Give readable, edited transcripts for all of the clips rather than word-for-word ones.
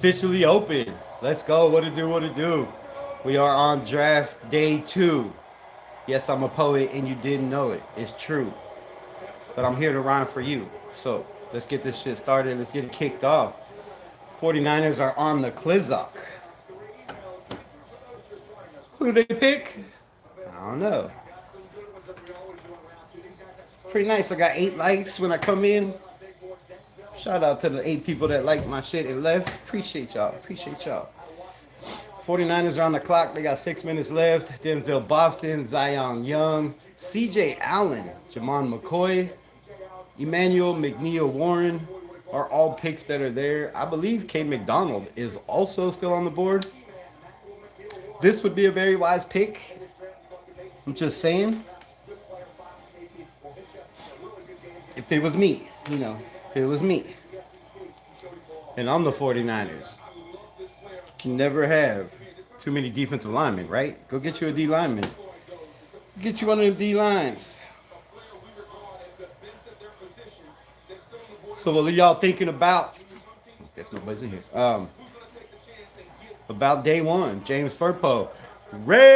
Officially open. Let's go. What it do? What it do? We are on draft day 2. Yes, I'm a poet and you didn't know it. It's true. But I'm here to rhyme for you. So let's get this shit started. Let's get it kicked off. 49ers are on the Clizock. Who do they pick? I don't know. Pretty nice. I got 8 likes when I come in. Shout out to the 8 people that liked my shit and left. Appreciate y'all. Appreciate y'all. 49ers are on the clock. They got 6 minutes left. Denzel Boston, Zion Young, CJ Allen, Jamon McCoy, Emmanuel McNeil Warren are all picks that are there. I believe K. McDonald is also still on the board. This would be a very wise pick. I'm just saying. If it was me, if it was me. And I'm the 49ers. You can never have too many defensive linemen, right? Go get you a D lineman. Get you one of them D lines. So what are y'all thinking about? Guess nobody's in here. About day 1, James Furpo. Raiders.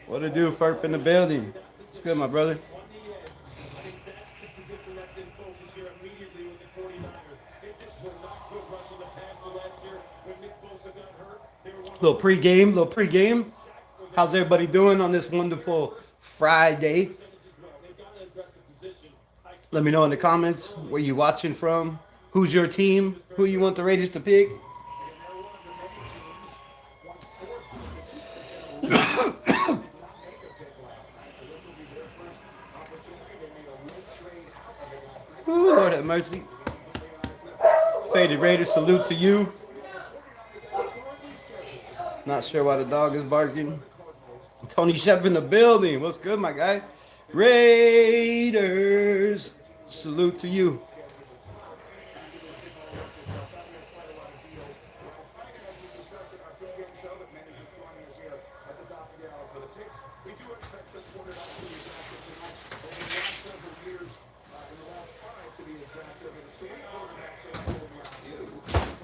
What it do, Furp in the building? It's good, my brother. Little pregame. How's everybody doing on this wonderful Friday? Let me know in the comments where you watching from. Who's your team? Who you want the Raiders to pick? Ooh, Lord have mercy. Faded Raiders, salute to you. Not sure why the dog is barking. Tony Shep in the building. What's good, my guy? Raiders, salute to you.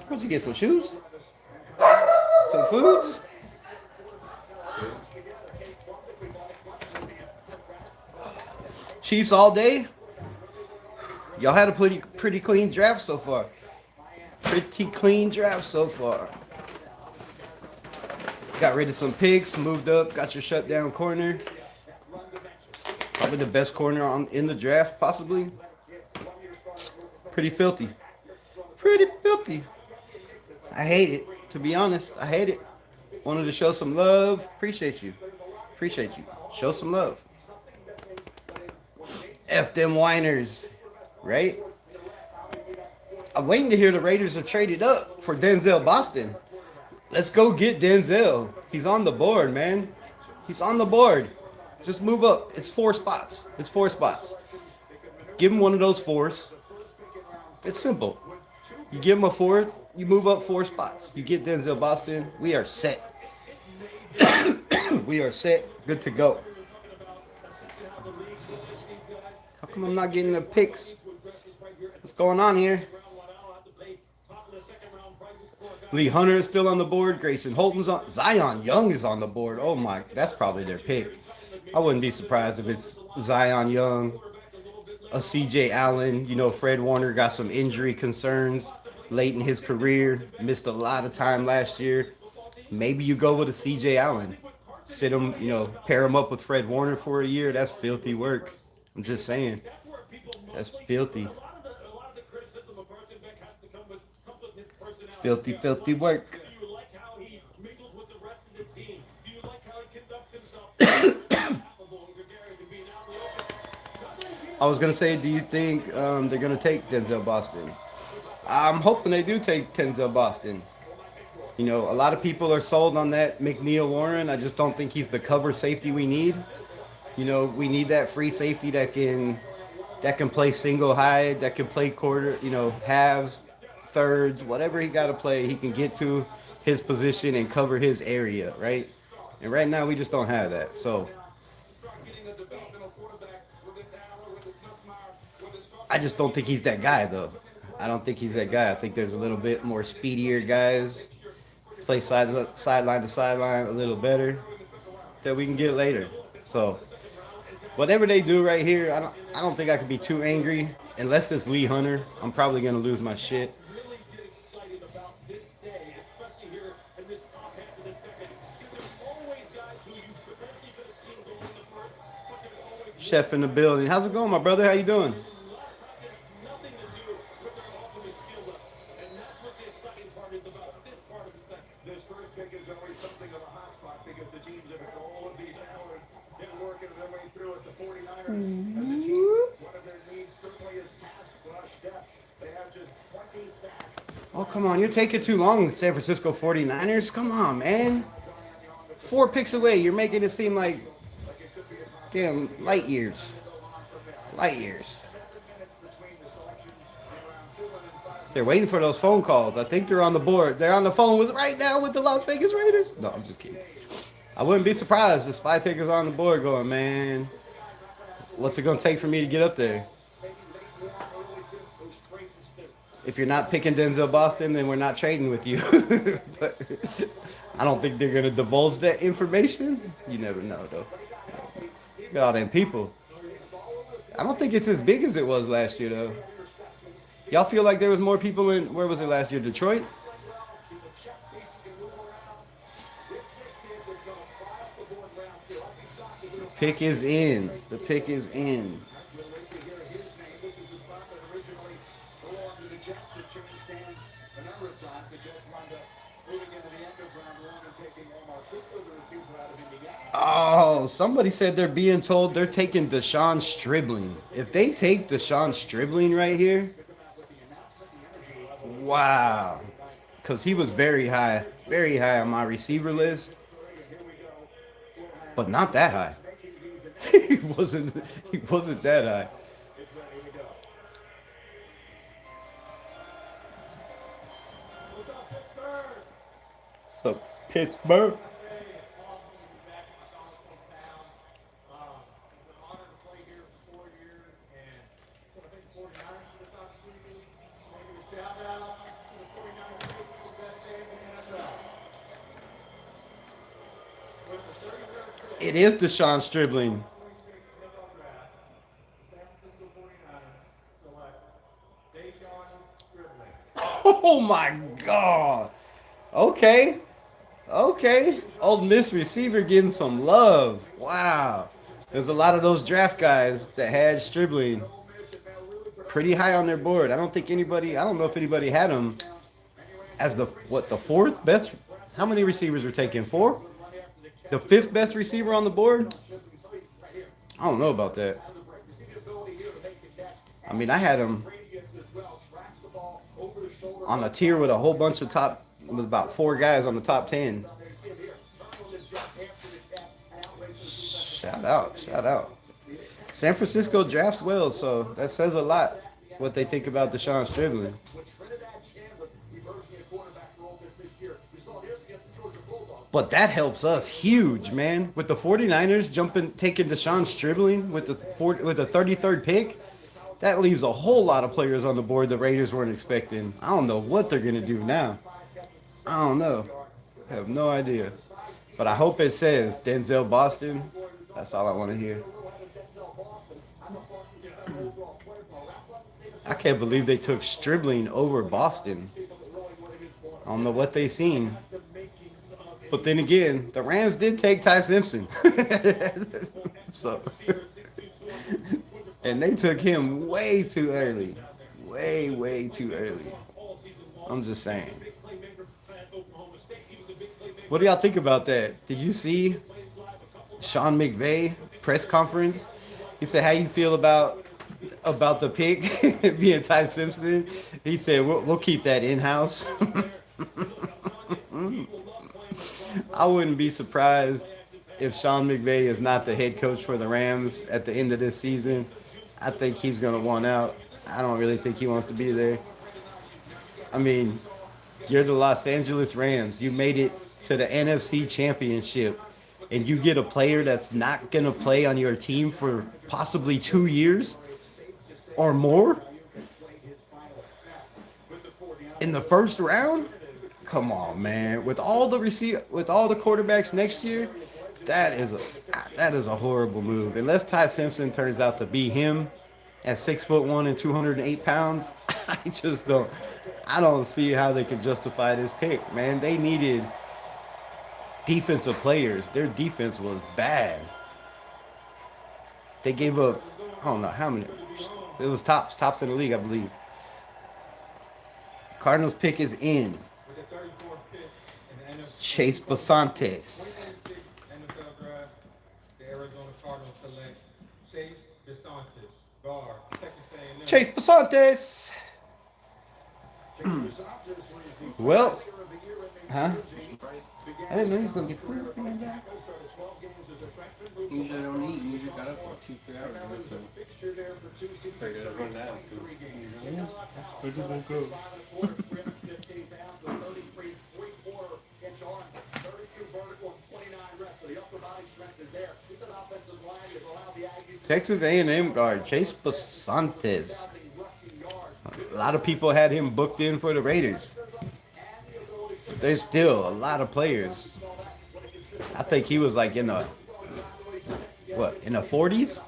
Where'd you get some shoes? Some foods? Chiefs all day? Y'all had a pretty clean draft so far. Pretty clean draft so far. Got rid of some picks, moved up, got your shutdown corner. Probably the best corner in the draft, possibly. Pretty filthy. Pretty filthy. I hate it, to be honest. I hate it. Wanted to show some love. Appreciate you. Appreciate you. Show some love. F them whiners, right? I'm waiting to hear the Raiders have traded up for Denzel Boston. Let's go get Denzel. He's on the board, man. He's on the board. Just move up. It's 4 spots. It's 4 spots. Give him one of those 4s. It's simple. You give him a 4th, you move up 4 spots. You get Denzel Boston. We are set. We are set. Good to go. How come I'm not getting the picks? What's going on here? Lee Hunter is still on the board. Grayson Holton's on. Zion Young is on the board. Oh my, that's probably their pick. I wouldn't be surprised if it's Zion Young, a CJ Allen. Fred Warner got some injury concerns late in his career. Missed a lot of time last year. Maybe you go with a CJ Allen. Sit him, pair him up with Fred Warner for a year. That's filthy work. I'm just saying. That's filthy. Filthy, filthy work. I was going to say, do you think they're going to take Denzel Boston? I'm hoping they do take Denzel Boston. A lot of people are sold on that McNeil Warren. I just don't think he's the cover safety we need. We need that free safety that can play single high, that can play quarter, halves, thirds, whatever he got to play. He can get to his position and cover his area, right? And right now we just don't have that. So I just don't think he's that guy, though. I don't think he's that guy. I think there's a little bit more speedier guys, play sideline to sideline a little better that we can get later. So whatever they do right here, I don't think I could be too angry unless it's Lee Hunter. I'm probably gonna lose my shit. Chef in the building. How's it going, my brother? How you doing? Oh, come on. You're taking too long, San Francisco 49ers. Come on, man. 4 picks away. You're making it seem like, damn, light years. Light years. They're waiting for those phone calls. I think they're on the board. They're on the phone with right now with the Las Vegas Raiders. No, I'm just kidding. I wouldn't be surprised if Spy Taker's on the board going, man, what's it going to take for me to get up there? If you're not picking Denzel Boston, then we're not trading with you. But I don't think they're going to divulge that information. You never know, though. Look at all them people. I don't think it's as big as it was last year, though. Y'all feel like there was more people in, where was it last year, Detroit? The pick is in. The pick is in. Oh, somebody said they're being told they're taking Deshaun Stribbling. If they take Deshaun Stribbling right here, wow. Because he was very high on my receiver list. But not that high. he wasn't that high. So Pittsburgh. It is Deshaun Stribbling. Oh my God. Okay. Old Miss receiver getting some love. Wow. There's a lot of those draft guys that had Stribbling pretty high on their board. I don't know if anybody had him as the fourth best. How many receivers were taken? 4? The 5th best receiver on the board? I don't know about that. I mean, I had him on a tier with a whole bunch of with about 4 guys on the top 10. Shout out. San Francisco drafts well, so that says a lot what they think about Deshaun Stribbling. But that helps us huge, man. With the 49ers taking Deshaun Stribbling with the 33rd pick, that leaves a whole lot of players on the board the Raiders weren't expecting. I don't know what they're going to do now. I don't know. I have no idea. But I hope it says Denzel Boston. That's all I want to hear. I can't believe they took Stribbling over Boston. I don't know what they seen. But then again, the Rams did take Ty Simpson. So, and they took him way too early. Way too early. I'm just saying. What do y'all think about that? Did you see Sean McVay press conference? He said, how you feel about the pick being Ty Simpson? He said, we'll keep that in-house. I wouldn't be surprised if Sean McVay is not the head coach for the Rams at the end of this season. I think he's going to want out. I don't really think he wants to be there. I mean, you're the Los Angeles Rams. You made it to the NFC Championship, and you get a player that's not going to play on your team for possibly 2 years or more? in the first round? Come on, man. With all the quarterbacks next year, that is a horrible move. Unless Ty Simpson turns out to be him at 6'1" and 208 pounds, I don't see how they could justify this pick, man. They needed defensive players. Their defense was bad. They gave up, I don't know how many. It was tops in the league, I believe. Cardinals pick is in. Chase Basantes. Chase Basantes. Well, huh? I didn't know he was gonna get through. Usually I don't eat. Usually got up for 2-3 hours. So figured I'd run that. Where'd you want to go? Texas A&M guard Chase Basantes. A lot of people had him booked in for the Raiders. There's still a lot of players. I think he was like in the 40s?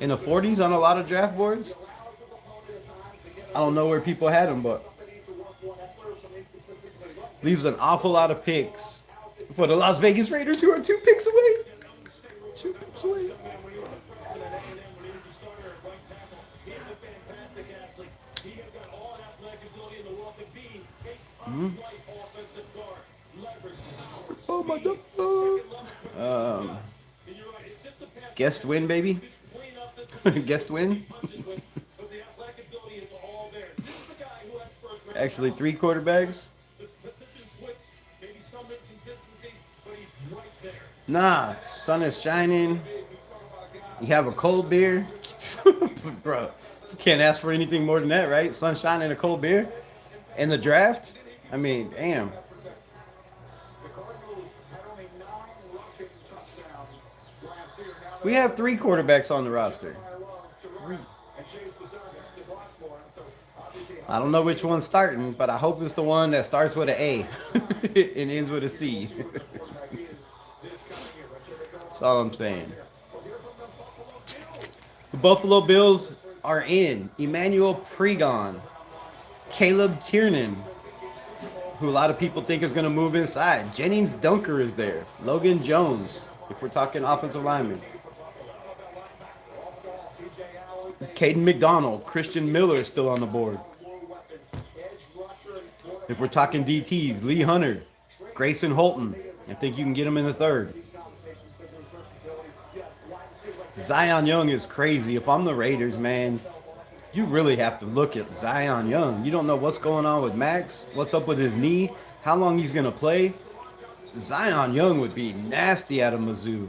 In the 40s on a lot of draft boards? I don't know where people had him, but leaves an awful lot of picks for the Las Vegas Raiders, who are 2 picks away. 2 picks away. Mm-hmm. Oh my God. Guest win, baby. Guest win. Actually, 3 quarterbacks. Nah, sun is shining. You have a cold beer. Bro, you can't ask for anything more than that, right? Sunshine and a cold beer. In the draft? I mean, damn. We have 3 quarterbacks on the roster. 3. I don't know which one's starting, but I hope it's the one that starts with an A and ends with a C. That's all I'm saying. The Buffalo Bills are in. Emmanuel Pregon. Caleb Tiernan, who a lot of people think is going to move inside. Jennings Dunker is there. Logan Jones, if we're talking offensive linemen. Caden McDonald. Christian Miller is still on the board. If we're talking DTs, Lee Hunter. Grayson Holton. I think you can get him in the 3rd. Zion Young is crazy. If I'm the Raiders, man, you really have to look at Zion Young. You don't know what's going on with Max, what's up with his knee, how long he's going to play. Zion Young would be nasty out of Mizzou.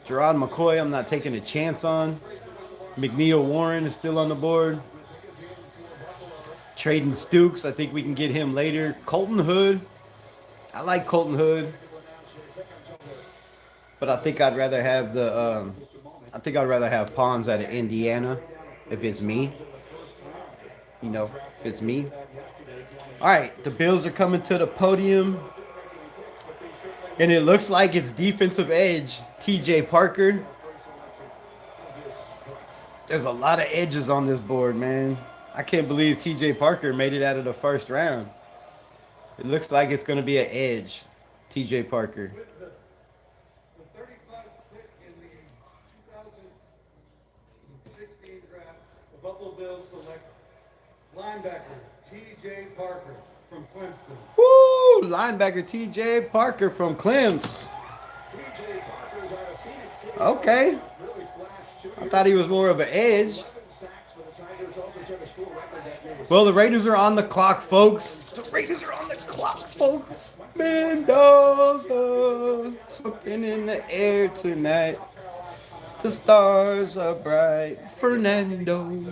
Gerard McCoy, I'm not taking a chance on. McNeil Warren is still on the board. Trading Stokes, I think we can get him later. Colton Hood, I like Colton Hood. But I think I'd rather have Pons out of Indiana if it's me. You know, if it's me. All right, the Bills are coming to the podium. And it looks like it's defensive edge, TJ Parker. There's a lot of edges on this board, man. I can't believe TJ Parker made it out of the 1st round. It looks like it's going to be an edge, TJ Parker. Buffalo Bills select linebacker T.J. Parker from Clemson. Woo! Linebacker T.J. Parker from Clemson. Okay. I thought he was more of an edge. Well, the Raiders are on the clock, folks. The Raiders are on the clock, folks. Mendoza, something in the air tonight. The stars are bright. Fernando.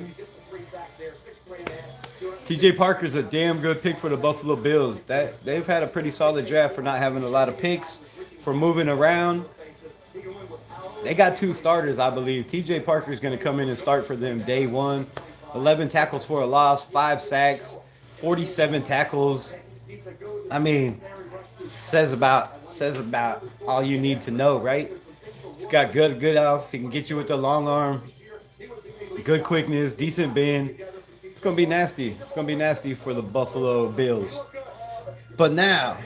TJ Parker's a damn good pick for the Buffalo Bills. They've had a pretty solid draft for not having a lot of picks, for moving around. They got 2 starters, I believe. TJ Parker's going to come in and start for them day 1. 11 tackles for a loss, 5 sacks, 47 tackles. I mean, says about all you need to know, right? He's got good off. He can get you with the long arm, good quickness, decent bend. It's gonna be nasty. It's gonna be nasty for the Buffalo Bills. But now,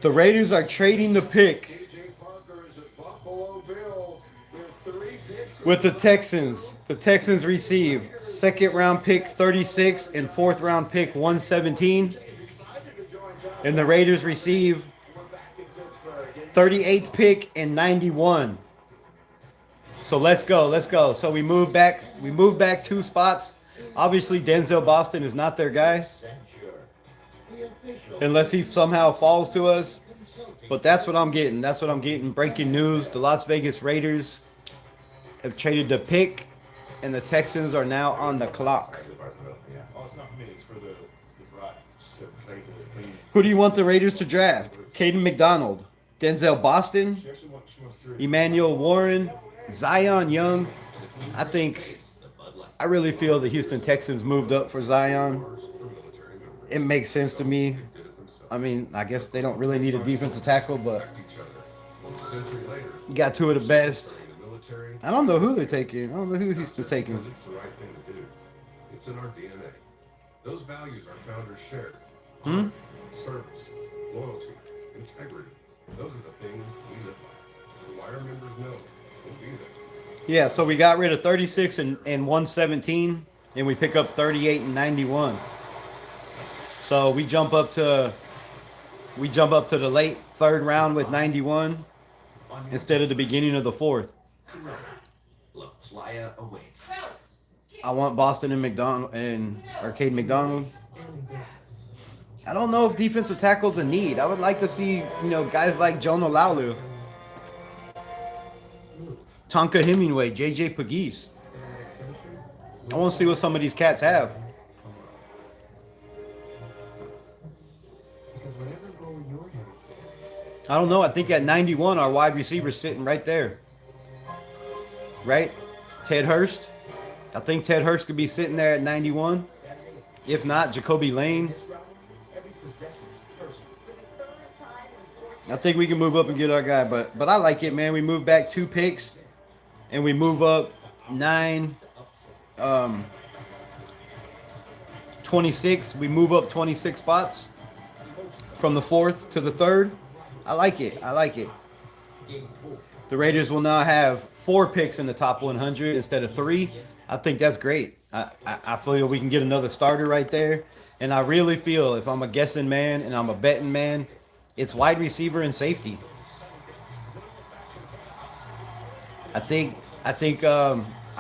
the Raiders are trading the pick with the Texans. The Texans receive second round pick 36 and fourth round pick 117. And the Raiders receive 38th pick and 91. So let's go. So we move back 2 spots. Obviously Denzel Boston is not their guy, unless he somehow falls to us. But that's what I'm getting. Breaking news: the Las Vegas Raiders have traded the pick, and the Texans are now on the clock. Who do you want the Raiders to draft? Caden McDonald, Denzel Boston, Emmanuel Warren, Zion Young. I really feel the Houston Texans moved up for Zion. It makes sense to me. I mean, I guess they don't really need a defensive tackle, but you got 2 of the best. I don't know who they're taking. I don't know who Houston's taking. It's the right thing to do. It's in our DNA. Those values our founders shared. Service, loyalty, integrity. Those are the things we live by. Why our members know we'll be there. Yeah, so we got rid of 36 and 117, and we pick up 38 and 91. So we jump up to the late 3rd round with 91 instead of the beginning of the 4th. La Playa awaits. I want Boston and McDonald and Arcade McDonald. I don't know if defensive tackle's a need. I would like to see, guys like Jonah Laulu, Tonka Hemingway, JJ Pegues. I want to see what some of these cats have. I don't know. I think at 91, our wide receiver's sitting right there. Right? Ted Hurst. I think Ted Hurst could be sitting there at 91. If not, Jacoby Lane. I think we can move up and get our guy, but I like it, man. We move back 2 picks, and we move up 26. We move up 26 spots from the 4th to the 3rd. I like it. The Raiders will now have 4 picks in the top 100 instead of 3. I think that's great. I feel we can get another starter right there. And I really feel, if I'm a guessing man and I'm a betting man, it's wide receiver and safety. I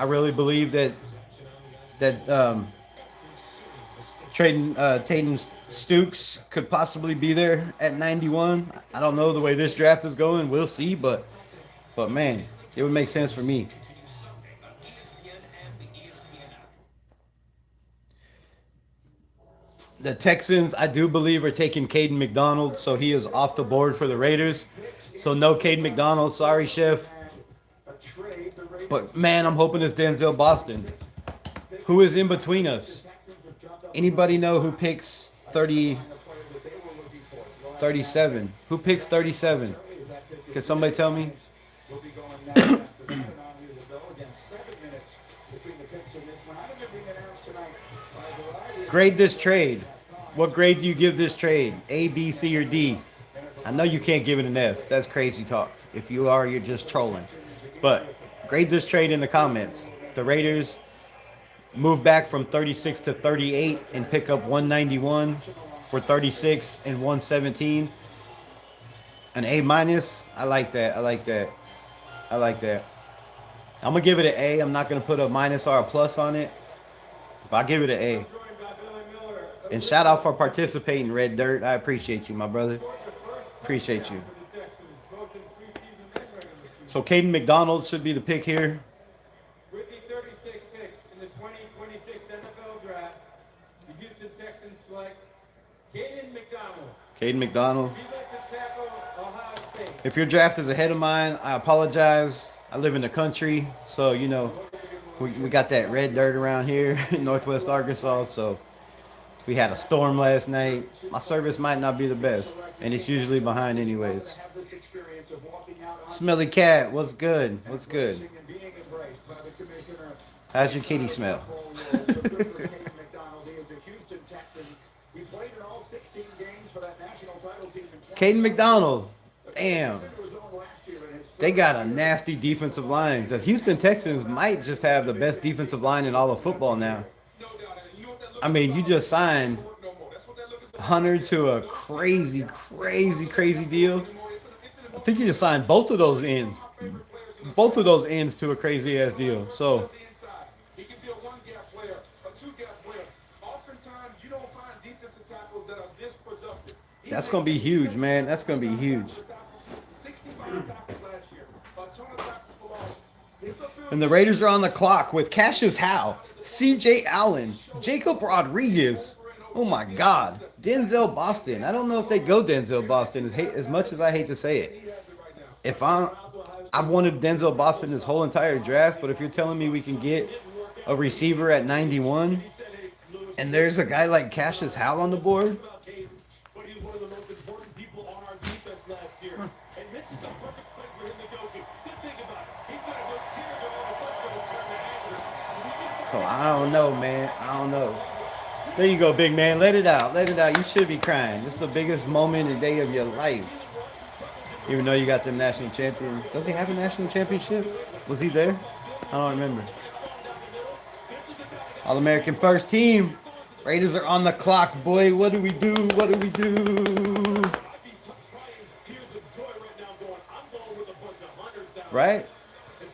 really believe that trading Stokes could possibly be there at 91. I don't know the way this draft is going. We'll see, but man, it would make sense for me. The Texans, I do believe, are taking Caden McDonald, so he is off the board for the Raiders. So no Caden McDonald. Sorry, Chef. But, man, I'm hoping it's Denzel Boston. Who is in between us? Anybody know who picks 37? Who picks 37? Can somebody tell me? Grade this trade. What grade do you give this trade? A, B, C, or D? I know you can't give it an F. That's crazy talk. If you are, you're just trolling. But grade this trade in the comments. The Raiders move back from 36 to 38 and pick up 191 for 36 and 117. An A minus. I like that. I'm gonna give it an A. I'm not gonna put a minus or a plus on it, but I'll give it an A. And shout out for participating, Red Dirt. I appreciate you, my brother. Appreciate you. So Caden McDonald should be the pick here. With the 36th pick in the 2026 NFL Draft, the Houston Texans select Caden McDonald. Caden McDonald. Defensive tackle, Ohio State. If your draft is ahead of mine, I apologize. I live in the country, so you know we got that red dirt around here in Northwest Arkansas. So we had a storm last night. My service might not be the best, and it's usually behind anyways. Smelly cat, what's good? What's good? How's your kitty smell? Caden McDonald. Damn. They got a nasty defensive line. The Houston Texans might just have the best defensive line in all of football now. I mean, you just signed Hunter to a crazy, crazy, crazy deal. I think you just signed both of those ends. Both of those ends to a crazy ass deal. So that's gonna be huge, man. That's gonna be huge. And the Raiders are on the clock with Cassius Howe, C.J. Allen, Jacob Rodriguez. Oh my God, Denzel Boston. I don't know if they go Denzel Boston as much as I hate to say it. I wanted Denzel Boston this whole entire draft, but if you're telling me we can get a receiver at 91, and there's a guy like Cassius Howe on the board. So I don't know, man. I don't know. There you go, big man. Let it out. Let it out. You should be crying. This is the biggest moment and day of your life. Even though you got the national champion. Does he have a national championship? Was he there? I don't remember. All-American first team. Raiders are on the clock, boy. What do we do? What do we do? Right?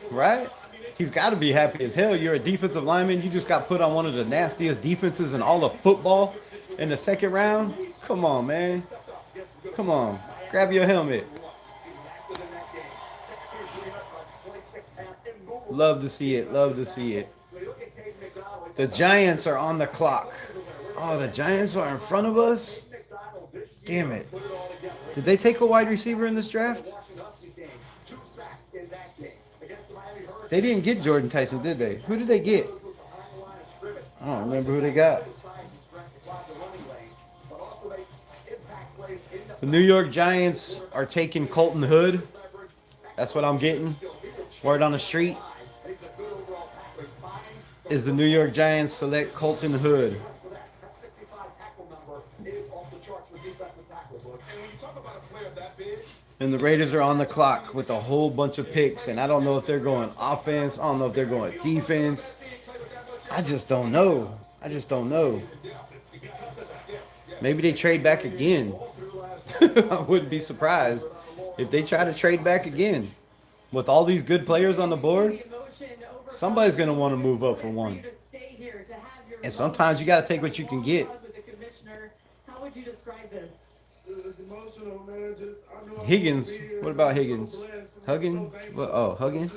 Right? He's got to be happy as hell. You're a defensive lineman. You just got put on one of the nastiest defenses in all of football in the second round. Come on, man. Come on. Grab your helmet. Love to see it. Love to see it. The Giants are on the clock. Oh, the Giants are in front of us? Damn it. Did they take a wide receiver in this draft? They didn't get Jordan Tyson, did they? Who did they get? I don't remember who they got. The New York Giants are taking Colton Hood. That's what I'm getting. Word on the street is the New York Giants select Colton Hood. And the Raiders are on the clock with a whole bunch of picks. And I don't know if they're going offense. I don't know if they're going defense. I just don't know. I just don't know. Maybe they trade back again. I wouldn't be surprised if they try to trade back again. With all these good players on the board, somebody's going to want to move up for one. And sometimes you got to take what you can get. How would you describe this? It's emotional, man. Higgins. What about Higgins? Hugging? What? Oh, hugging?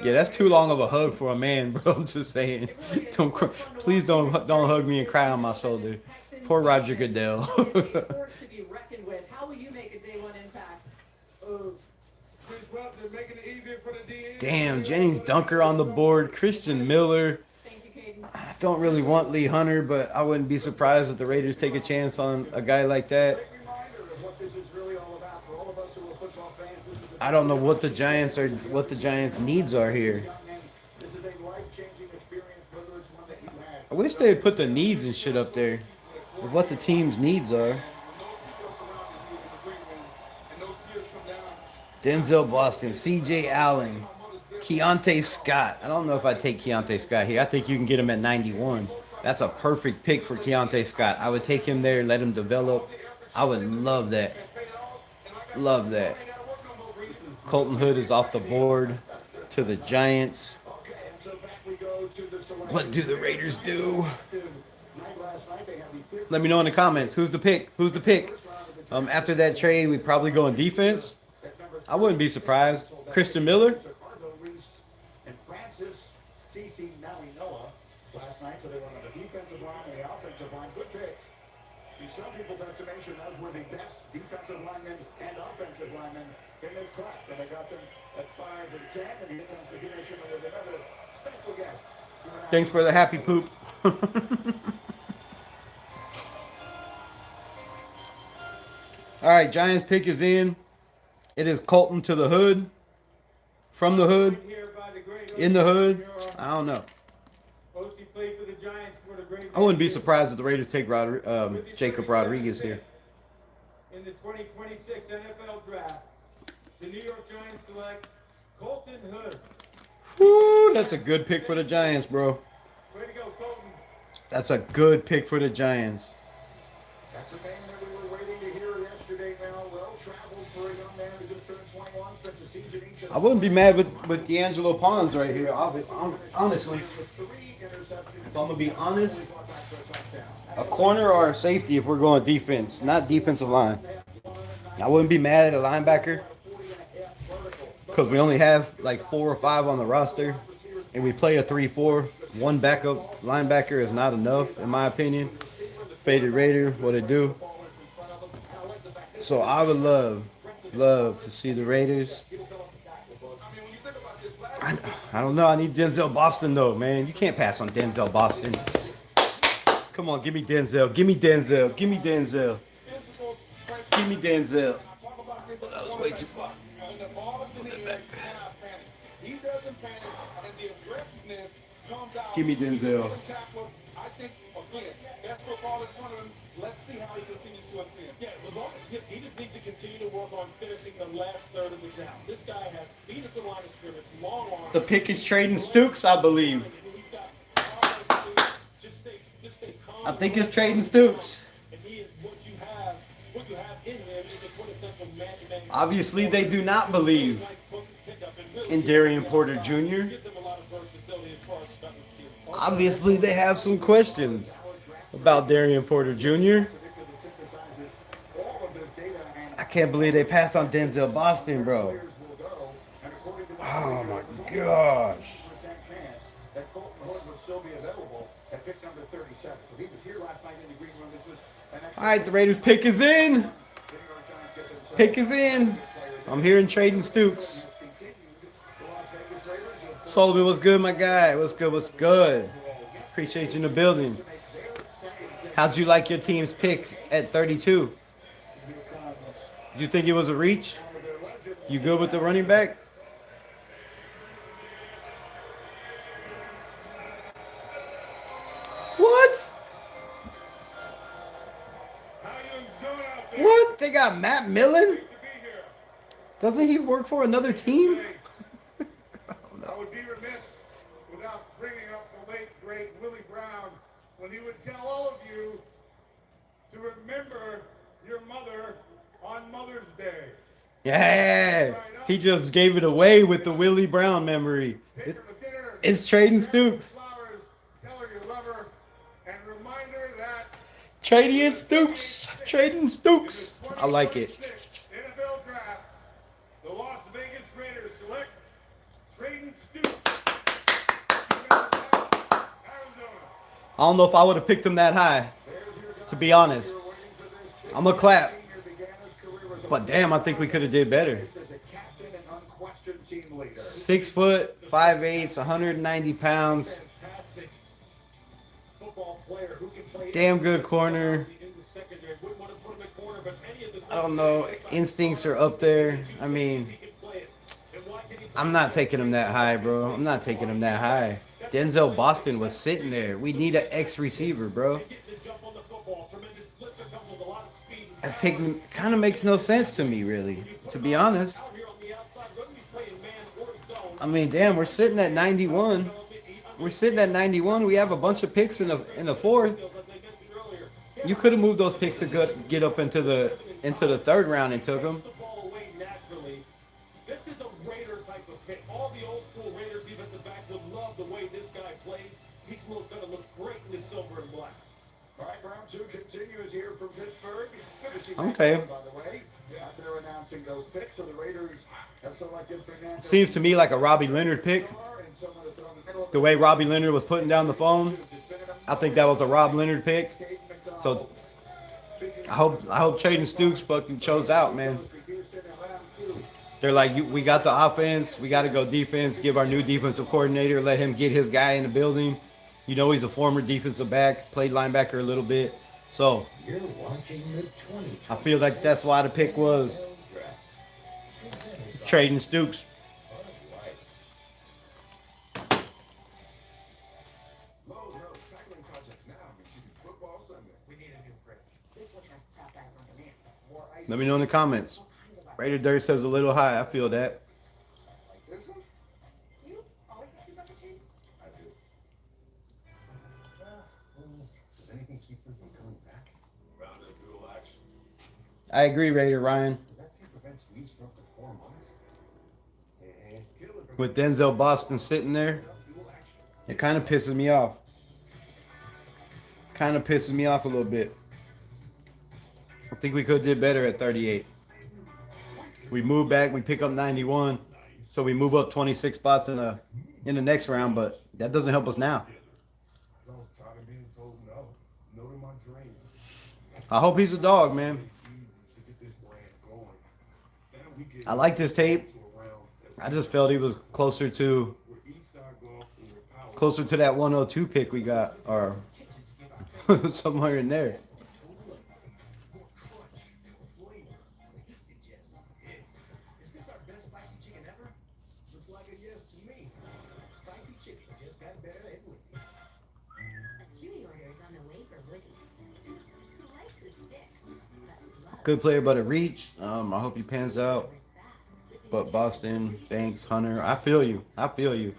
Yeah, that's too long of a hug for a man, bro. I'm just saying. Please don't hug me and cry on my shoulder. Poor Roger Goodell. How will you make a day one impact? Damn, Jennings Dunker on the board. Christian Miller. I don't really want Lee Hunter, but I wouldn't be surprised if the Raiders take a chance on a guy like that. I don't know what the Giants needs are here. I wish they would put the needs and shit up there of what the team's needs are. Denzel Boston, C.J. Allen, Keontae Scott. I don't know if I'd take Keontae Scott here. I think you can get him at 91. That's a perfect pick for Keontae Scott. I would take him there, let him develop. I would love that. Love that. Colton Hood is off the board to the Giants. What do the Raiders do? Let me know in the comments. Who's the pick? Who's the pick? After that trade, we probably go in defense. I wouldn't be surprised. Christian Miller. some people's estimation, those were the best defensive linemen and offensive linemen in this class. And they got them at 5 and 10, and you can finish them with another special guest. Thanks for the happy poop. All right, Giants pick is in. It is Colton to the hood. From the hood. In the hood. I don't know. I wouldn't be surprised if the Raiders take Jacob Rodriguez here. In the 2026 NFL Draft, the New York Giants select Colton Hood. Woo, that's a good pick for the Giants, bro. Way to go, Colton. That's a good pick for the Giants. That's a name that we were waiting to hear yesterday now. Well traveled for a young man who just turned 21, spent the season each. I wouldn't be mad with D'Angelo Pons right here, honestly. If I'm going to be honest, a corner or a safety if we're going defense, not defensive line. I wouldn't be mad at a linebacker because we only have like 4 or 5 on the roster, and we play a 3-4. One backup linebacker is not enough, in my opinion. Faded Raider, what it do? So I would love to see the Raiders. I don't know. I need Denzel Boston, though, man. You can't pass on Denzel Boston. Come on, give me Denzel. Give me Denzel. Give me Denzel. Give me Denzel. That was way too far. Give me Denzel. I think, again, that's what Paul is one of them. Let's see how he continues to ascend. Yeah, he just needs to continue to work on finishing the last third of the down. This guy has beat at the line of scrimmage, long arms. The pick is trading Stokes, I believe. I think it's trading Stokes. Obviously, they do not believe in Darian Porter Jr. Obviously, they have some questions about Darian Porter Jr. I can't believe they passed on Denzel Boston, bro. Oh, my gosh. All right, the Raiders pick is in. Pick is in. I'm hearing trading Stokes. Sullivan, what's good, my guy? What's good? What's good? Appreciate you in the building. How'd you like your team's pick at 32? Did you think it was a reach? You good with the running back? What? What? They got Matt Millen? Doesn't he work for another team? I would be remiss without bringing up the late, great Willie Brown when he would tell all of you to remember your mother on Mother's Day. Yeah, he just gave it away with the Willie Brown memory. It's trading Stokes. Tell her you love her and remind her that Trading Stokes. Trading Stokes. I like it. NFL Draft, the Las Vegas Raiders select Trading Stokes. I don't know if I would have picked him that high, to be honest. I'm going to clap. But damn, I think we could have did better. 6 foot, 5'8", 190 pounds. Damn good corner. I don't know. Instincts are up there. I mean, I'm not taking him that high, bro. I'm not taking him that high. Denzel Boston was sitting there. We need an X receiver, bro. That pick kind of makes no sense to me, really, to be honest. I mean, damn, we're sitting at 91. We're sitting at 91. We have a bunch of picks in the fourth. You could have moved those picks to get up into the third round and took them. This is a Raider type of pick. All the old school Raider defensive backs would love the way this guy plays. He's going to look great in the silver and black. All right, round 2 continues here from Pittsburgh. Okay. By the way, they're announcing those picks, so the Raiders have selected Fernando. Seems to me like a Robbie Leonard pick. The way Robbie Leonard was putting down the phone, I think that was a Rob Leonard pick. So I hope Traden Stokes fucking shows out, man. They're like, we got the offense, we got to go defense. Give our new defensive coordinator, let him get his guy in the building. You know, he's a former defensive back, played linebacker a little bit. So You're watching the 20. I feel like that's why the pick was Traden Stokes. Lowe's knows tackling projects now means you can football Sunday. We need a new fridge. This one has craft ice on demand. More ice. Let me know in the comments. Raider Dirt says a little high. I feel that. Like this one? Do you always have 2 bucket chains? I do. Does anything keep them from coming back? Round of dual action. I agree, Raider Ryan. Does that say prevent squeeze for up to 4 months? With Denzel Boston sitting there, it kind of pisses me off. Kind of pisses me off a little bit. I think we could have did better at 38. We move back, we pick up 91, so we move up 26 spots in the next round, but that doesn't help us now. I was tired of being told no. No to my dreams. I hope he's a dog, man. Easy to get this brand going. Then we get I like this tape. to a round I just felt he was closer to where Eastside Golf and your power. that 102 pick we got, or somewhere in there. Is this our best spicy chicken ever? Looks like a yes to me. Spicy chicken just got better and with it. A chewy order is on the way for Woody. Who likes a stick, but loves Good player, but a reach. I hope he pans out. But Boston, Banks, Hunter, I feel you. I feel you.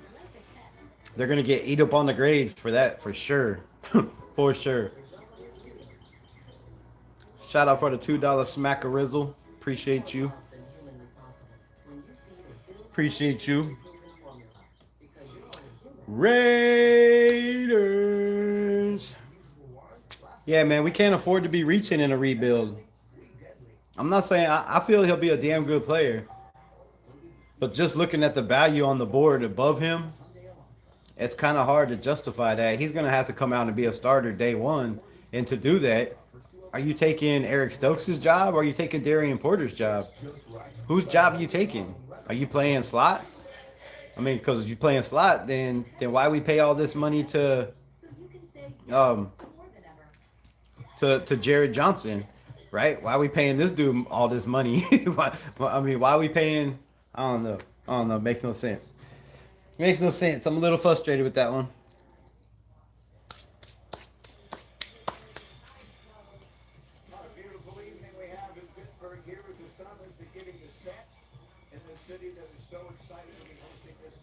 They're gonna get eat up on the grade for that, for sure. For sure. Shout out for the $2 smackerizzle. Appreciate you. Appreciate you. Raiders. Yeah, man, we can't afford to be reaching in a rebuild. I'm not saying I feel he'll be a damn good player. But just looking at the value on the board above him, it's kind of hard to justify that. He's going to have to come out and be a starter day one. And to do that, are you taking Eric Stokes' job or are you taking Darian Porter's job? Whose job are you taking? Are you playing slot? I mean, because if you're playing slot, then why we pay all this money to Jared Johnson, right? Why are we paying this dude all this money? Why are we paying? I don't know. Makes no sense. Makes no sense. I'm a little frustrated with that one. What a beautiful evening we have in Pittsburgh here as the sun is beginning to set in the city that is so excited to be hosting this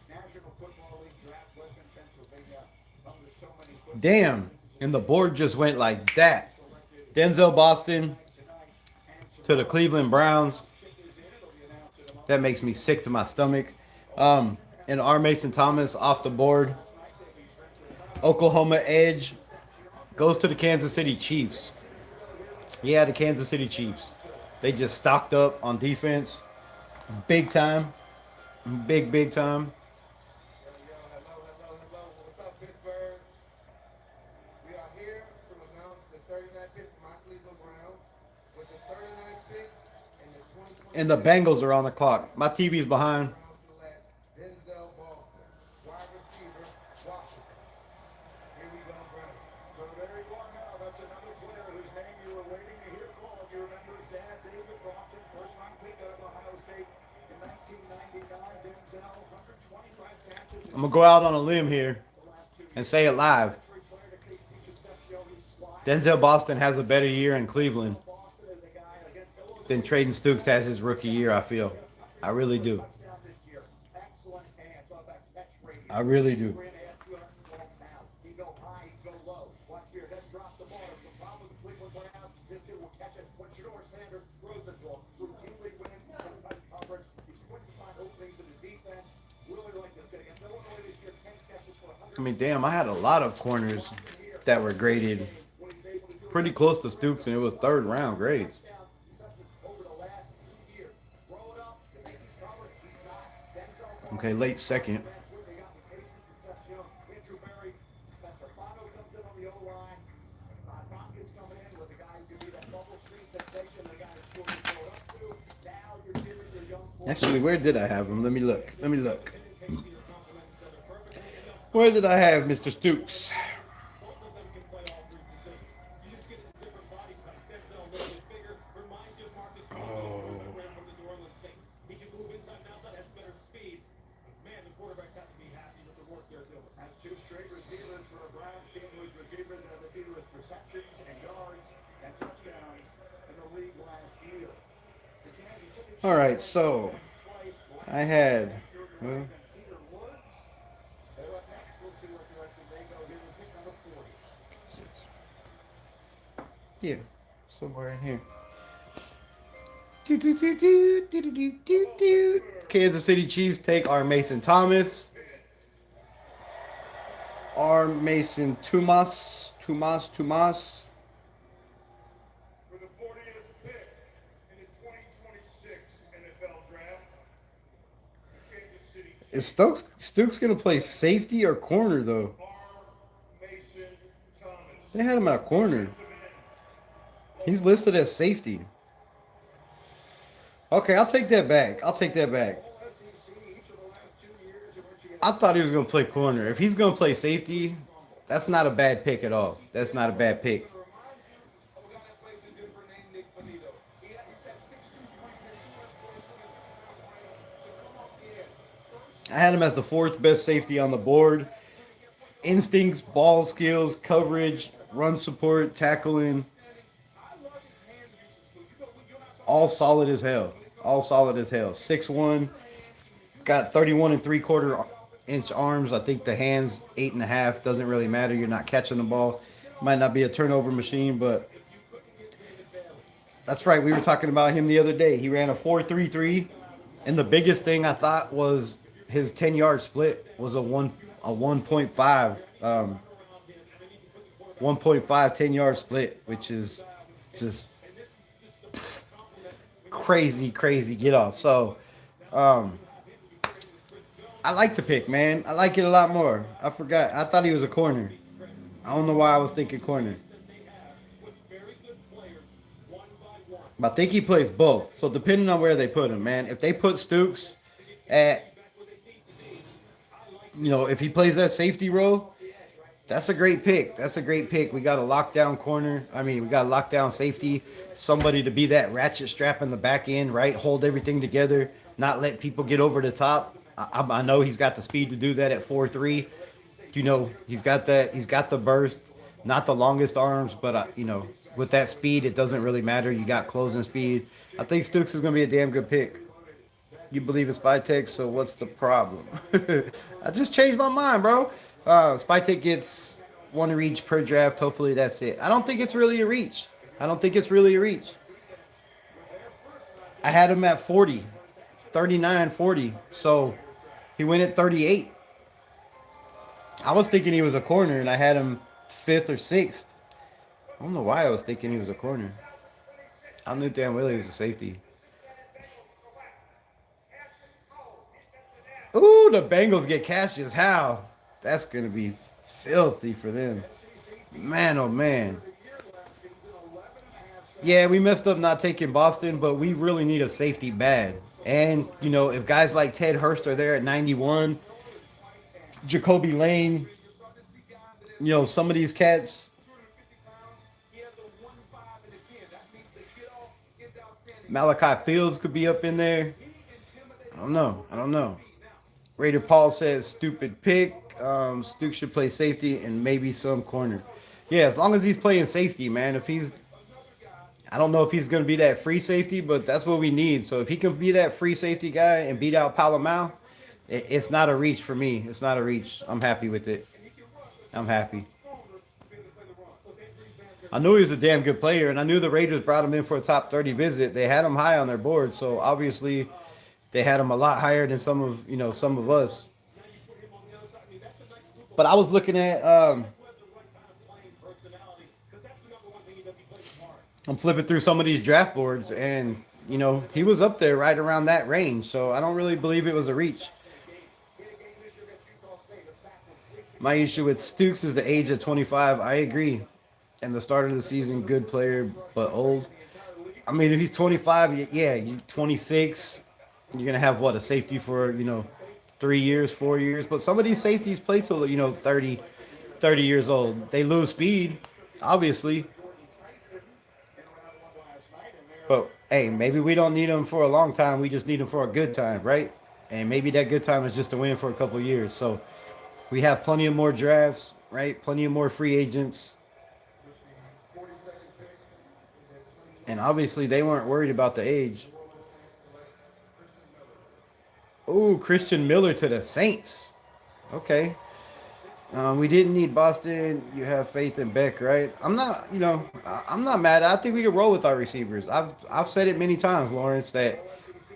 National Football League draft, Western Pennsylvania, home to so many football Damn. And the board just went like that. Denzel Boston to the Cleveland Browns. That makes me sick to my stomach. And R. Mason Thomas off the board. Oklahoma Edge goes to the Kansas City Chiefs. Yeah, the Kansas City Chiefs. They just stocked up on defense. Big time. Big time. What's up, Pittsburgh? We are here to announce the 39th pick for my Cleveland Browns. With the 39th pick and the 2020 And the Bengals are on the clock. My TV's behind. Browns select Denzel Boston, wide receiver, Washington. Here we go, Browns. So there you are now. That's another player whose name you were waiting to hear called. You remember Zad David Boston, first round pick out of Ohio State in 1999. Denzel, 125 catches. I'm going to go out on a limb here and say it live. Denzel Boston has a better year in Cleveland than Traden Stokes has his rookie year, I feel. I really do. I really do. I mean, damn, I had a lot of corners that were graded pretty close to Stokes, and it was third round grades. Okay, late second. Actually, where did I have him? Let me look. Let me look. Where did I have Mr. Stokes? Has two straight receivers for a Browns team whose receivers have the fewest receptions and yards and touchdowns in the league last year. The Kansas City All right, so I had. Well, Peter Woods. They're up next. We'll see what direction they go here with pick number 40. yeah, somewhere in here. Do, do, do, do, do, do, do, do, do. Kansas City Chiefs take our Mason Thomas. Our Mason Tumas. For the 40th pick in the 2026 NFL Draft, the Kansas City Is Stokes gonna play safety or corner though? R. Mason Thomas. They had him at corner. He's listed as safety. Okay, I'll take that back. I'll take that back. I thought he was gonna play corner. If he's gonna play safety, that's not a bad pick at all. That's not a bad pick. I had him as the fourth best safety on the board. Instincts, ball skills, coverage, run support, tackling. All solid as hell. All solid as hell. 6'1", got 31 3/4-inch arms. I think the hands 8.5. Doesn't really matter. You're not catching the ball. Might not be a turnover machine, but that's right. We were talking about him the other day. He ran a 4.33, and the biggest thing I thought was his 10-yard split was a 1.5 10-yard split, which is just crazy get off. So I like the pick, man. I like it a lot more. I forgot. I thought he was a corner. I don't know why I was thinking corner. But I think he plays both. So depending on where they put him, man. If they put Stokes at, if he plays that safety role, that's a great pick. That's a great pick. We got a lockdown corner. We got a lockdown safety. Somebody to be that ratchet strap in the back end, right? Hold everything together, not let people get over the top. I know he's got the speed to do that at 4.3. He's got that. He's got the burst, not the longest arms, but with that speed, it doesn't really matter. You got closing speed. I think Stokes is going to be a damn good pick. You believe in Spytek, so what's the problem? I just changed my mind, bro. Spytek gets one reach per draft. Hopefully that's it. I don't think it's really a reach. I had him at 40, 39, 40. So he went at 38. I was thinking he was a corner, and I had him 5th or 6th. I don't know why I was thinking he was a corner. I knew damn well he was a safety. Ooh, the Bengals get Cassius. How? That's going to be filthy for them. Man, oh, man. Yeah, we messed up not taking Boston, but we really need a safety bad. And, if guys like Ted Hurst are there at 91, Jacoby Lane, some of these cats. Malachi Fields could be up in there. I don't know. Raider Paul says stupid pick. Stokes should play safety and maybe some corner. Yeah, as long as he's playing safety, man. I don't know if he's going to be that free safety, but that's what we need. So if he can be that free safety guy and beat out Palomau, it's not a reach for me. It's not a reach. I'm happy with it. I'm happy. I knew he was a damn good player, and I knew the Raiders brought him in for a top 30 visit. They had him high on their board, so obviously they had him a lot higher than some of us. But I was looking at I'm flipping through some of these draft boards, and he was up there right around that range, so I don't really believe it was a reach. My issue with Stokes is the age of 25. I agree. And the start of the season, good player, but old. If he's 25, yeah, you 26. You're gonna have what, a safety for 3 years, 4 years, but some of these safeties play till 30 years old. They lose speed, obviously, but hey, maybe we don't need them for a long time. We just need them for a good time, right? And maybe that good time is just to win for a couple of years. So we have plenty of more drafts, right? Plenty of more free agents. And obviously, they weren't worried about the age. Oh, Christian Miller to the Saints. Okay. We didn't need Boston. You have faith in Beck, right? I'm not mad. I think we can roll with our receivers. I've said it many times, Lawrence, that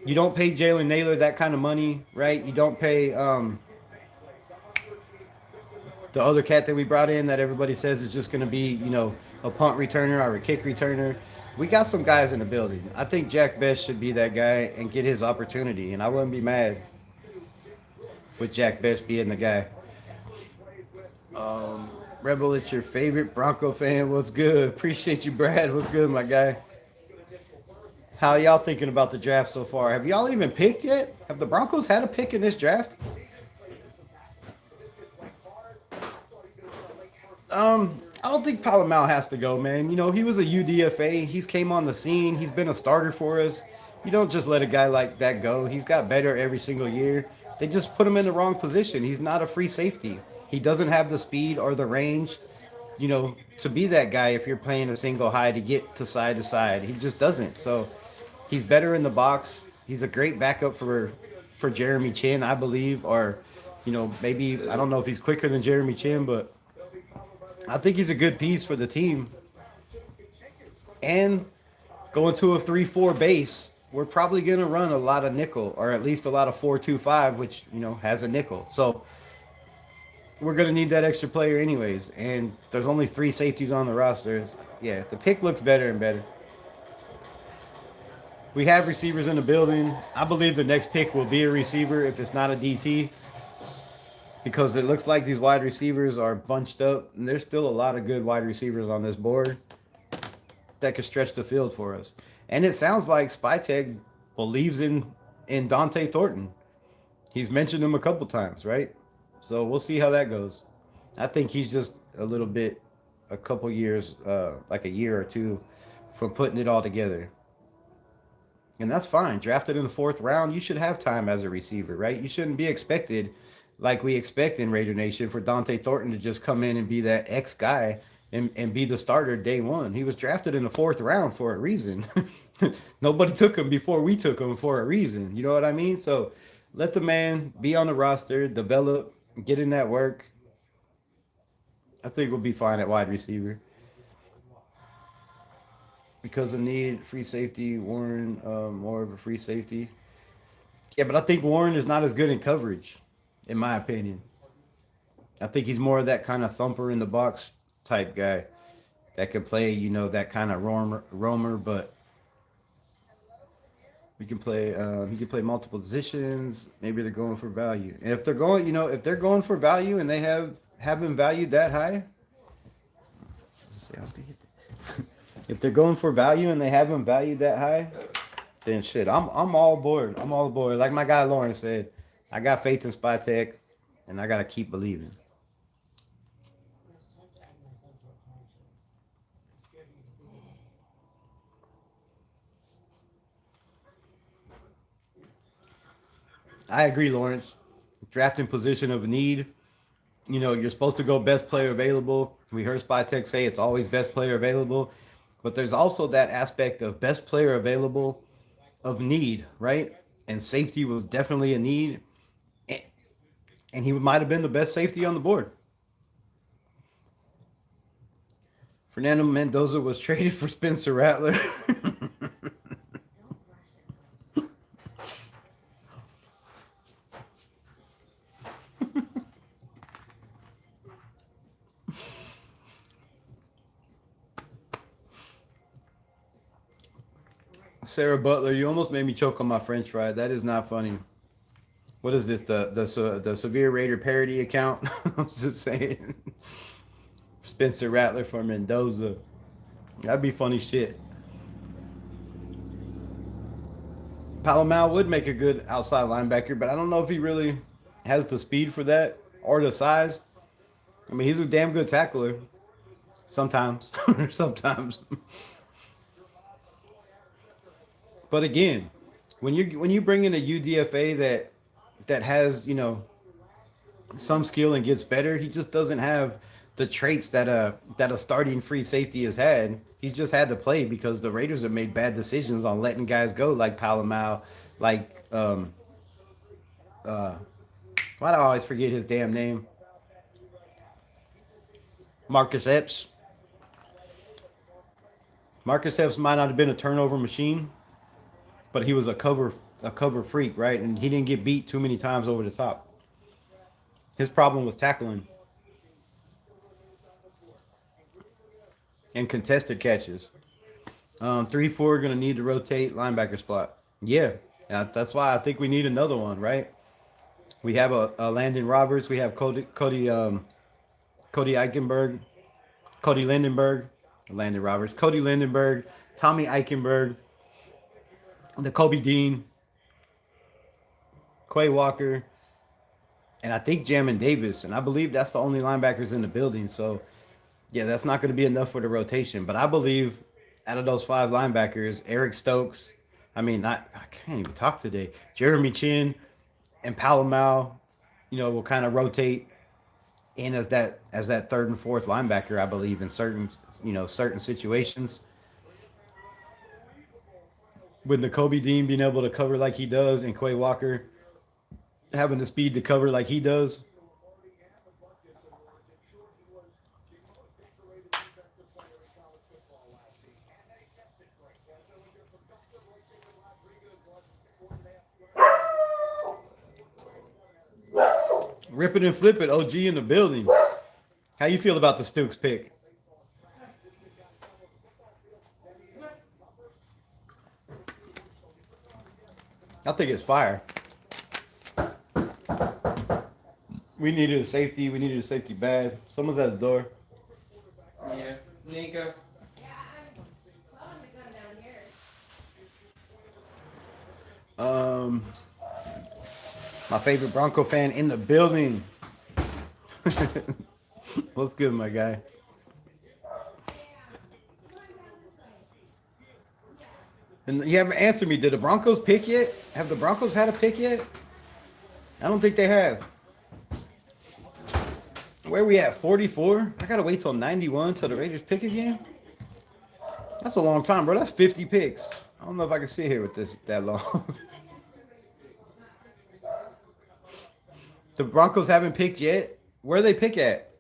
you don't pay Jalen Naylor that kind of money, right? You don't pay the other cat that we brought in that everybody says is just going to be, a punt returner or a kick returner. We got some guys in the building. I think Jack Best should be that guy and get his opportunity, and I wouldn't be mad with Jack Best being the guy. Rebel, it's your favorite Bronco fan. What's good? Appreciate you, Brad. What's good, my guy? How y'all thinking about the draft so far? Have y'all even picked yet? Have the Broncos had a pick in this draft? I don't think Palomar has to go, man. He was a UDFA. He's came on the scene. He's been a starter for us. You don't just let a guy like that go. He's got better every single year. They just put him in the wrong position. He's not a free safety. He doesn't have the speed or the range, to be that guy if you're playing a single high to get to side. He just doesn't. So he's better in the box. He's a great backup for Jeremy Chin, I believe. Or, maybe, I don't know if he's quicker than Jeremy Chin, but I think he's a good piece for the team. And going to a 3-4 base, we're probably going to run a lot of nickel, or at least a lot of 4-2-5, which, has a nickel. So we're going to need that extra player anyways. And there's only 3 safeties on the roster. Yeah, the pick looks better and better. We have receivers in the building. I believe the next pick will be a receiver if it's not a DT, because it looks like these wide receivers are bunched up, and there's still a lot of good wide receivers on this board that could stretch the field for us. And it sounds like Spytech believes in Dante Thornton. He's mentioned him a couple times, right? So we'll see how that goes. I think he's just a couple years, like a year or two from putting it all together. And that's fine. Drafted in the 4th round, you should have time as a receiver, right? You shouldn't be expected, like we expect in Raider Nation, for Dante Thornton to just come in and be that X guy and be the starter day one. He was drafted in the 4th round for a reason. Nobody took him before we took him for a reason. You know what I mean? So let the man be on the roster, develop, get in that work. I think we'll be fine at wide receiver. Because of need, free safety, Warren, more of a free safety. Yeah, but I think Warren is not as good in coverage, in my opinion. I think he's more of that kind of thumper in the box type guy that can play, that kind of roamer, but we can play, he can play multiple positions. Maybe they're going for value. And if they're going for value and they have him valued that high, if they're going for value and they have him valued that high, then shit, I'm all aboard. I'm all aboard. Like my guy Lawrence said, I got faith in Spytech, and I gotta keep believing. I agree, Lawrence. Drafting position of need. You're supposed to go best player available. We heard Spytech say it's always best player available. But there's also that aspect of best player available of need, right? And safety was definitely a need. And he might have been the best safety on the board. Fernando Mendoza was traded for Spencer Rattler. Sarah Butler, you almost made me choke on my French fry. That is not funny. What is this? The Severe Raider parody account? I was just saying. Spencer Rattler for Mendoza. That'd be funny shit. Palomar would make a good outside linebacker, but I don't know if he really has the speed for that or the size. I mean, he's a damn good tackler. Sometimes. Sometimes. But again, when you bring in a UDFA that has, some skill and gets better, he just doesn't have the traits that a starting free safety has had. He's just had to play because the Raiders have made bad decisions on letting guys go like Palomar, like why do I always forget his damn name? Marcus Epps. Marcus Epps might not have been a turnover machine, but he was a cover freak, right? And he didn't get beat too many times over the top. His problem was tackling and contested catches. 3-4 going to need to rotate linebacker spot. Yeah, that's why I think we need another one, right? We have a Landon Roberts. We have Cody Eichenberg, Cody Lindenberg, Landon Roberts, Cody Lindenberg, Tommy Eichenberg, the Kobe Dean, Quay Walker, and I think Jamin Davis. And I believe that's the only linebackers in the building. So, yeah, that's not going to be enough for the rotation. But I believe out of those 5 linebackers, Eric Stokes, I can't even talk today, Jeremy Chin and Palomar, will kind of rotate in as that 3rd and 4th linebacker, I believe, in certain situations. With the Kobe Dean being able to cover like he does and Quay Walker having the speed to cover like he does. Rip it and flip it, OG in the building. How you feel about the Stokes pick? I think it's fire. We needed a safety. We needed a safety bad. Someone's at the door. Yeah, Nico. My favorite Bronco fan in the building. What's good, my guy? And you haven't answered me. Did the Broncos pick yet? Have the Broncos had a pick yet? I don't think they have. Where are we at? 44? I gotta wait till 91 till the Raiders pick again? That's a long time, bro. That's 50 picks. I don't know if I can sit here with this that long. The Broncos haven't picked yet? Where they pick at?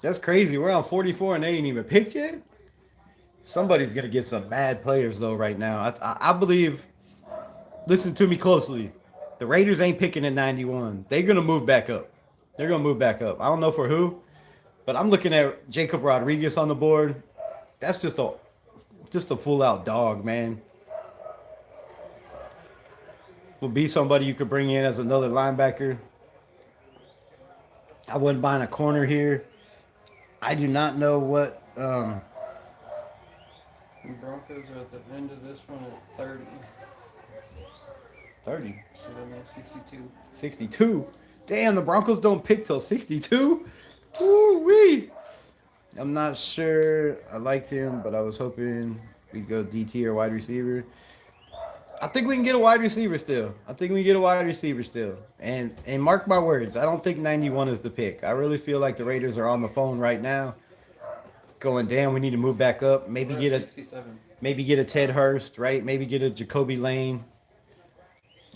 That's crazy. We're on 44 and they ain't even picked yet? Somebody's going to get some bad players, though, right now. I believe, listen to me closely, the Raiders ain't picking at 91. They're going to move back up. They're going to move back up. I don't know for who, but I'm looking at Jacob Rodriguez on the board. That's just a full-out dog, man. Will be somebody you could bring in as another linebacker. I wouldn't mind a corner here. I do not know what... The Broncos are at the end of this one at 30. 30? So then they're 62. 62? Damn, the Broncos don't pick till 62? Woo-wee! I'm not sure. I liked him, but I was hoping we'd go DT or wide receiver. I think we can get a wide receiver still. And mark my words, I don't think 91 is the pick. I really feel like the Raiders are on the phone right now, going, damn, we need to move back up. Maybe get a Ted Hurst, right? Maybe get a Jacoby Lane.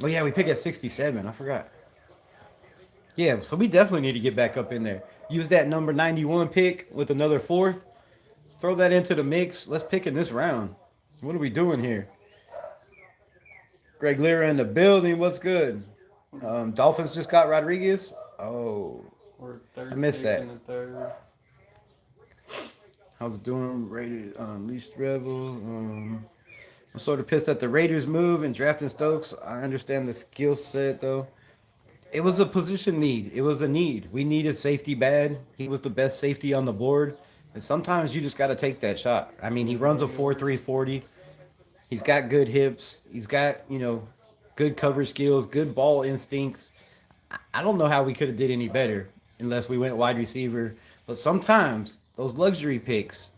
Oh yeah, we pick at 67. I forgot. Yeah, so we definitely need to get back up in there. Use that number 91 pick with another 4th. Throw that into the mix. Let's pick in this round. What are we doing here? Greg Lira in the building. What's good? Dolphins just got Rodriguez. Oh, I missed that. How's it doing? Raiders, least rebel. I'm sort of pissed at the Raiders move and drafting Stokes. I understand the skill set though. It was a position need. It was a need. We needed safety bad. He was the best safety on the board. And sometimes you just got to take that shot. I mean, he runs a 4.3 40. He's got good hips. He's got, good coverage skills, good ball instincts. I don't know how we could have did any better unless we went wide receiver. But sometimes those luxury picks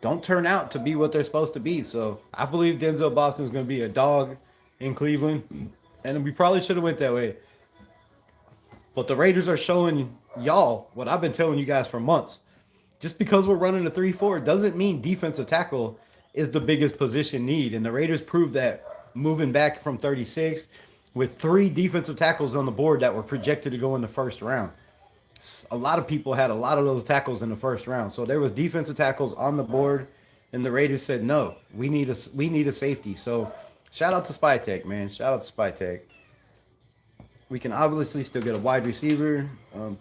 don't turn out to be what they're supposed to be. So I believe Denzel Boston's going to be a dog in Cleveland, and we probably should have went that way. But the Raiders are showing y'all what I've been telling you guys for months. Just because we're running a 3-4 doesn't mean defensive tackle is the biggest position need. And the Raiders proved that moving back from 36 with 3 defensive tackles on the board that were projected to go in the first round. A lot of people had a lot of those tackles in the first round. So there was defensive tackles on the board, and the Raiders said, no, we need a safety. So shout out to Spytech, man. Shout out to Spytech. We can obviously still get a wide receiver,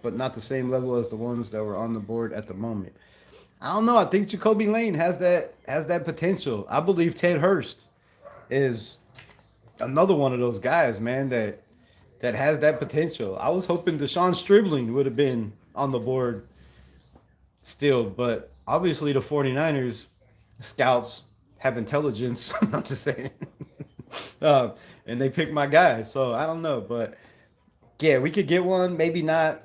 but not the same level as the ones that were on the board at the moment. I don't know. I think Jacoby Lane has that potential. I believe Ted Hurst is another one of those guys, man, that has that potential. I was hoping Deshaun Stribbling would have been on the board still, but obviously the 49ers scouts have intelligence. I'm just saying. And they picked my guy, so I don't know, but yeah, we could get one, maybe not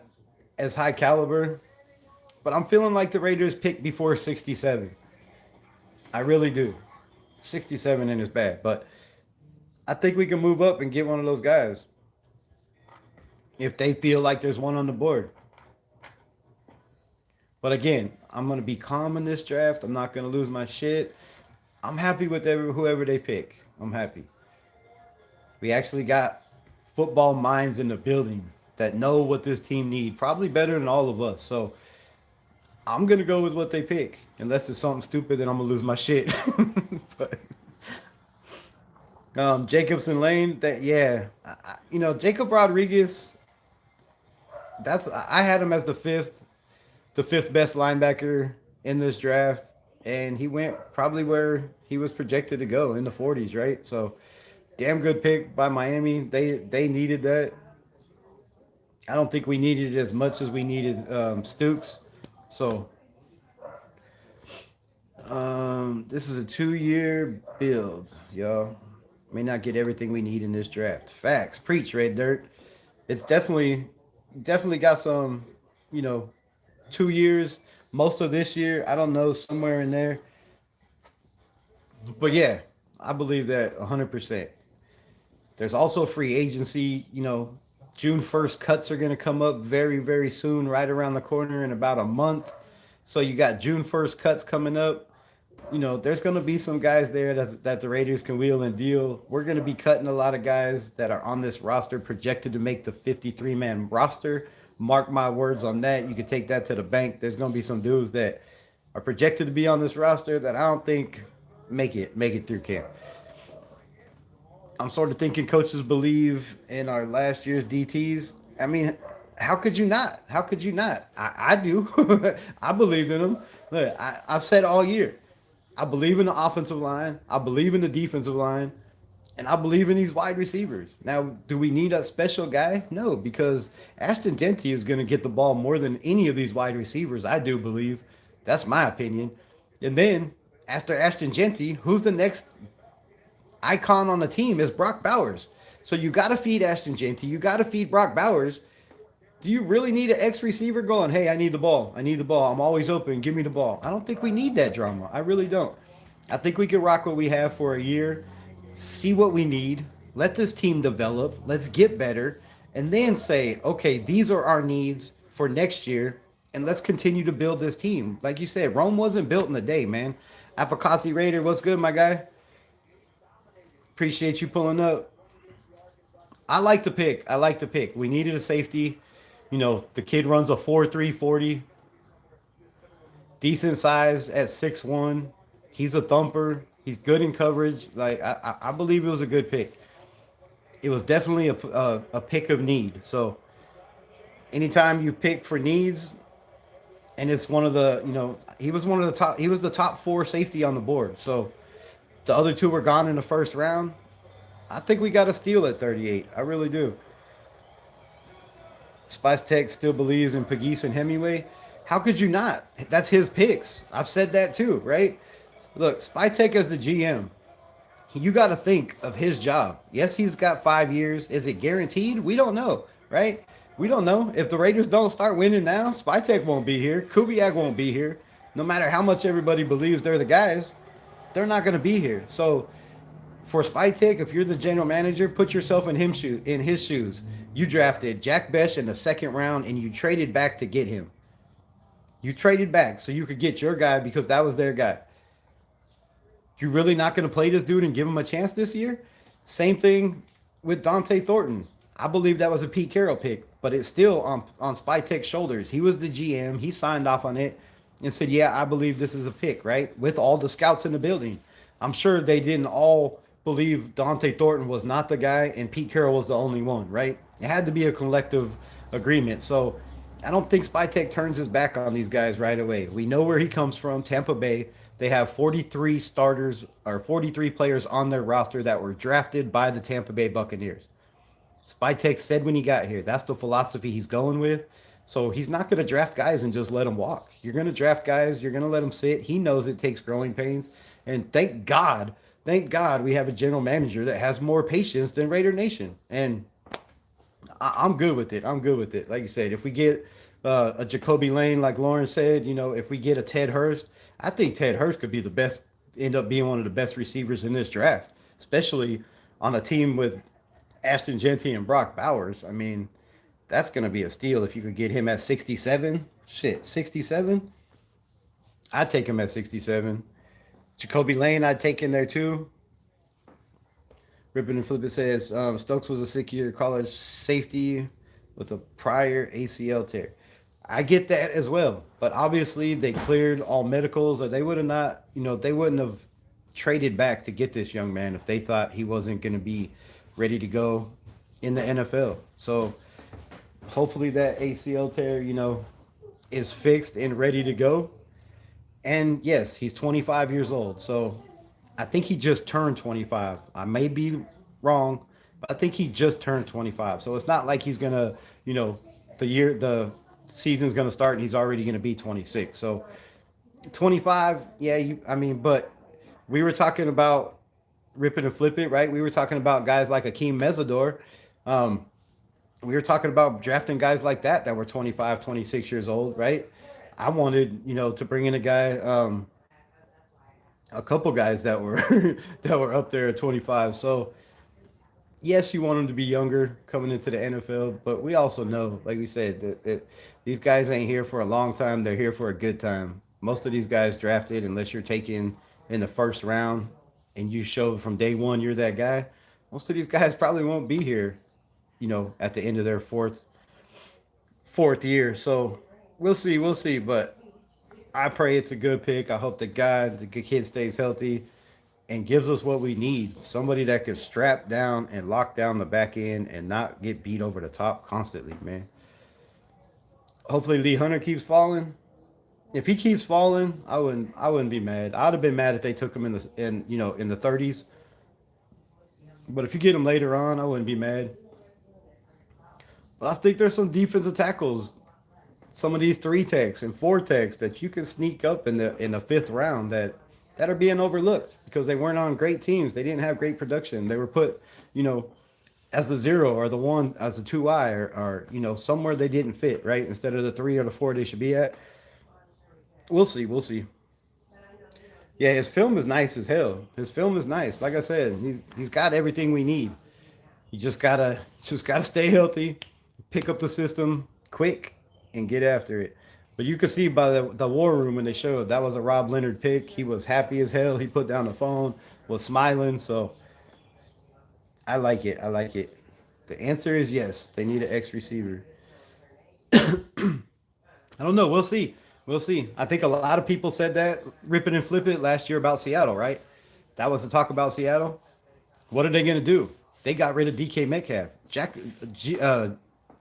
as high caliber, but I'm feeling like the Raiders picked before 67. I really do. 67 ain't as bad, but I think we can move up and get one of those guys if they feel like there's one on the board. But again, I'm going to be calm in this draft. I'm not going to lose my shit. I'm happy with whoever they pick. I'm happy. We actually got football minds in the building that know what this team needs, probably better than all of us. So I'm going to go with what they pick. Unless it's something stupid, then I'm going to lose my shit. But Jacobson Lane, Jacob Rodriguez, I had him as the fifth best linebacker in this draft, and he went probably where he was projected to go in the 40s, right? So damn good pick by Miami. They needed that. I don't think we needed it as much as we needed Stokes. So this is a 2-year build, y'all. May not get everything we need in this draft. Facts. Preach, Red Dirt. It's definitely got some, 2 years, most of this year. I don't know, somewhere in there. But yeah, I believe that 100%. There's also free agency, June 1st cuts are going to come up very, very soon, right around the corner in about a month. So you got June 1st cuts coming up. There's going to be some guys there that the Raiders can wheel and deal. We're going to be cutting a lot of guys that are on this roster projected to make the 53-man roster. Mark my words on that. You can take that to the bank. There's going to be some dudes that are projected to be on this roster that I don't think make it through camp. I'm sort of thinking coaches believe in our last year's DTs. I mean, how could you not? How could you not? I do. I believed in them. Look, I've said all year, I believe in the offensive line. I believe in the defensive line. And I believe in these wide receivers. Now, do we need a special guy? No, because Ashton Jeanty is going to get the ball more than any of these wide receivers, I do believe. That's my opinion. And then, after Ashton Jeanty, who's the next icon on the team is Brock Bowers. So you got to feed Ashton Jeanty. You got to feed Brock Bowers. Do you really need an ex-receiver going, hey, I need the ball. I'm always open. Give me the ball. I don't think we need that drama. I really don't. I think we can rock what we have for a year, see what we need, let this team develop, let's get better, and then say, okay, these are our needs for next year, and let's continue to build this team. Like you said, Rome wasn't built in a day, man. Afakasi Raider, what's good, my guy? Appreciate you pulling up. I like the pick. We needed a safety. The kid runs a 4.3 40. Decent size at 6'1". He's a thumper. He's good in coverage. Like I believe it was a good pick. It was definitely a pick of need. So anytime you pick for needs, and it's one of the, he was the top 4 safety on the board. So the other 2 were gone in the first round. I think we got a steal at 38. I really do. Spice Tech still believes in Pegues and Hemingway. How could you not? That's his picks. I've said that too, right? Look, Spy Tech as the GM, you got to think of his job. Yes, he's got 5 years. Is it guaranteed? We don't know, right? We don't know. If the Raiders don't start winning now, Spytek won't be here. Kubiak won't be here. No matter how much everybody believes they're the guys, they're not going to be here. So for Spytek, if you're the general manager, put yourself in his shoes. You drafted Jack Besh in the second round, and you traded back to get him. You traded back so you could get your guy because that was their guy. You really not going to play this dude and give him a chance this year? Same thing with Dante Thornton. I believe that was a Pete Carroll pick, but it's still on Spytek's shoulders. He was the GM. He signed off on it and said, yeah, I believe this is a pick, right? With all the scouts in the building. I'm sure they didn't all believe Dante Thornton was not the guy and Pete Carroll was the only one, right? It had to be a collective agreement. So I don't think Spytek turns his back on these guys right away. We know where he comes from, Tampa Bay. They have 43 starters or 43 players on their roster that were drafted by the Tampa Bay Buccaneers. Spytek said when he got here, that's the philosophy he's going with. So he's not going to draft guys and just let them walk. You're going to draft guys. You're going to let them sit. He knows it takes growing pains. And thank God we have a general manager that has more patience than Raider Nation. And I'm good with it. I'm good with it. Like you said, if we get a Jacoby Lane, like Lauren said, if we get a Ted Hurst, I think Ted Hurst could be the best, end up being one of the best receivers in this draft, especially on a team with Ashton Genty and Brock Bowers. I mean, that's going to be a steal if you could get him at 67. Shit, 67? I'd take him at 67. Jacoby Lane, I'd take in there too. Rippin' and Flip It says, Stokes was a 6-year college safety with a prior ACL tear. I get that as well, but obviously they cleared all medicals, or they would have not, they wouldn't have traded back to get this young man if they thought he wasn't going to be ready to go in the NFL. So hopefully that ACL tear, is fixed and ready to go. And yes, he's 25 years old. So I think he just turned 25. I may be wrong, but I think he just turned 25. So it's not like he's going to, the season's going to start and he's already going to be 26. So 25, yeah, but we were talking about rip it and flip it, right? We were talking about guys like Akeem Mesidor. We were talking about drafting guys like that were 25, 26 years old, right? I wanted, to bring in a guy, a couple guys that were that were up there at 25. So yes, you want them to be younger coming into the NFL, but we also know, like we said, that these guys ain't here for a long time. They're here for a good time. Most of these guys drafted, unless you're taken in the first round and you show from day one you're that guy, most of these guys probably won't be here, at the end of their fourth year. So we'll see. But I pray it's a good pick. I hope the good kid stays healthy and gives us what we need. Somebody that can strap down and lock down the back end and not get beat over the top constantly, man. Hopefully Lee Hunter keeps falling. If he keeps falling, I wouldn't be mad. I'd have been mad if they took him in the 30s. But if you get him later on, I wouldn't be mad. But I think there's some defensive tackles, some of these 3 techs and 4 techs that you can sneak up in the 5th round that are being overlooked because they weren't on great teams. They didn't have great production. They were put, as the 0 or the 1 as a 2I or somewhere they didn't fit, right? Instead of the 3 or the 4 they should be at. We'll see. Yeah, his film is nice as hell. His film is nice. Like I said, he's got everything we need. You just gotta stay healthy, pick up the system quick, and get after it. But you could see by the war room when they showed that was a Rob Leonard pick. He was happy as hell. He put down the phone, was smiling. So I like it. The answer is yes. They need an X receiver. I don't know. We'll see. I think a lot of people said that, rip it and flip it last year about Seattle, right? That was the talk about Seattle. What are they going to do? They got rid of DK Metcalf.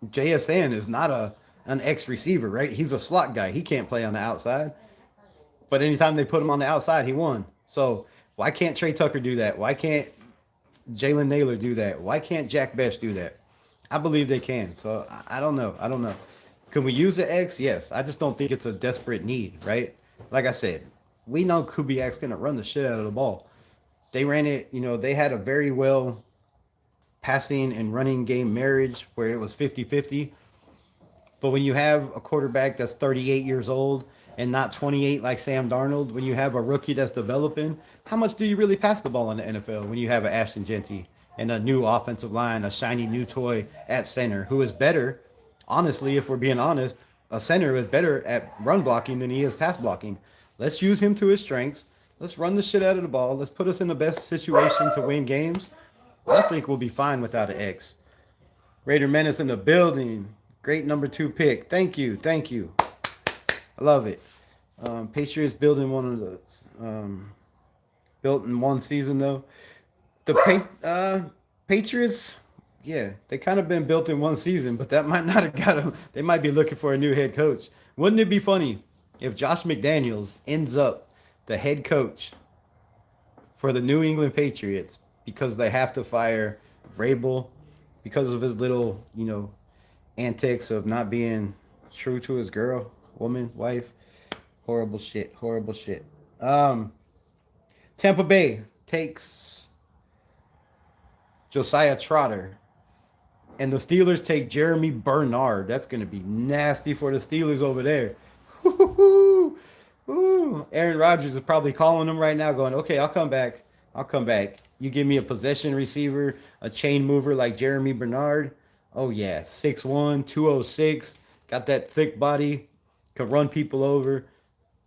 JSN is not an X receiver, right? He's a slot guy. He can't play on the outside. But anytime they put him on the outside, he won. So why can't Trey Tucker do that? Why can't Jalen Naylor do that? Why can't Jack Besh do that? I believe they can. So I don't know. Can we use the X? Yes. I just don't think it's a desperate need, right? Like I said, we know Kubiak's going to run the shit out of the ball. they ran it, they had a very well passing and running game marriage where it was 50-50. But when you have a quarterback that's 38 years old and not 28 like Sam Darnold, when you have a rookie that's developing, how much do you really pass the ball in the NFL when you have an Ashton Genty and a new offensive line, a shiny new toy at center who is better, honestly, if we're being honest, a center is better at run blocking than he is pass blocking. Let's use him to his strengths. Let's run the shit out of the ball. Let's put us in the best situation to win games. I think we'll be fine without an X. Raider Menace in the building. Great number 2 pick. Thank you. Thank you. I love it. Patriots building one of those. Built in one season, though. The Patriots, yeah, they kind of been built in one season, but that might not have got them. They might be looking for a new head coach. Wouldn't it be funny if Josh McDaniels ends up the head coach for the New England Patriots because they have to fire Vrabel because of his little, antics of not being true to his girl, woman, wife. Horrible shit. Horrible shit. Tampa Bay takes Josiah Trotter. And the Steelers take Jeremy Bernard. That's going to be nasty for the Steelers over there. Ooh. Aaron Rodgers is probably calling them right now going, okay, I'll come back. You give me a possession receiver, a chain mover like Jeremy Bernard. Oh, yeah, 6'1", 206, got that thick body, can run people over.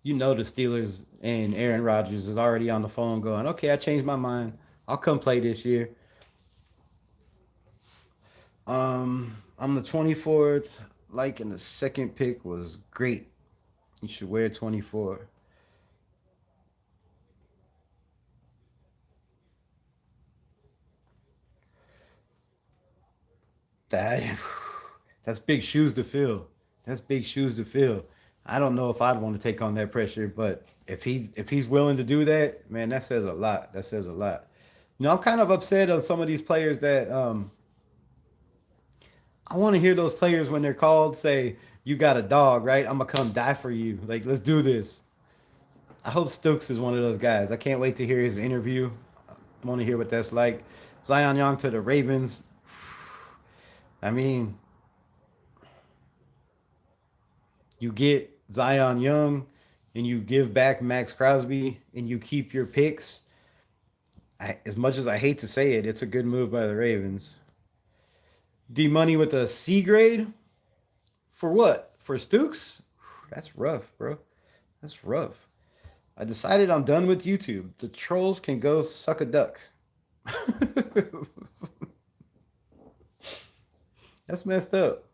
The Steelers and Aaron Rodgers is already on the phone going, okay, I changed my mind. I'll come play this year. I'm the 24th. And the second pick was great. You should wear 24. That's big shoes to fill. I don't know if I'd want to take on that pressure, but if he's willing to do that, man, that says a lot. I'm kind of upset on some of these players that I want to hear those players when they're called say, you got a dog, right? I'm going to come die for you. Let's do this. I hope Stokes is one of those guys. I can't wait to hear his interview. I want to hear what that's like. Zion Young to the Ravens. I mean, you get Zion Young and you give back Max Crosby and you keep your picks. As much as I hate to say it, it's a good move by the Ravens. D-Money with a C grade? For what? For Stokes? That's rough, bro. That's rough. I decided I'm done with YouTube. The trolls can go suck a duck. That's messed up.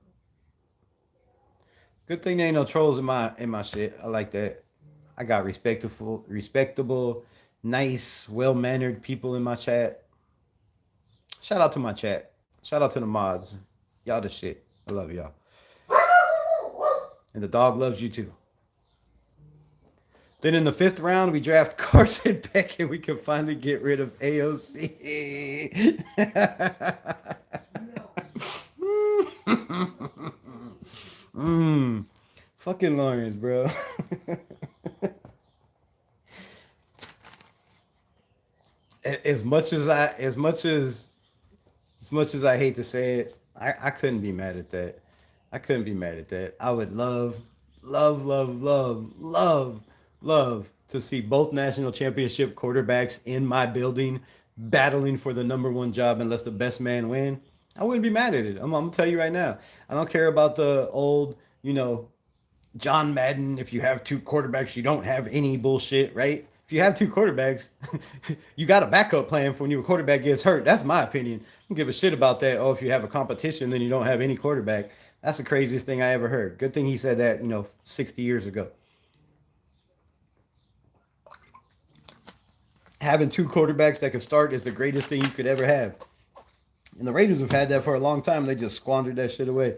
Good thing there ain't no trolls in my shit. I like that. I got respectable, nice, well-mannered people in my chat. Shout out to my chat. Shout out to the mods. Y'all the shit. I love y'all. And the dog loves you too. Then in the 5th round, we draft Carson Beck and we can finally get rid of AOC. Fucking Lawrence, bro. As much as I hate to say it, I couldn't be mad at that. I would love to see both national championship quarterbacks in my building battling for the number 1 job and let the best man win. I wouldn't be mad at it. I'm gonna tell you right now. I don't care about the old, John Madden. If you have 2 quarterbacks, you don't have any bullshit, right? If you have 2 quarterbacks, you got a backup plan for when your quarterback gets hurt. That's my opinion. I don't give a shit about that. Oh, if you have a competition, then you don't have any quarterback. That's the craziest thing I ever heard. Good thing he said that, 60 years ago. Having 2 quarterbacks that can start is the greatest thing you could ever have. And the Raiders have had that for a long time. They just squandered that shit away.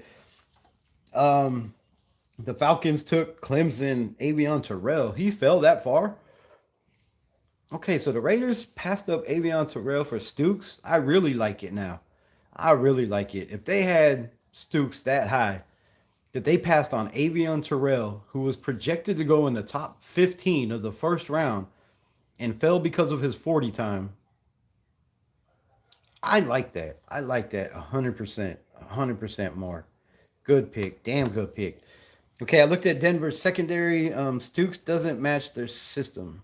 The Falcons took Clemson, Avion Terrell. He fell that far. Okay, so the Raiders passed up Avion Terrell for Stokes. I really like it now. I really like it. If they had Stokes that high, that they passed on Avion Terrell, who was projected to go in the top 15 of the first round, and fell because of his 40 time, I like that. I like that 100%. 100% more. Good pick. Damn good pick. Okay, I looked at Denver's secondary. Stokes doesn't match their system.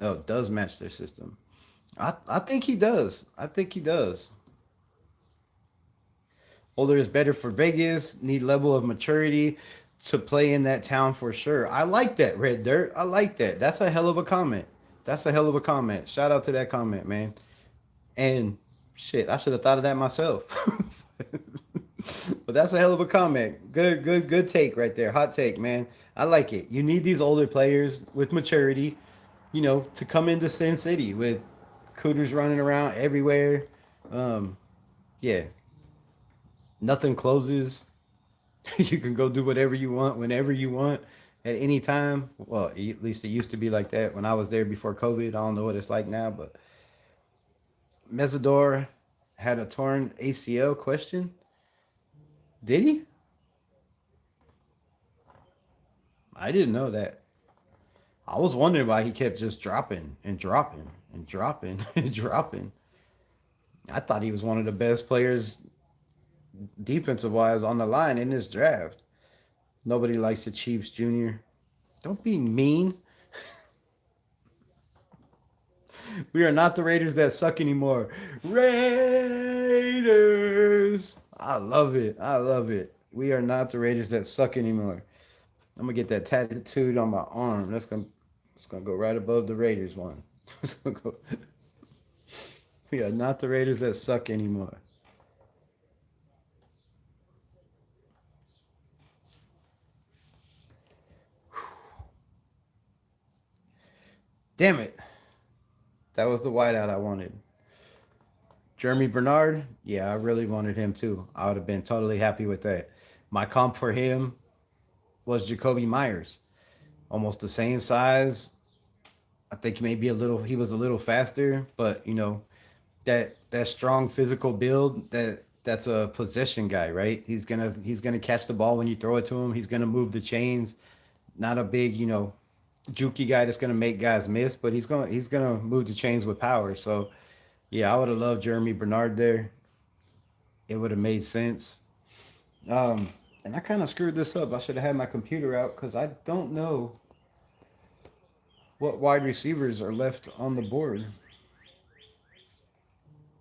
Oh, does match their system. I think he does. I think he does. Older is better for Vegas. Need level of maturity to play in that town for sure. I like that, Red Dirt. I like that. That's a hell of a comment. That's a hell of a comment. Shout out to that comment, man. And shit, I should have thought of that myself. But that's a hell of a comment. Good take right there. Hot take, man. I like it. You need these older players with maturity, to come into Sin City with Cooters running around everywhere. Yeah, nothing closes. You can go do whatever you want, whenever you want, at any time. Well, at least it used to be like that when I was there before COVID. I don't know what it's like now, but Mesidor had a torn ACL question. Did he? I didn't know that. I was wondering why he kept just dropping and dropping and dropping and dropping. I thought he was one of the best players defensive wise on the line in this draft. Nobody likes the Chiefs, Junior. Don't be mean. We are not the Raiders that suck anymore. Raiders. I love it. I love it. We are not the Raiders that suck anymore. I'm gonna get that tattooed on my arm. It's gonna go right above the Raiders one. We are not the Raiders that suck anymore. Damn it. That was the wideout I wanted. Jeremy Bernard, yeah, I really wanted him too. I would have been totally happy with that. My comp for him was Jacoby Myers. Almost the same size. I think maybe he was a little faster, but that strong physical build, that's a possession guy, right? He's gonna catch the ball when you throw it to him. He's gonna move the chains. Not a big, jukey guy that's gonna make guys miss, but he's gonna move the chains with power. So yeah, I would have loved Jeremy Bernard there. It would have made sense. And I kind of screwed this up. I should have had my computer out because I don't know what wide receivers are left on the board.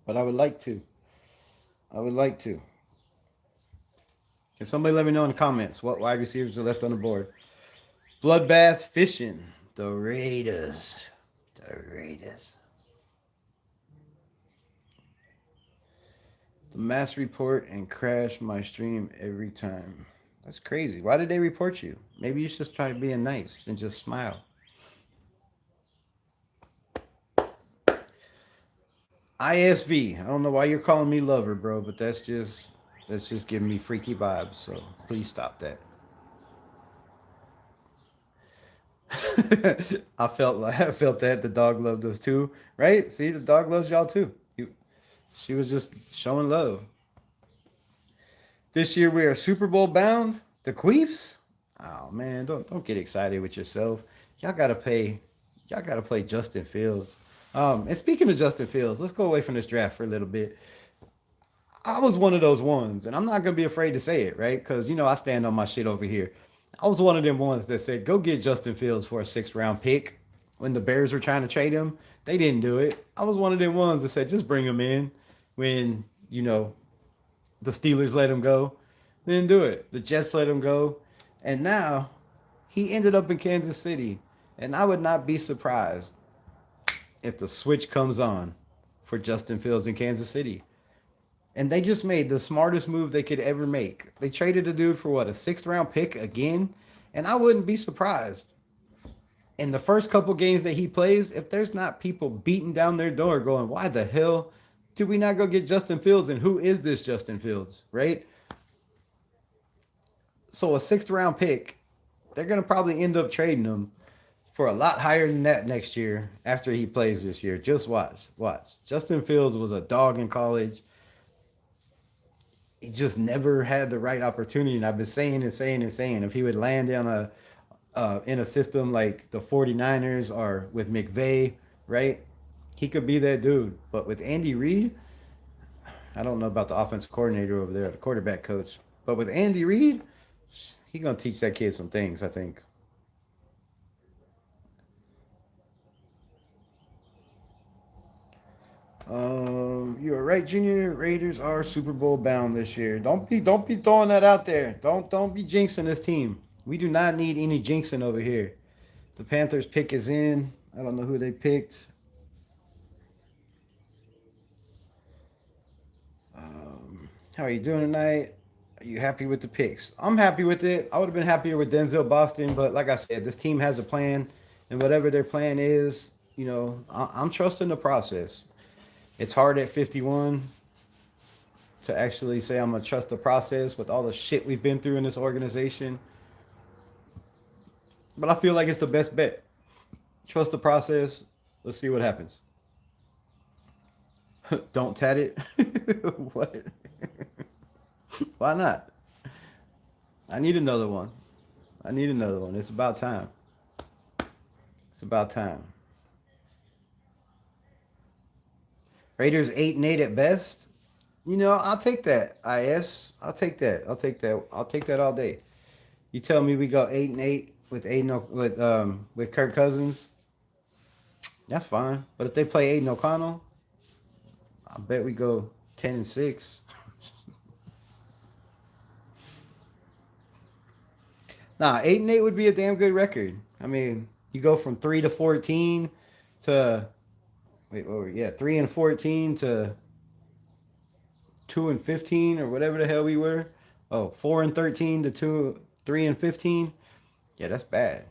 But I would like to. I would like to. Can somebody let me know in the comments what wide receivers are left on the board? Bloodbath Fishing. The Raiders. The Raiders. The mass report and crash my stream every time. That's crazy. Why did they report you? Maybe you should just try being nice and just smile. ISV. I don't know why you're calling me lover, bro, but that's just giving me freaky vibes. So please stop that. I felt that the dog loved us too, right? See, the dog loves y'all too. She was just showing love. This year we are Super Bowl bound. The Queefs? Oh man, don't get excited with yourself. Y'all gotta play Justin Fields. And speaking of Justin Fields, let's go away from this draft for a little bit. I was one of those ones, and I'm not gonna be afraid to say it, right? Because I stand on my shit over here. I was one of them ones that said, go get Justin Fields for a 6th-round pick. When the Bears were trying to trade him, they didn't do it. I was one of them ones that said, just bring him in. When, the Steelers let him go, they didn't do it. The Jets let him go. And now he ended up in Kansas City. And I would not be surprised if the switch comes on for Justin Fields in Kansas City. And they just made the smartest move they could ever make. They traded a dude for what, a 6th-round pick again? And I wouldn't be surprised in the first couple games that he plays if there's not people beating down their door going, why the hell did we not go get Justin Fields? And who is this Justin Fields, right? So a 6th-round pick, they're going to probably end up trading him for a lot higher than that next year after he plays this year. Just watch. Justin Fields was a dog in college. He just never had the right opportunity. And I've been saying if he would land in a system like the 49ers or with McVay, right? He could be that dude. But with Andy Reid, I don't know about the offensive coordinator over there, the quarterback coach. But with Andy Reid, he's gonna teach that kid some things, I think. You are right, Junior. Raiders are Super Bowl bound this year. Don't be throwing that out there. Don't be jinxing this team. We do not need any jinxing over here. The Panthers pick is in. I don't know who they picked. How are you doing tonight? Are you happy with the picks? I'm happy with it. I would have been happier with Denzel Boston, but like I said, this team has a plan, and whatever their plan is, I'm trusting the process. It's hard at 51 to actually say I'm going to trust the process with all the shit we've been through in this organization. But I feel like it's the best bet. Trust the process. Let's see what happens. Don't tat it. What? Why not? I need another one. It's about time. Raiders 8-8 at best. I'll take that. I'll take that all day. You tell me we go 8-8 with Kirk Cousins. That's fine. But if they play Aiden O'Connell, I bet we go 10-6. Nah, 8-8 would be a damn good record. I mean, you go from 3-14 to 3-14 to 2-15 or whatever the hell we were. Oh, 4-13 to 3-15. Yeah, that's bad.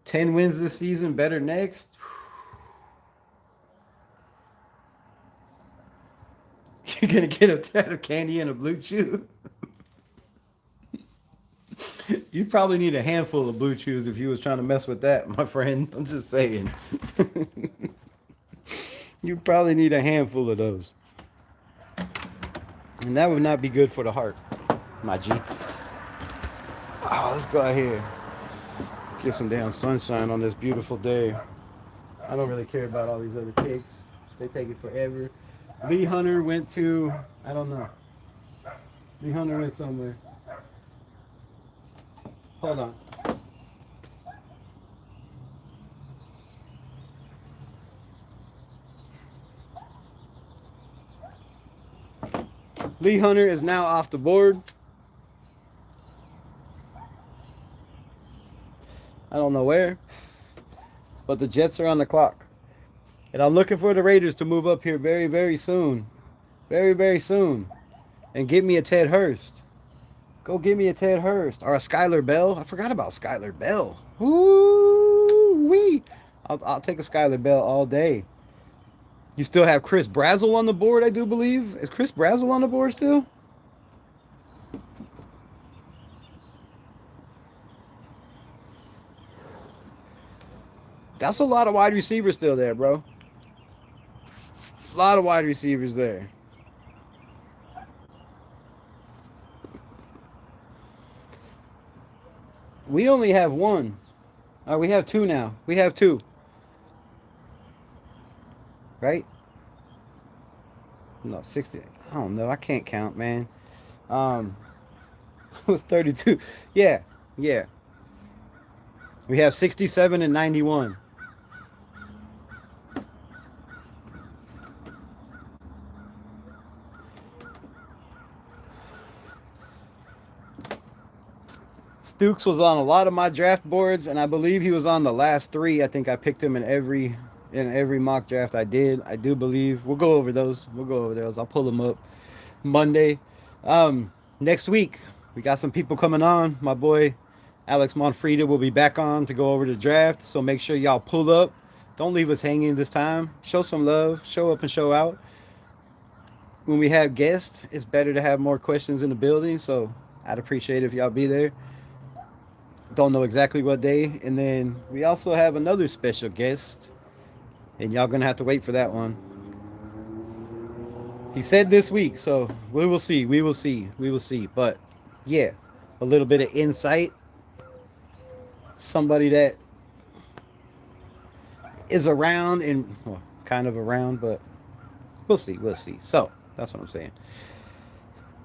10 wins this season, better next. You're gonna get a tat of candy and a blue chew. You probably need a handful of blue chews if you was trying to mess with that, my friend. I'm just saying. You probably need a handful of those. And that would not be good for the heart, my G. Oh, let's go out here. Get some damn sunshine on this beautiful day. I don't really care about all these other picks. They take it forever. Lee Hunter went to, I don't know. Lee Hunter went somewhere. Hold on. Lee Hunter is now off the board. I don't know where, but the Jets are on the clock. And I'm looking for the Raiders to move up here very, very soon. Very, very soon. And get me a Ted Hurst. Go get me a Ted Hurst. Or a Skylar Bell. I forgot about Skylar Bell. Woo-wee. I'll take a Skylar Bell all day. You still have Chris Brazzell on the board, I do believe. Is Chris Brazzell on the board still? That's a lot of wide receivers still there, bro. A lot of wide receivers there. We only have one. We have two now. We have two. Right? No, 60. I don't know. I can't count, man. It was 32. Yeah. We have 67 and 91. Stokes was on a lot of my draft boards, and I believe he was on the last three. I think I picked him in every mock draft I did. I do believe. We'll go over those. I'll pull them up Monday. Next week, we got some people coming on. My boy Alex Monfrida will be back on to go over the draft, so make sure y'all pull up. Don't leave us hanging this time. Show some love. Show up and show out. When we have guests, it's better to have more questions in the building, so I'd appreciate it if y'all be there. Don't know exactly what day. And then we also have another special guest, and y'all gonna have to wait for that one. He said this week, so we will see. But yeah, a little bit of insight somebody that is around and well, kind of around, but we'll see. We'll see. So that's what I'm saying.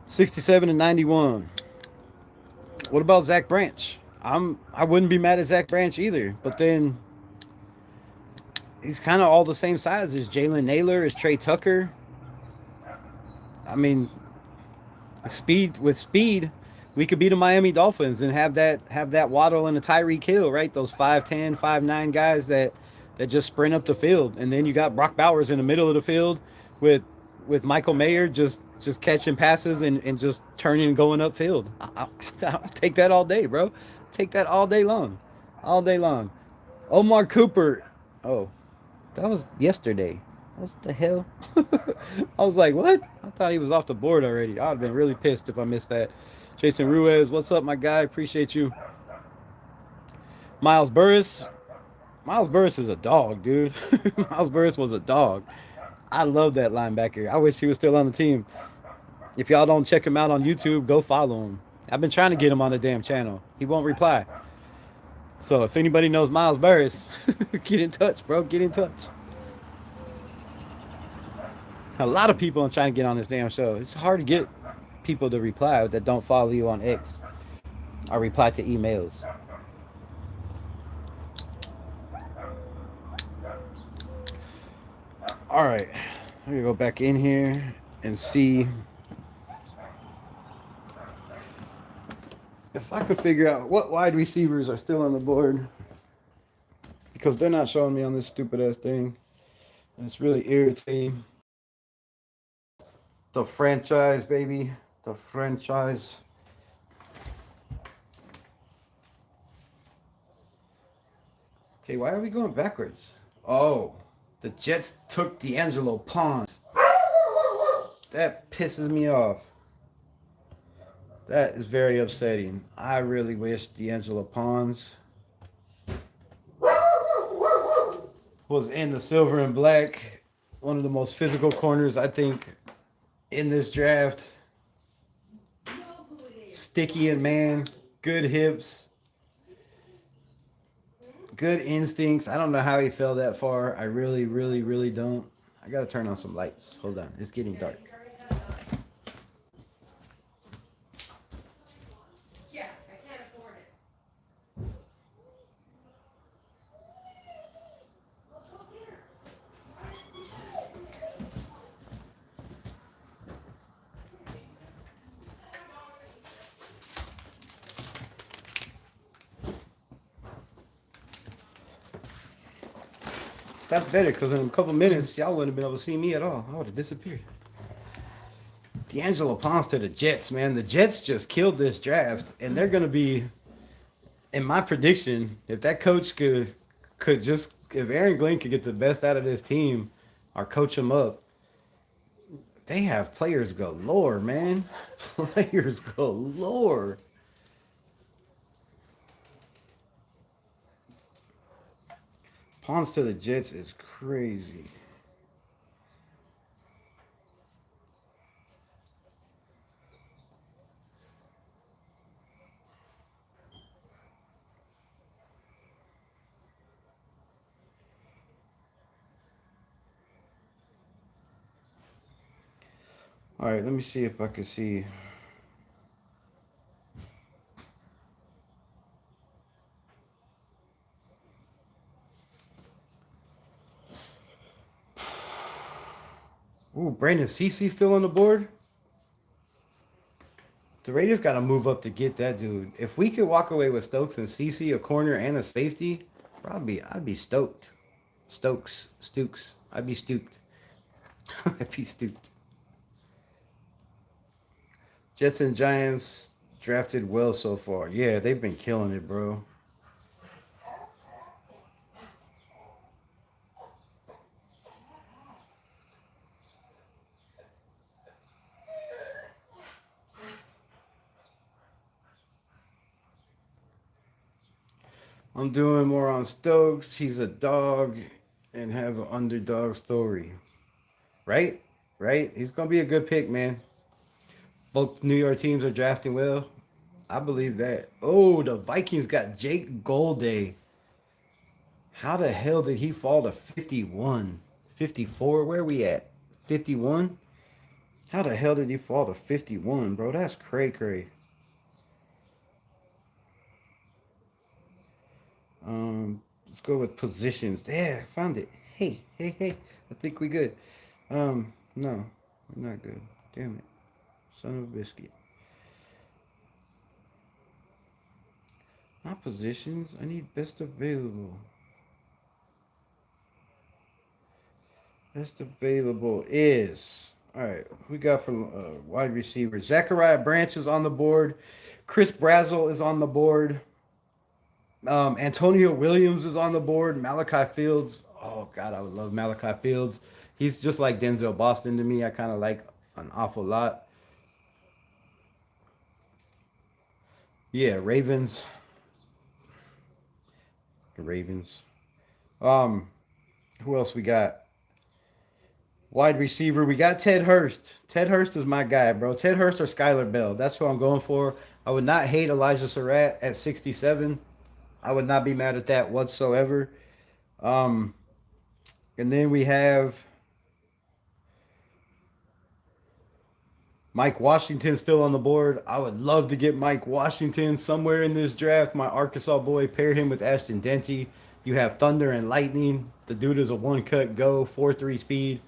67 and 91. What about Zach Branch? I wouldn't be mad at Zach Branch either, but then he's kind of all the same size as Jalen Naylor, as Trey Tucker. I mean, speed, we could beat the Miami Dolphins and have that Waddle and a Tyreek Hill, right? Those 5'10", 5'9" guys that just sprint up the field, and then you got Brock Bowers in the middle of the field with Michael Mayer just catching passes and just turning and going upfield. I'll take that all day, bro. Take that all day long, all day long. Omar Cooper. Oh, that was yesterday. What the hell? I was like, what? I thought he was off the board already. I'd have been really pissed if I missed that. Jason Ruiz, what's up, my guy? Appreciate you. Miles Burris. Miles Burris is a dog, dude. Miles Burris was a dog. I love that linebacker. I wish he was still on the team. If y'all don't check him out on YouTube, go follow him. I've been trying to get him on the damn channel. He won't reply. So if anybody knows Miles Burris, get in touch, bro. Get in touch. A lot of people are trying to get on this damn show. It's hard to get people to reply that don't follow you on X or reply to emails. All right, I'm gonna go back in here and see if I could figure out what wide receivers are still on the board, because they're not showing me on this stupid ass thing. And it's really irritating. The franchise, baby. The franchise. Okay, why are we going backwards? Oh, the Jets took D'Angelo Pons. That pisses me off. That is very upsetting. I really wish D'Angelo Pons was in the silver and black. One of the most physical corners, I think, in this draft. Sticky and man, good hips, good instincts. I don't know how he fell that far. I really, really, really don't. I gotta turn on some lights. Hold on, it's getting dark. Yeah, I can't afford it. That's better, because in a couple minutes, y'all wouldn't have been able to see me at all. I would have disappeared. D'Angelo Pons to the Jets, man. The Jets just killed this draft, and they're going to be, in my prediction, if that coach could just, if Aaron Glenn could get the best out of this team or coach them up, they have players galore, man. Players galore. Pons to the Jets is crazy. All right, let me see if I can see. Ooh, Brandon Cece still on the board? The Raiders got to move up to get that dude. If we could walk away with Stokes and Cece, a corner and a safety, I'd be stoked. Stokes. I'd be stoked. I'd be stoked. Jets and Giants drafted well so far. Yeah, they've been killing it, bro. I'm doing more on Stokes. He's a dog and have an underdog story. Right? Right? He's going to be a good pick, man. Both New York teams are drafting well. I believe that. Oh, the Vikings got Jake Golday. How the hell did he fall to 51? 54? Where we at? 51? How the hell did he fall to 51, bro? That's cray cray. Let's go with positions. There, found it. Hey, hey, hey. I think we good. No, we're not good. Damn it. Son of a biscuit. Not positions. I need best available. Best available is, all right, we got from wide receiver. Zachariah Branch is on the board. Chris Brazzell is on the board. Antonio Williams is on the board. Malachi Fields. Oh, God, I would love Malachi Fields. He's just like Denzel Boston to me. I kind of like an awful lot. Yeah, Ravens. The Ravens. Who else we got? Wide receiver. We got Ted Hurst. Ted Hurst is my guy, bro. Ted Hurst or Skylar Bell. That's who I'm going for. I would not hate Elijah Surratt at 67. I would not be mad at that whatsoever. And then we have Mike Washington still on the board. I would love to get Mike Washington somewhere in this draft. My Arkansas boy, pair him with Ashton Denty. You have Thunder and Lightning. The dude is a one-cut go, 4.3 speed,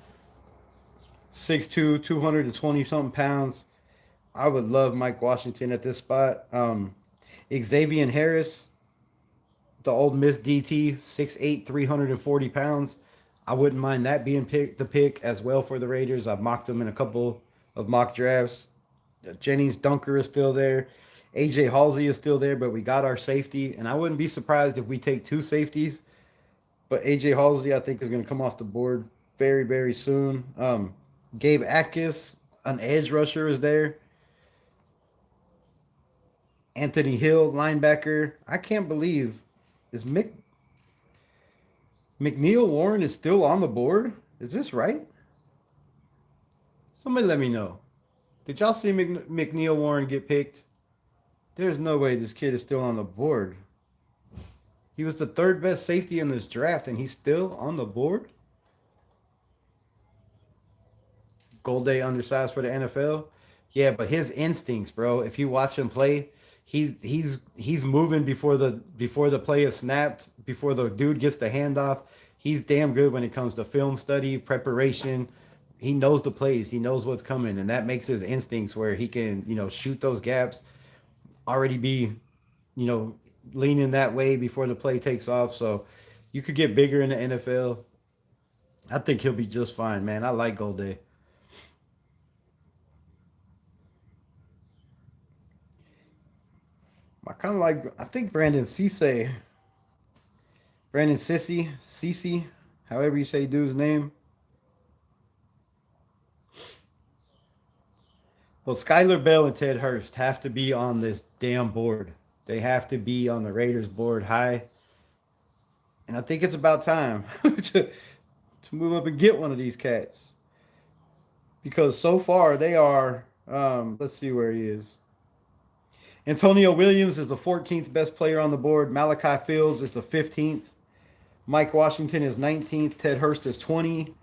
6'2", 220-something pounds. I would love Mike Washington at this spot. Xavier Harris, the Ole Miss DT, 6'8", 340 pounds. I wouldn't mind that being the pick as well for the Raiders. I've mocked them in a couple of mock drafts. Jennings Dunker is still there. AJ Halsey is still there, but we got our safety. And I wouldn't be surprised if we take two safeties. But AJ Halsey, I think, is going to come off the board very, very soon. Gabe Atkins, an edge rusher, is there. Anthony Hill, linebacker. I can't believe, is McNeil Warren is still on the board? Is this right? Somebody let me know. Did y'all see McNeil Warren get picked? There's no way this kid is still on the board. He was the third best safety in this draft, and he's still on the board? Golday undersized for the NFL? Yeah, but his instincts, bro. If you watch him play, he's moving before the play is snapped, before the dude gets the handoff. He's damn good when it comes to film study, preparation. He knows the plays. He knows what's coming, and that makes his instincts where he can, shoot those gaps, already be, leaning that way before the play takes off. So you could get bigger in the NFL. I think he'll be just fine, man. I like Golday. I think Brandon Cisse, however you say dude's name. Well, Skylar Bell and Ted Hurst have to be on this damn board. They have to be on the Raiders board high. And I think it's about time to move up and get one of these cats. Because so far they are, let's see where he is. Antonio Williams is the 14th best player on the board. Malachi Fields is the 15th. Mike Washington is 19th. Ted Hurst is 20.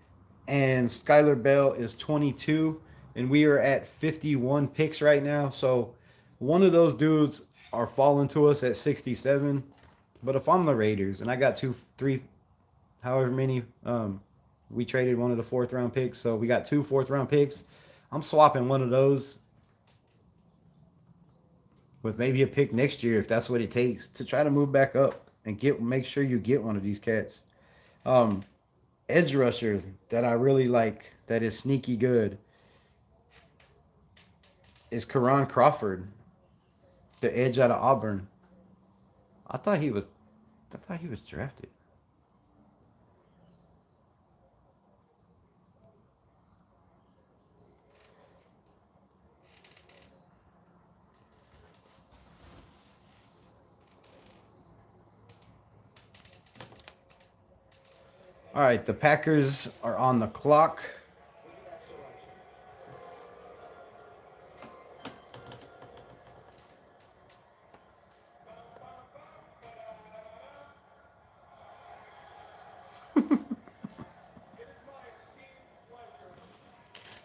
And Skylar Bell is 22. And we are at 51 picks right now. So one of those dudes are falling to us at 67. But if I'm the Raiders and I got 2, 3, however many, we traded one of the 4th round picks. So we got 2 4th round picks. I'm swapping one of those with maybe a pick next year if that's what it takes to try to move back up and make sure you get one of these cats. Edge rusher that I really like, that is sneaky good, is Karan Crawford, the edge out of Auburn. I thought he was drafted. All right, the Packers are on the clock.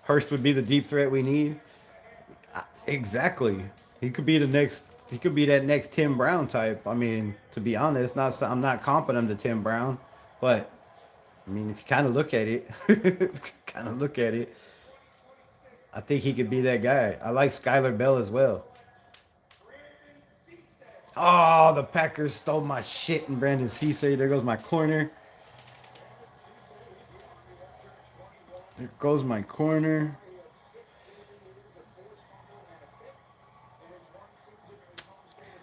Hurst would be the deep threat we need. Exactly. He could be the next. He could be that next Tim Brown type. I mean, to be honest, I'm not comping him to Tim Brown, but I mean, if you kind of look at it, I think he could be that guy. I like Skylar Bell as well. Oh, the Packers stole my shit and Brandon Cisse. There goes my corner. There goes my corner.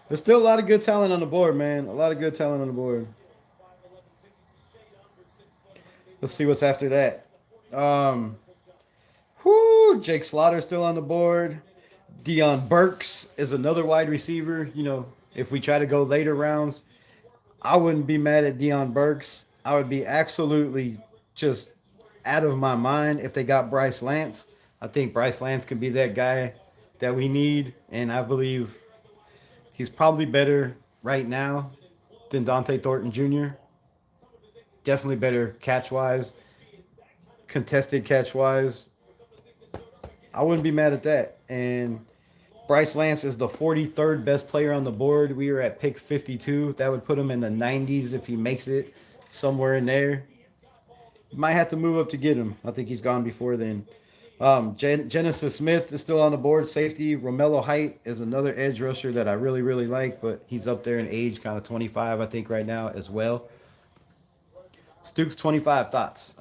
There's still a lot of good talent on the board, man. A lot of good talent on the board. Let's see what's after that. Jake Slaughter's still on the board. Deion Burks is another wide receiver. You know, if we try to go later rounds, I wouldn't be mad at Deion Burks. I would be absolutely just out of my mind if they got Bryce Lance. I think Bryce Lance can be that guy that we need, and I believe he's probably better right now than Dante Thornton Jr. Definitely better catch-wise, contested catch-wise. I wouldn't be mad at that. And Bryce Lance is the 43rd best player on the board. We are at pick 52. That would put him in the 90s if he makes it, somewhere in there. Might have to move up to get him. I think he's gone before then. Genesis Smith is still on the board. Safety. Romello Height is another edge rusher that I really, really like, but he's up there in age, kind of 25, I think, right now as well. Stokes 25 thoughts.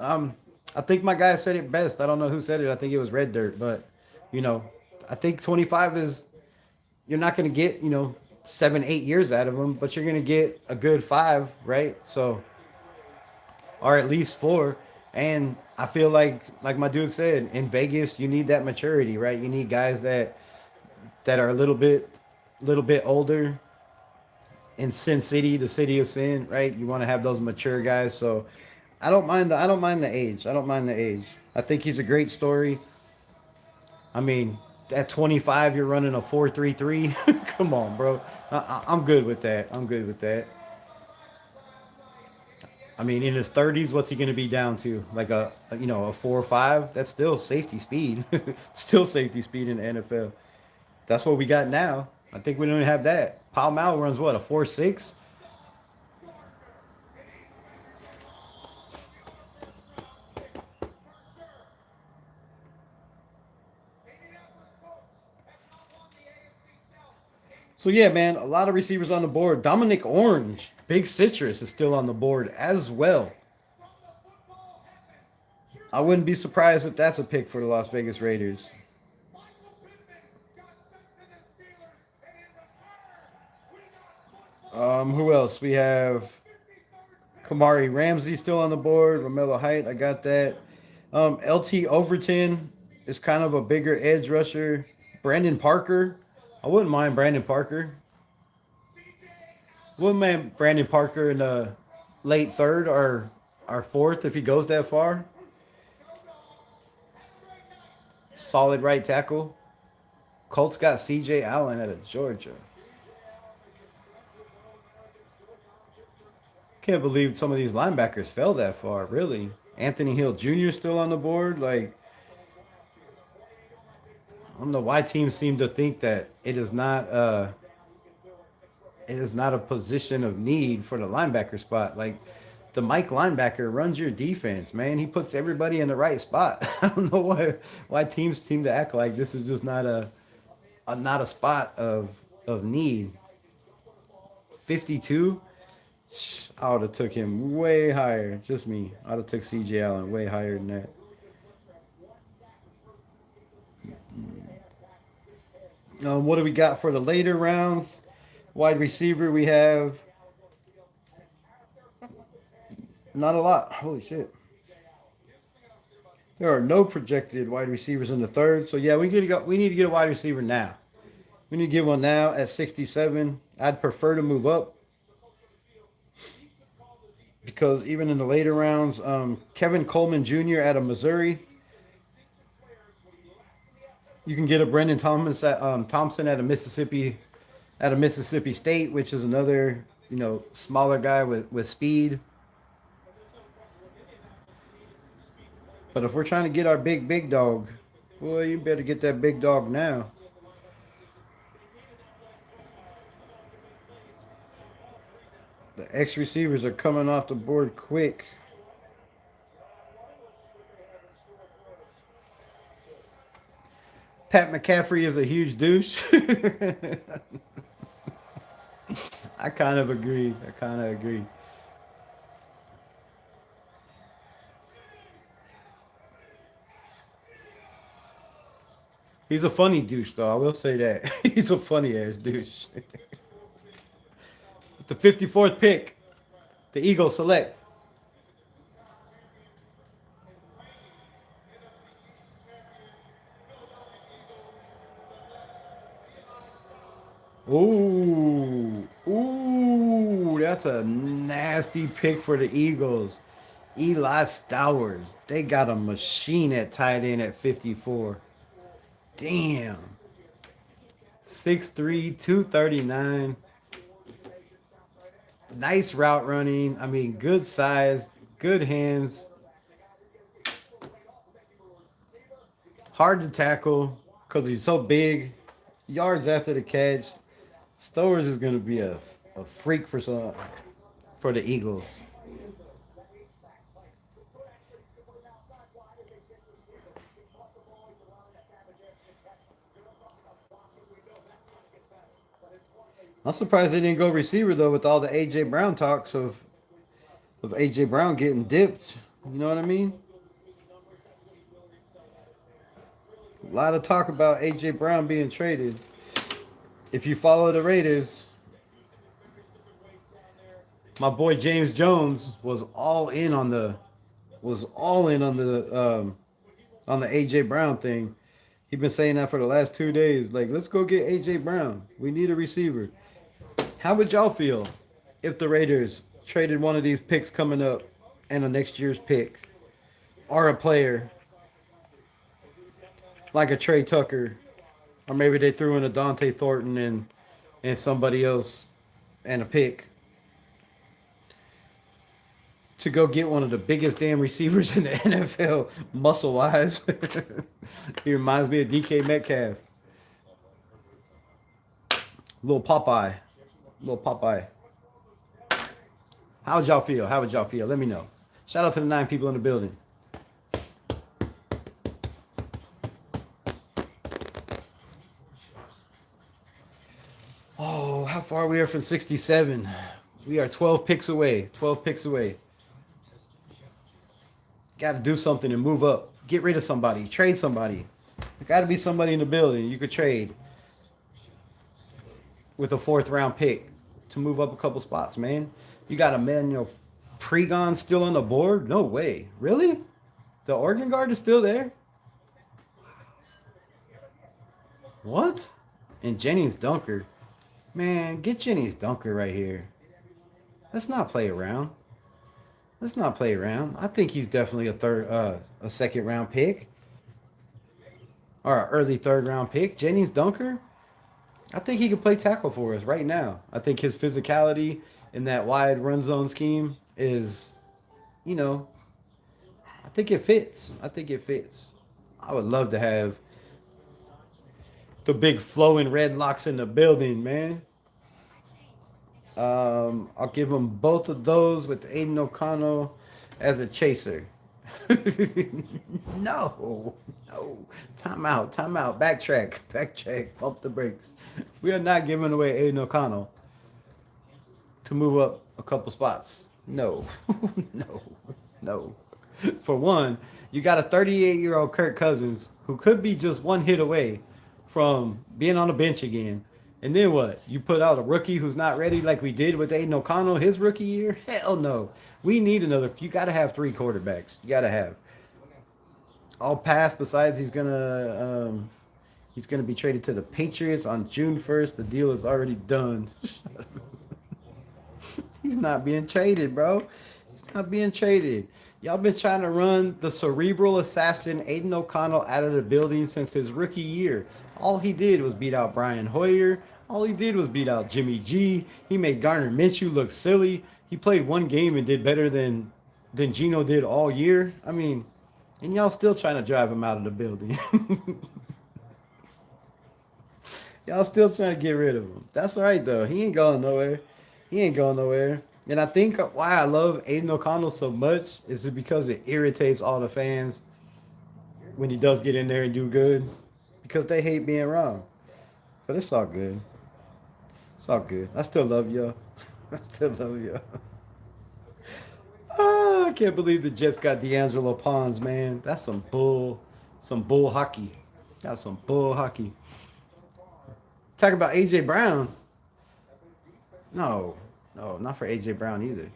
I think my guy said it best. I don't know who said it. I think it was Red Dirt, but you know, I think 25 is, you're not going to get, 7-8 years out of him, but you're going to get a good 5, right? So, or at least 4. And I feel like my dude said, in Vegas, you need that maturity, right? You need guys that are a little bit older. In Sin City, the city of sin, right? You want to have those mature guys. So I don't mind the age. I don't mind the age. I think he's a great story. I mean, at 25, you're running a 4.33. Come on, bro. I'm good with that. I'm good with that. I mean, in his 30s, what's he going to be down to? Like a 4.5? That's still safety speed. Still safety speed in the NFL. That's what we got now. I think we don't have that. Pal Mal runs what, a 4.6? So yeah, man, a lot of receivers on the board. Dominic Orange, Big Citrus, is still on the board as well. I wouldn't be surprised if that's a pick for the Las Vegas Raiders. Who else? We have Kamari Ramsey still on the board. Romello Height, I got that. LT Overton is kind of a bigger edge rusher. Brandon Parker. I wouldn't mind Brandon Parker. Wouldn't mind Brandon Parker in the late 3rd or 4th if he goes that far. Solid right tackle. Colts got CJ Allen out of Georgia. Can't believe some of these linebackers fell that far, really. Anthony Hill Jr. still on the board. Like, I don't know why teams seem to think that it is not a position of need for the linebacker spot. Like, the Mike linebacker runs your defense, man. He puts everybody in the right spot. I don't know why teams seem to act like this is just not a spot of need. 52. I would have took him way higher. Just me. I would have took CJ Allen way higher than that. What do we got for the later rounds? Wide receiver, we have not a lot. Holy shit. There are no projected wide receivers in the 3rd. So yeah, we need to get a wide receiver now. We need to get one now at 67. I'd prefer to move up, because even in the later rounds, Kevin Coleman Jr. out of Missouri. You can get a Brendan Thompson out of Mississippi State, which is another, smaller guy with speed. But if we're trying to get our big dog, boy, you better get that big dog now. The X receivers are coming off the board quick. Pat McCaffrey is a huge douche. I kind of agree. He's a funny douche, though. I will say that. He's a funny ass douche. The 54th pick, the Eagles select. Ooh, that's a nasty pick for the Eagles. Eli Stowers. They got a machine at tight end at 54. Damn. 6'3", 239. Nice route running. I mean, good size, good hands. Hard to tackle because he's so big. Yards after the catch. Stowers is going to be a freak for the Eagles. I'm surprised they didn't go receiver, though, with all the A.J. Brown talks of A.J. Brown getting dipped. You know what I mean? A lot of talk about A.J. Brown being traded. If you follow the Raiders, my boy James Jones was all in on the A.J. Brown thing. He's been saying that for the last 2 days. Like, let's go get A.J. Brown. We need a receiver. How would y'all feel if the Raiders traded one of these picks coming up and a next year's pick, or a player like a Trey Tucker, or maybe they threw in a Dante Thornton and somebody else and a pick to go get one of the biggest damn receivers in the NFL, muscle-wise? He reminds me of DK Metcalf. Little Popeye. How would y'all feel? Let me know. Shout out to the 9 people in the building. Oh, how far we are from 67. We are 12 picks away. Got to do something and move up. Get rid of somebody. Trade somebody. There got to be somebody in the building you could trade with a 4th round pick to move up a couple spots, man. You got Emmanuel Pregon still on the board? No way. Really? The Oregon guard is still there? What? And Jennings Dunker. Man, get Jennings Dunker right here. Let's not play around. I think he's definitely a 2nd round pick. Or an early 3rd round pick. Jennings Dunker. I think he can play tackle for us right now. I think his physicality in that wide run zone scheme is, I think it fits. I would love to have the big flowing red locks in the building, man. I'll give him both of those with Aiden O'Connell as a chaser. No. Time out. Backtrack. Pump the brakes. We are not giving away Aiden O'Connell to move up a couple spots. No. No. For one, you got a 38-year-old Kirk Cousins who could be just one hit away from being on the bench again. And then what? You put out a rookie who's not ready like we did with Aiden O'Connell his rookie year? Hell no. We need another. You got to have 3 quarterbacks. You got to have. All passed. Besides, he's gonna be traded to the Patriots on June 1st. The deal is already done. He's not being traded, bro. He's not being traded. Y'all been trying to run the cerebral assassin Aiden O'Connell out of the building since his rookie year. All he did was beat out Brian Hoyer. All he did was beat out Jimmy G. He made Gardner Minshew look silly. He played one game and did better than Geno did all year. I mean, And y'all still trying to drive him out of the building. Y'all still trying to get rid of him. That's all right, though. He ain't going nowhere. He ain't going nowhere. And I think why I love Aiden O'Connell so much is because it irritates all the fans when he does get in there and do good. Because they hate being wrong. But it's all good. It's all good. I still love y'all. I still love y'all. Oh, I can't believe the Jets got D'Angelo Pons, man. That's some bull hockey. That's some bull hockey. Talk about AJ Brown. No, not for AJ Brown either.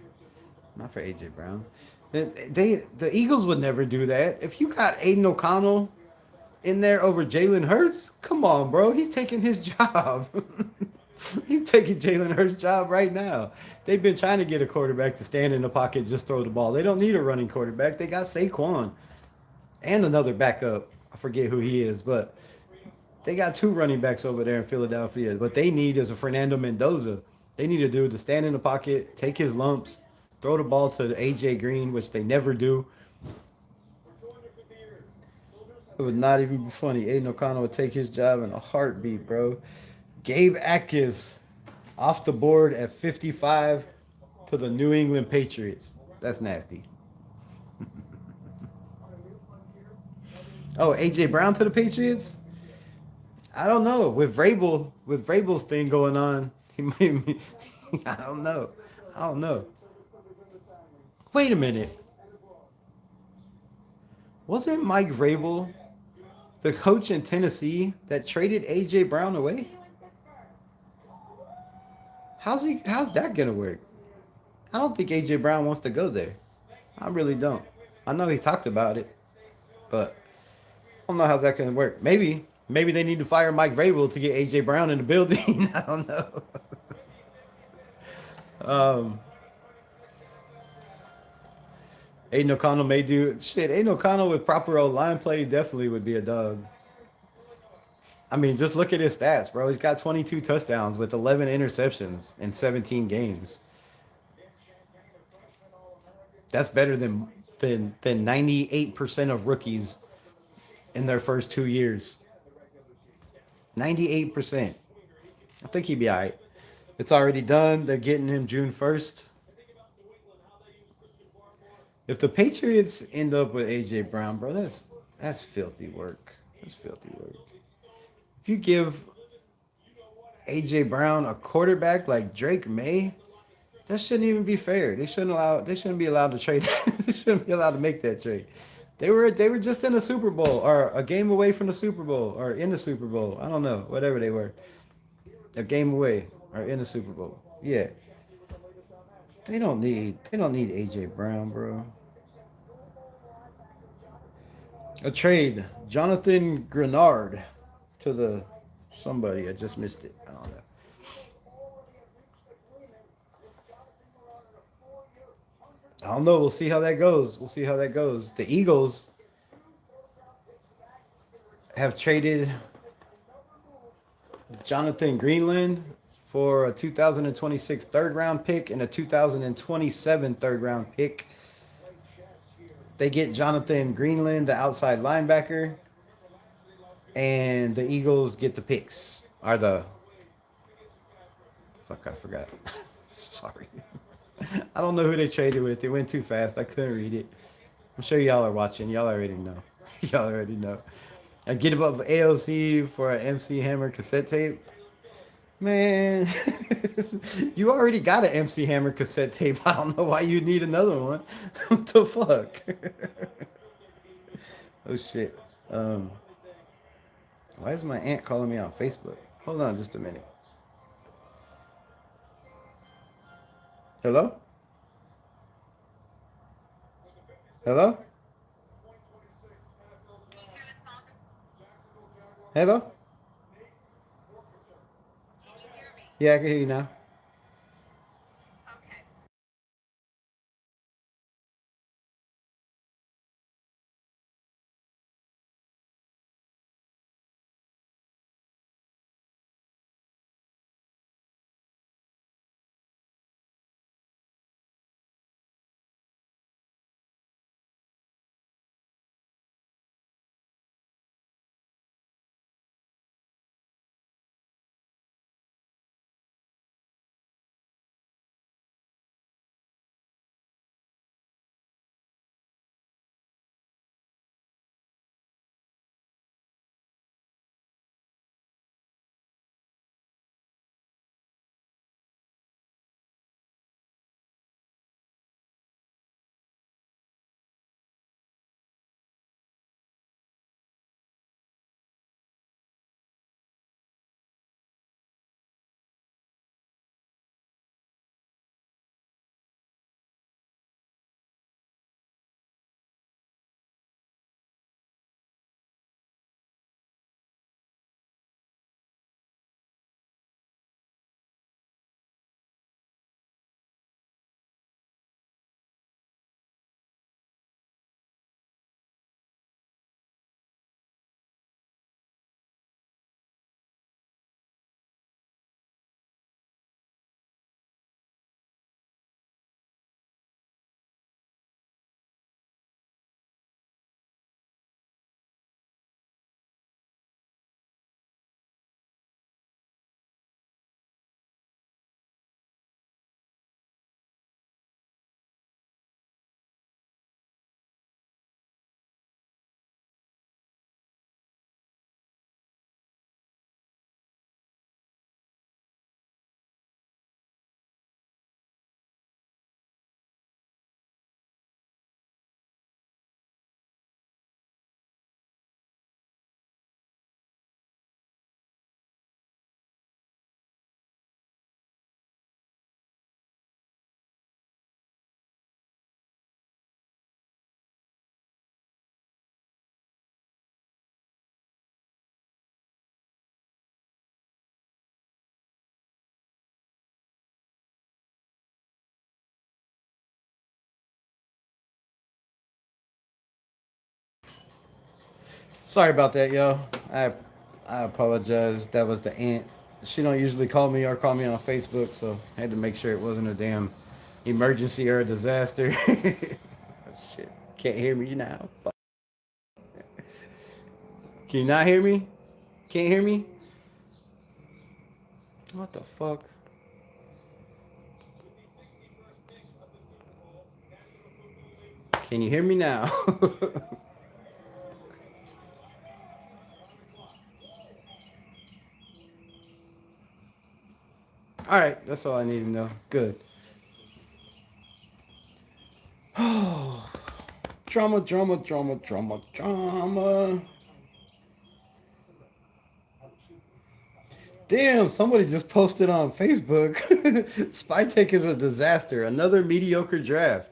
Not for AJ Brown. The Eagles would never do that. If you got Aiden O'Connell in there over Jalen Hurts, come on, bro. He's taking his job. He's taking Jalen Hurts' job right now. They've been trying to get a quarterback to stand in the pocket and just throw the ball. They don't need a running quarterback. They got Saquon and another backup. I forget who he is, but they got two running backs over there in Philadelphia. What they need is a Fernando Mendoza. They need a dude to stand in the pocket, take his lumps, throw the ball to AJ Green, which they never do. It would not even be funny. Aiden O'Connell would take his job in a heartbeat, bro. Gabe Atkins off the board at 55 to the New England Patriots. That's nasty. Oh, AJ Brown to the Patriots? I don't know. With Vrabel's thing going on, he might be, I don't know. I don't know. Wait a minute. Wasn't Mike Vrabel the coach in Tennessee that traded AJ Brown away? How's that gonna work? I don't think AJ Brown wants to go there. I really don't. I know he talked about it, but I don't know how's that gonna work. Maybe they need to fire Mike Vrabel to get AJ Brown in the building. I don't know. Aiden O'Connell may do shit. Aiden O'Connell with proper old line play definitely would be a dog. I mean, just look at his stats, bro. He's got 22 touchdowns with 11 interceptions in 17 games. That's better than 98% of rookies in their first 2 years. 98%. I think he'd be all right. It's already done. They're getting him June 1st. If the Patriots end up with AJ Brown, bro, that's filthy work. That's filthy work. If you give AJ Brown a quarterback like Drake May, that shouldn't even be fair. They shouldn't be allowed to trade. They shouldn't be allowed to make that trade. They were just in the Super Bowl or a game away from the Super Bowl or in the Super Bowl. I don't know, whatever they were. A game away or in the Super Bowl. Yeah. They don't need AJ Brown, bro. A trade. Jonathan Grenard to the somebody. I just missed it. I don't know. I don't know. We'll see how that goes. The Eagles have traded Jonathan Greenland for a 2026 third round pick and a 2027 third round pick. They get Jonathan Greenland, the outside linebacker, and the Eagles get the picks. Fuck, I forgot. Sorry. I don't know who they traded with. It went too fast. I couldn't read it. I'm sure y'all are watching. Y'all already know. Y'all already know. I give up AOC for an MC Hammer cassette tape. Man, you already got an MC Hammer cassette tape. I don't know why you need another one. What the fuck? Oh shit. Why is my aunt calling me on Facebook? Hold on just a minute. Hello? Hello? Hello? Yeah, I can hear you now. Sorry about that, yo. I apologize. That was the aunt. She don't usually call me or call me on Facebook, so I had to make sure it wasn't a damn emergency or a disaster. Shit. Can't hear me now. Fuck. Can you not hear me? Can't hear me? What the fuck? Can you hear me now? All right, that's all I need to know. Good. Oh, drama, drama, drama, drama, drama. Damn, somebody just posted on Facebook. Spy Take is a disaster. Another mediocre draft.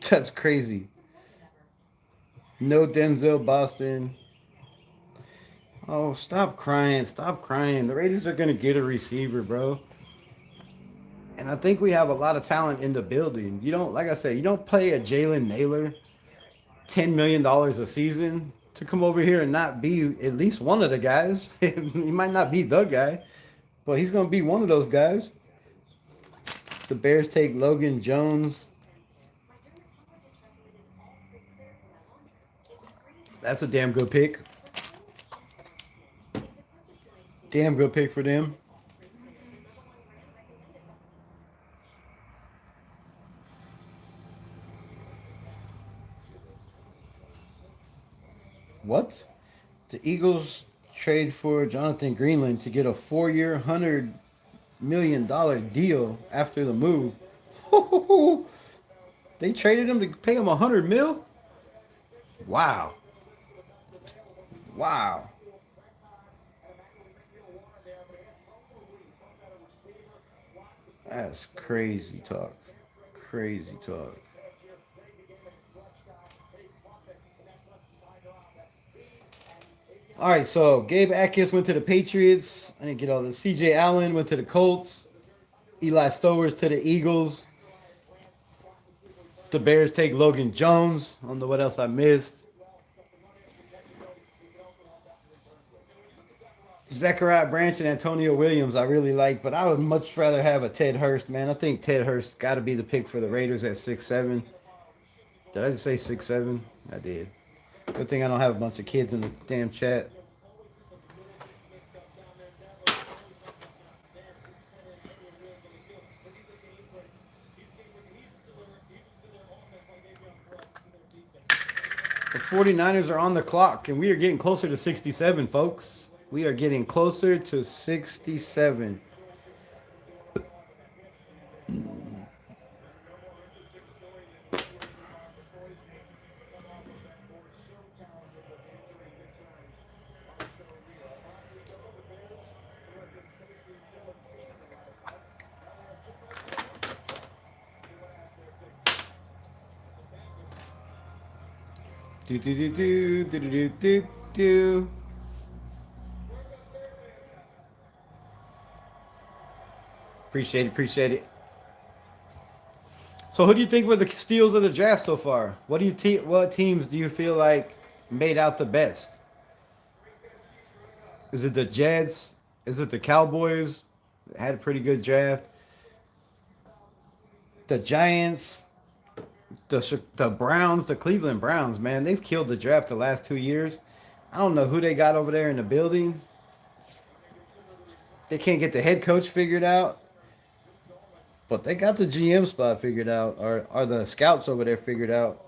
That's crazy. No Denzel Boston. Oh, stop crying. Stop crying. The Raiders are going to get a receiver, bro. And I think we have a lot of talent in the building. You don't, like I said, you don't pay a Jalen Naylor $10 million a season to come over here and not be at least one of the guys. He might not be the guy, but he's going to be one of those guys. The Bears take Logan Jones. That's a damn good pick. Damn good pick for them. What? The Eagles trade for Jonathan Greenland to get a 4-year, $100 million deal after the move. They traded him to pay him $100 million? Wow. Wow. That's crazy talk. Crazy talk. All right, so Gabe Atkins went to the Patriots. I didn't get all this. CJ Allen went to the Colts. Eli Stowers to the Eagles. The Bears take Logan Jones. I don't know what else I missed. Zachariah Branch and Antonio Williams I really like, but I would much rather have a Ted Hurst, man. I think Ted Hurst got to be the pick for the Raiders at 6'7". Did I just say 6'7"? I did. Good thing I don't have a bunch of kids in the damn chat. The 49ers are on the clock, and we are getting closer to 67, folks. We are getting closer to 67. Do do do do do do do do. Appreciate it, appreciate it. So, who do you think were the steals of the draft so far? What teams do you feel like made out the best? Is it the Jets? Is it the Cowboys? Had a pretty good draft. The Giants. The Browns, the Cleveland Browns, man, they've killed the draft the last 2 years. I don't know who they got over there in the building. They can't get the head coach figured out. But they got the GM spot figured out, or the scouts over there figured out.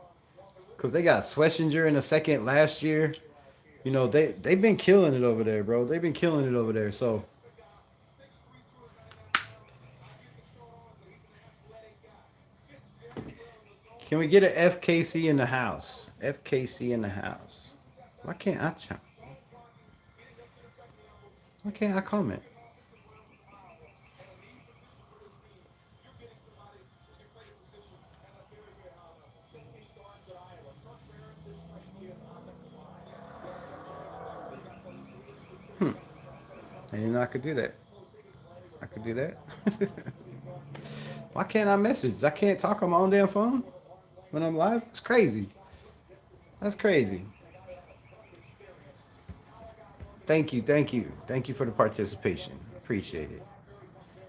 Because they got Schlesinger in the second last year. You know, they've been killing it over there, bro. They've been killing it over there. So can we get an FKC in the house? FKC in the house. Why can't I comment? I didn't know I could do that. I could do that. Why can't I message? I can't talk on my own damn phone? when I'm live. It's crazy. That's crazy. Thank you, thank you, thank you for the participation. Appreciate it.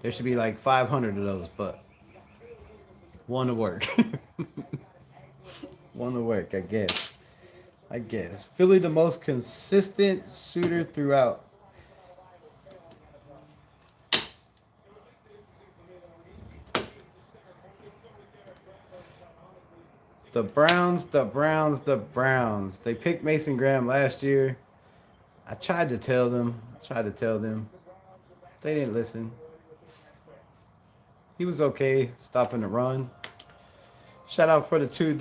There should be like 500 of those, but one to work. One to work, I guess. I guess. Philly the most consistent shooter throughout. The Browns, the Browns, the Browns. They picked Mason Graham last year. I tried to tell them. They didn't listen. He was okay stopping the run. Shout out for the $2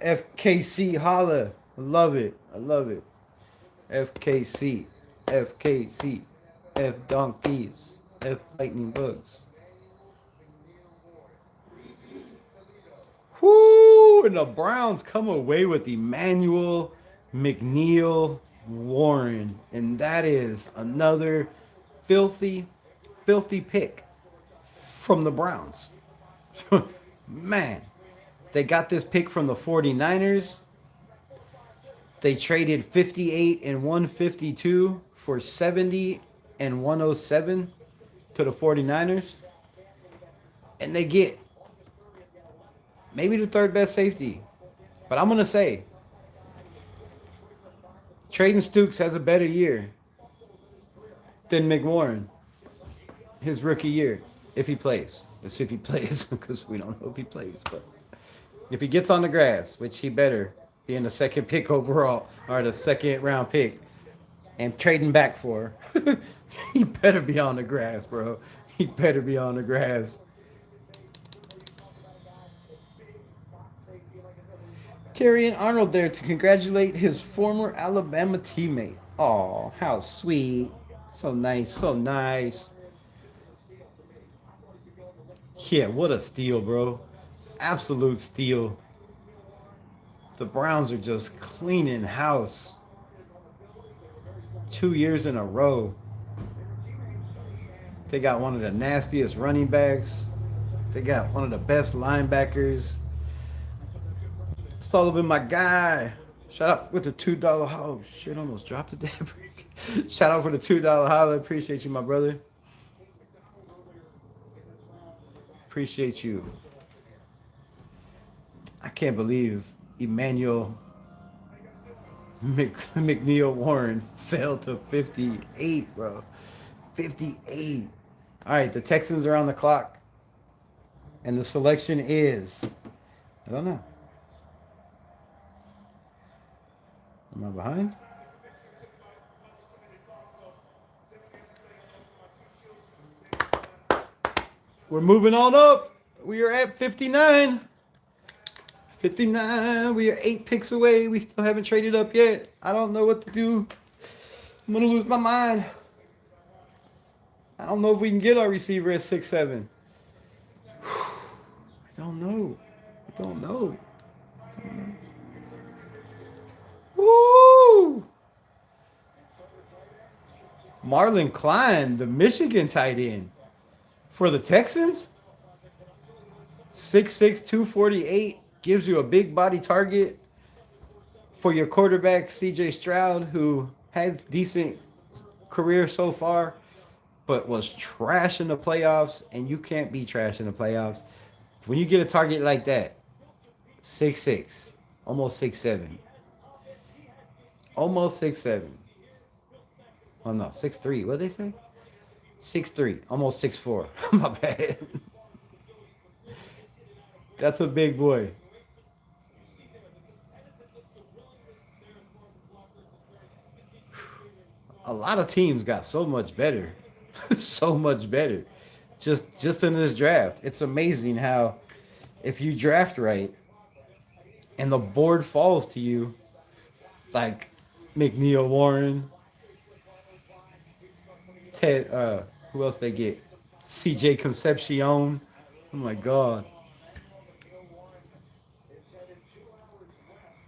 FKC holla. I love it. I love it. FKC. FKC. F donkeys. F lightning bugs. Whoo! And the Browns come away with Emmanuel McNeil Warren. And that is another filthy pick from the Browns. Man, they got this pick from the 49ers. They traded 58 and 152 for 70 and 107 to the 49ers. And they get maybe the third best safety. But I'm going to say trading Stokes has a better year than McWarren his rookie year, if he plays. Let's see if he plays, because we don't know if he plays. But if he gets on the grass, which he better, being the second pick overall, or the second round pick, and trading back for, he better be on the grass, bro. He better be on the grass. Terrian Arnold there to congratulate his former Alabama teammate. Oh, how sweet. So nice, so nice. Yeah, what a steal, bro. Absolute steal. The Browns are just cleaning house. 2 years in a row. They got one of the nastiest running backs. They got one of the best linebackers. Sullivan, my guy. Shout out with the $2 holla. Oh, shit, almost dropped the damn break. Shout out for the $2 holla. Appreciate you, my brother. Appreciate you. I can't believe Emmanuel McNeil Warren fell to 58, bro. 58. All right, the Texans are on the clock. And the selection is, I don't know. Am I behind? We're moving on up. We are at 59. 59. We are 8 picks away. We still haven't traded up yet. I don't know what to do. I'm going to lose my mind. I don't know if we can get our receiver at 6'7". I don't know. Woo! Marlon Klein, the Michigan tight end for the Texans. 6'6", 248 gives you a big body target for your quarterback, C.J. Stroud, who has decent career so far, but was trash in the playoffs, and you can't be trash in the playoffs. When you get a target like that, 6'6", almost 6'7". Almost 6'7". Oh, no, 6'3". What did they say? 6'3", almost 6'4". My bad. That's a big boy. A lot of teams got so much better. So much better. Just in this draft. It's amazing how if you draft right and the board falls to you, like McNeil Warren, Ted, who else they get? CJ Concepcion. Oh my God.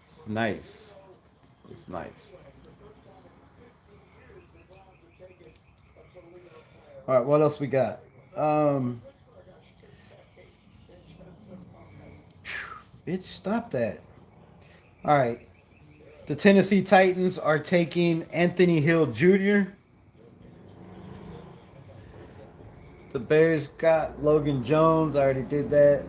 It's nice. It's nice. All right, what else we got? Bitch, stop that. All right. The Tennessee Titans are taking Anthony Hill Jr. The Bears got Logan Jones. I already did that.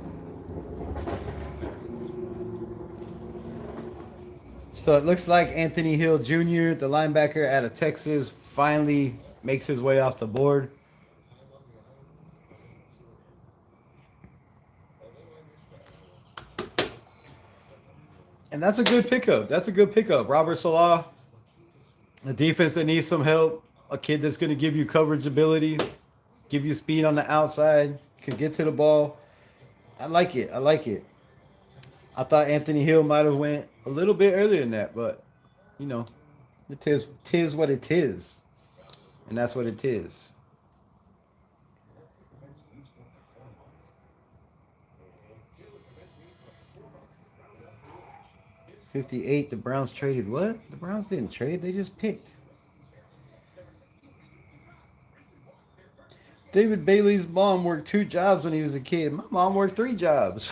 So it looks like Anthony Hill Jr., the linebacker out of Texas, finally makes his way off the board. And that's a good pickup. That's a good pickup. Robert Salah, a defense that needs some help, a kid that's going to give you coverage ability, give you speed on the outside, can get to the ball. I like it. I like it. I thought Anthony Hill might have went a little bit earlier than that, but, you know, tis what it is. And that's what it is. $58, the Browns traded what? The Browns didn't trade, they just picked. David Bailey's mom worked 2 jobs when he was a kid. My mom worked 3 jobs.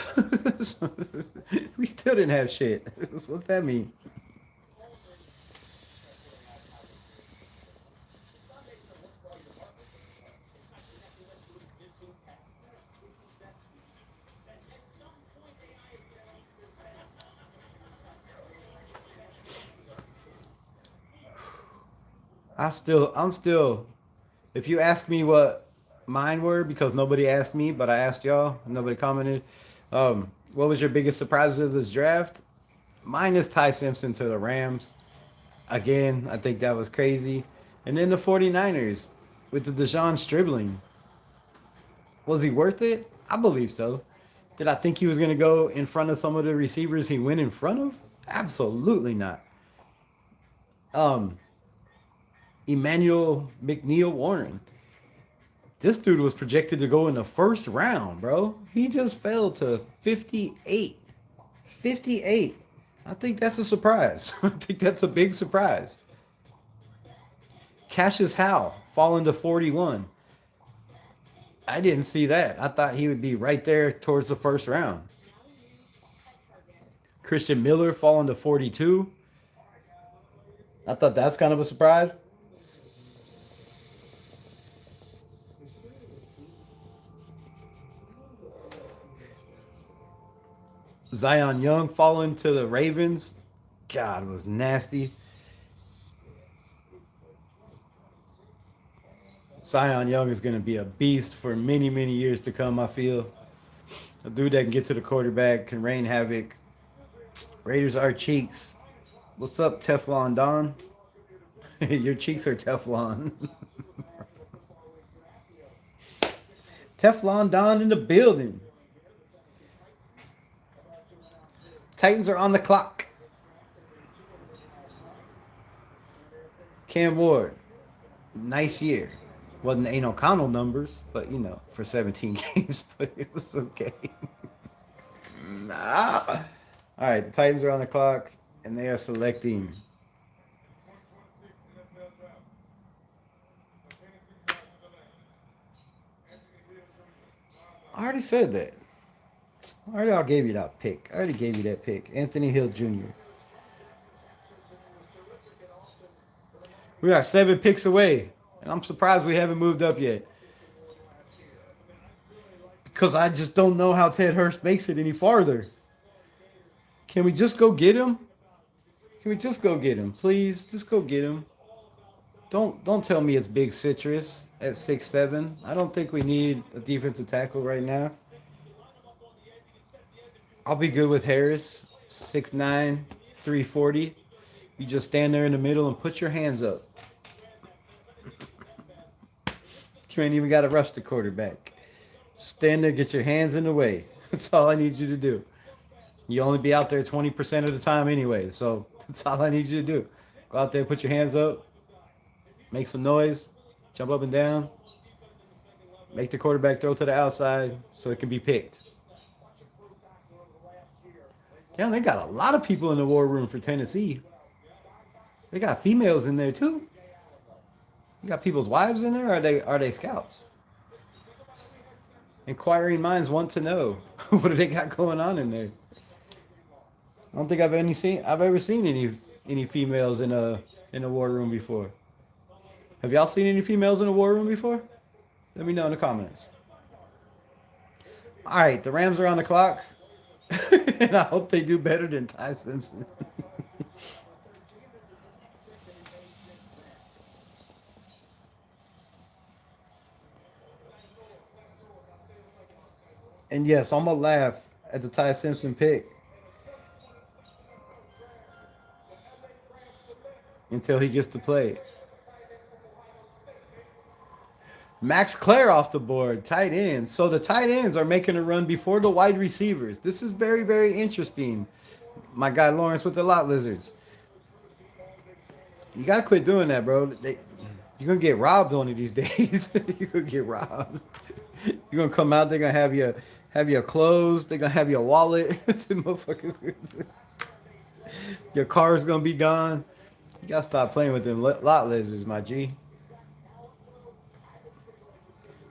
We still didn't have shit. What's that mean? I'm still, if you ask me what mine were, because nobody asked me, but I asked y'all, nobody commented. What was your biggest surprises of this draft? Mine is Ty Simpson to the Rams. Again, I think that was crazy. And then the 49ers with the Deshaun Stribbling. Was he worth it? I believe so. Did I think he was going to go in front of some of the receivers he went in front of? Absolutely not. Emmanuel McNeil Warren. This dude was projected to go in the first round, bro. He just fell to 58. 58. I think that's a surprise. I think that's a big surprise. Cassius Howe falling to 41. I didn't see that. I thought he would be right there towards the first round. Christian Miller falling to 42. I thought that's kind of a surprise. Zion Young falling to the Ravens. God, it was nasty. Zion Young is going to be a beast for many, many years to come, I feel. A dude that can get to the quarterback, can rain havoc. Raiders are cheeks. What's up, Teflon Don? Your cheeks are Teflon. Teflon Don in the building. Titans are on the clock. Cam Ward, nice year. Wasn't Aiden O'Connell numbers, but you know, for 17 games, but it was okay. Nah. All right, the Titans are on the clock, and they are selecting. I already said that. I already gave you that pick. I already gave you that pick. Anthony Hill Jr. We are 7 picks away. And I'm surprised we haven't moved up yet. Because I just don't know how Ted Hurst makes it any farther. Can we just go get him? Can we just go get him? Please, just go get him. Don't tell me it's Big Citrus at 6'7". I don't think we need a defensive tackle right now. I'll be good with Harris, 6'9", 340. You just stand there in the middle and put your hands up. You ain't even got to rush the quarterback. Stand there, get your hands in the way. That's all I need you to do. You only be out there 20% of the time anyway, so that's all I need you to do. Go out there, put your hands up, make some noise, jump up and down, make the quarterback throw to the outside so it can be picked. Damn, they got a lot of people in the war room for Tennessee. They got females in there too. You got people's wives in there, or are they scouts? Inquiring minds want to know. What do they got going on in there? I don't think I've ever seen any females in a war room before. Have y'all seen any females in a war room before? Let me know in the comments. All right, the Rams are on the clock, and I hope they do better than Ty Simpson. And yes, I'm gonna laugh at the Ty Simpson pick until he gets to play. Max Clare off the board, tight ends. So the tight ends are making a run before the wide receivers. This is very, very interesting. My guy Lawrence with the lot lizards. You gotta quit doing that, bro. You're gonna get robbed one of these days. You're gonna get robbed. You're gonna come out, they're gonna have your clothes, they're gonna have your wallet. Your car's gonna be gone. You gotta stop playing with them lot lizards, my G.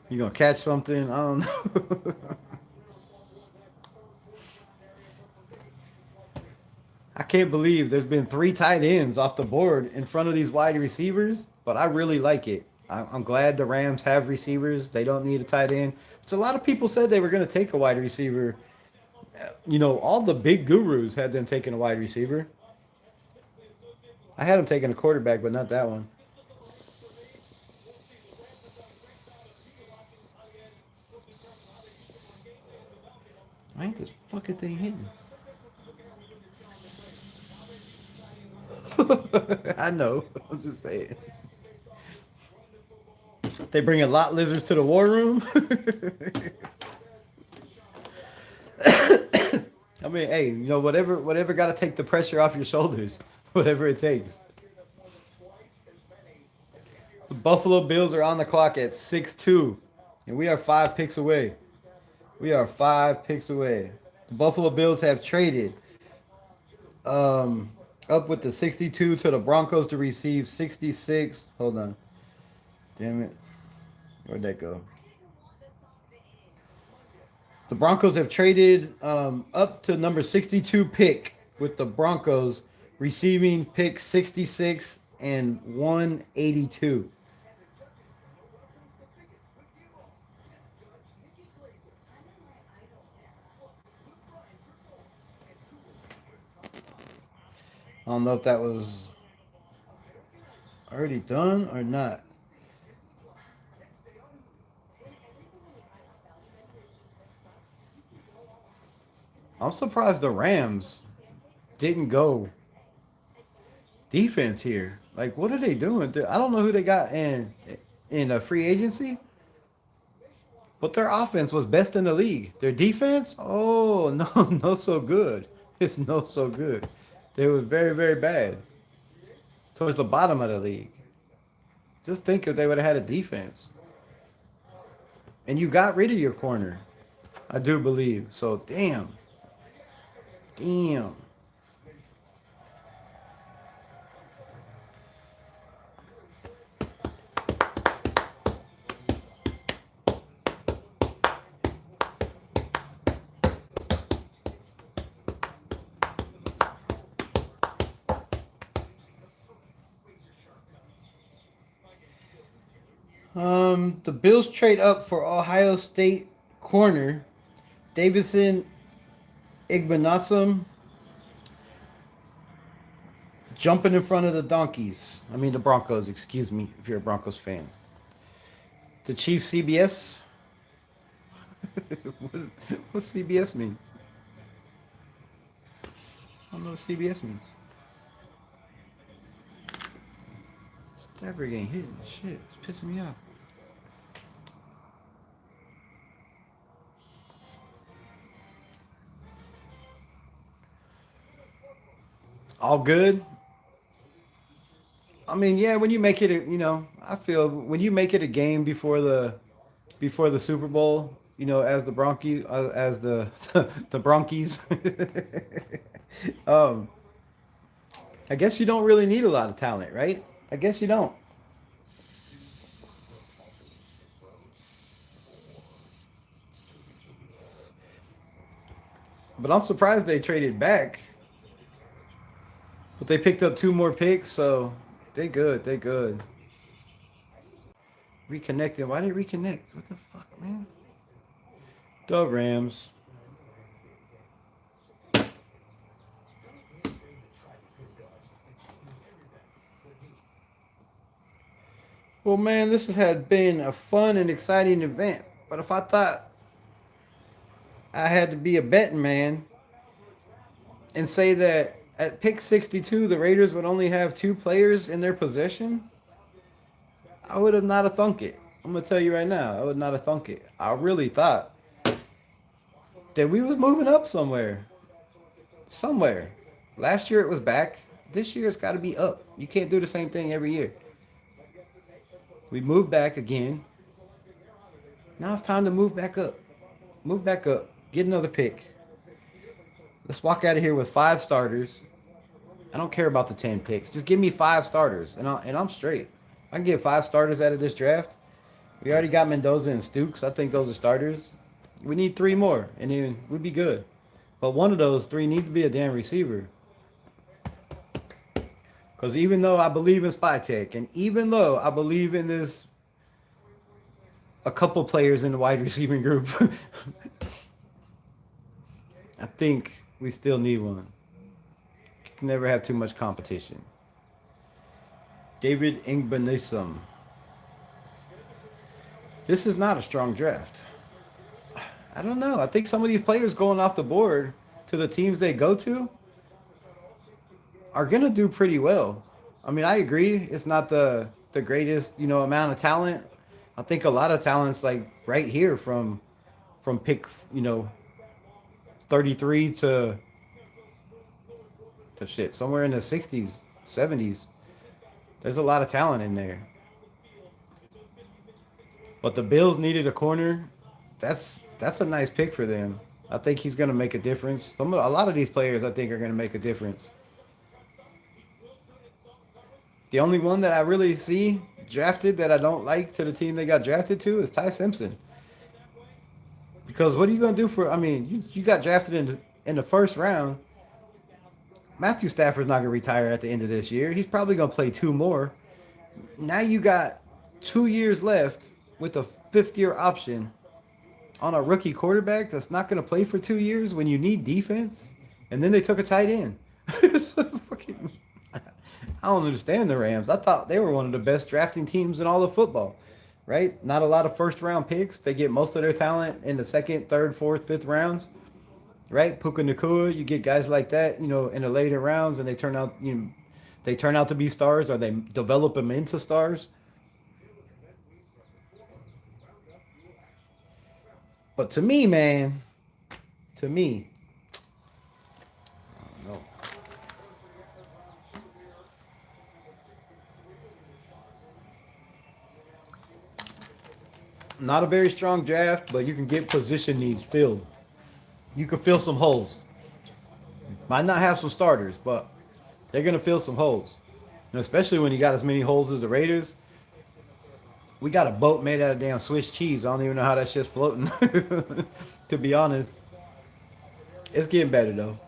You gonna catch something? I don't know. I can't believe there's been 3 tight ends off the board in front of these wide receivers, but I really like it. I'm glad the Rams have receivers. They don't need a tight end. So a lot of people said they were going to take a wide receiver. You know, all the big gurus had them taking a wide receiver. I had them taking a quarterback, but not that one. Why ain't this fucking thing hitting? I know. I'm just saying. They bringing lot lizards to the war room. I mean, hey, you know, whatever got to take the pressure off your shoulders, whatever it takes. The Buffalo Bills are on the clock at 6-2, and we are 5 picks away. We are 5 picks away. The Buffalo Bills have traded up with the 62 to the Broncos to receive 66. Hold on. Damn it. Where'd that go? The Broncos have traded up to number 62 pick with the Broncos receiving pick 66 and 182. I don't know if that was already done or not. I'm surprised the Rams didn't go defense here. Like, what are they doing? I don't know who they got in a free agency, but their offense was best in the league. Their defense, oh, no, no so good. It's no so good. They were very, very bad. Towards the bottom of the league. Just think if they would have had a defense. And you got rid of your corner. I do believe. So, damn. Damn. The Bills trade up for Ohio State corner Davison Igbenogany, jumping in front of the the Broncos, excuse me, if you're a Broncos fan. The Chiefs CBS? What's CBS mean? I don't know what CBS means. Stabber getting hit. Shit, it's pissing me off. All good. I mean, yeah, when you make it, I feel when you make it a game before the Super Bowl, as the Bronchies, the Bronchies. I guess you don't really need a lot of talent, right? I guess you don't. But I'm surprised they traded back. But they picked up 2 more picks, so they good. They good. Reconnected. Why did it reconnect? What the fuck, man? The Rams. Well, man, this has had been a fun and exciting event. But if I thought I had to be a betting man and say that at pick 62, the Raiders would only have 2 players in their possession, I would have not have thunk it. I'm going to tell you right now, I would not have thunk it. I really thought that we was moving up somewhere. Somewhere. Last year it was back. This year it's got to be up. You can't do the same thing every year. We moved back again. Now it's time to move back up. Move back up. Get another pick. Let's walk out of here with 5 starters. I don't care about the 10 picks. Just give me 5 starters, and I'm straight. I can get 5 starters out of this draft. We already got Mendoza and Stokes. I think those are starters. We need 3 more, and then we'd be good. But one of those 3 needs to be a damn receiver. Because even though I believe in Spy Tech, and even though I believe in this, a couple players in the wide receiving group, I think we still need one. You can never have too much competition. David Ingbenisum. This is not a strong draft. I don't know. I think some of these players going off the board to the teams they go to are going to do pretty well. I mean, I agree. It's not the greatest, amount of talent. I think a lot of talent's like right here from pick, 33 to shit, somewhere in the 60s, 70s. There's a lot of talent in there. But the Bills needed a corner. That's a nice pick for them. I think he's going to make a difference. A lot of these players I think are going to make a difference. The only one that I really see drafted that I don't like to the team they got drafted to is Ty Simpson. Because what are you going to do for, you got drafted in the first round. Matthew Stafford's not going to retire at the end of this year. He's probably going to play 2 more. Now you got 2 years left with a 5th-year option on a rookie quarterback that's not going to play for 2 years when you need defense. And then they took a tight end. I don't understand the Rams. I thought they were one of the best drafting teams in all of football, right? Not a lot of first-round picks. They get most of their talent in the 2nd, 3rd, 4th, 5th rounds, right? Puka Nacua, you get guys like that, in the later rounds, and they turn out, to be stars, or they develop them into stars. But to me, man, I don't know. Not a very strong draft, but you can get position needs filled. You can fill some holes. Might not have some starters, but they're going to fill some holes. And especially when you got as many holes as the Raiders. We got a boat made out of damn Swiss cheese. I don't even know how that shit's floating, to be honest. It's getting better, though.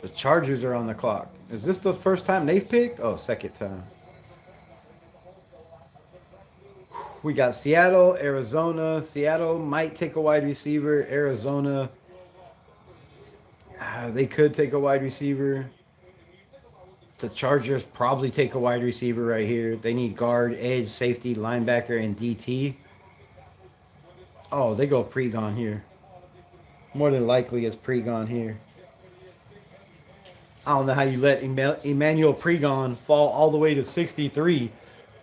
The Chargers are on the clock. Is this the first time they've picked? Oh, 2nd time. We got Seattle, Arizona. Seattle might take a wide receiver. Arizona, they could take a wide receiver. The Chargers probably take a wide receiver right here. They need guard, edge, safety, linebacker, and DT. Oh, they go pre-gone here. More than likely it's pre-gone here. I don't know how you let Emmanuel Pregon fall all the way to 63.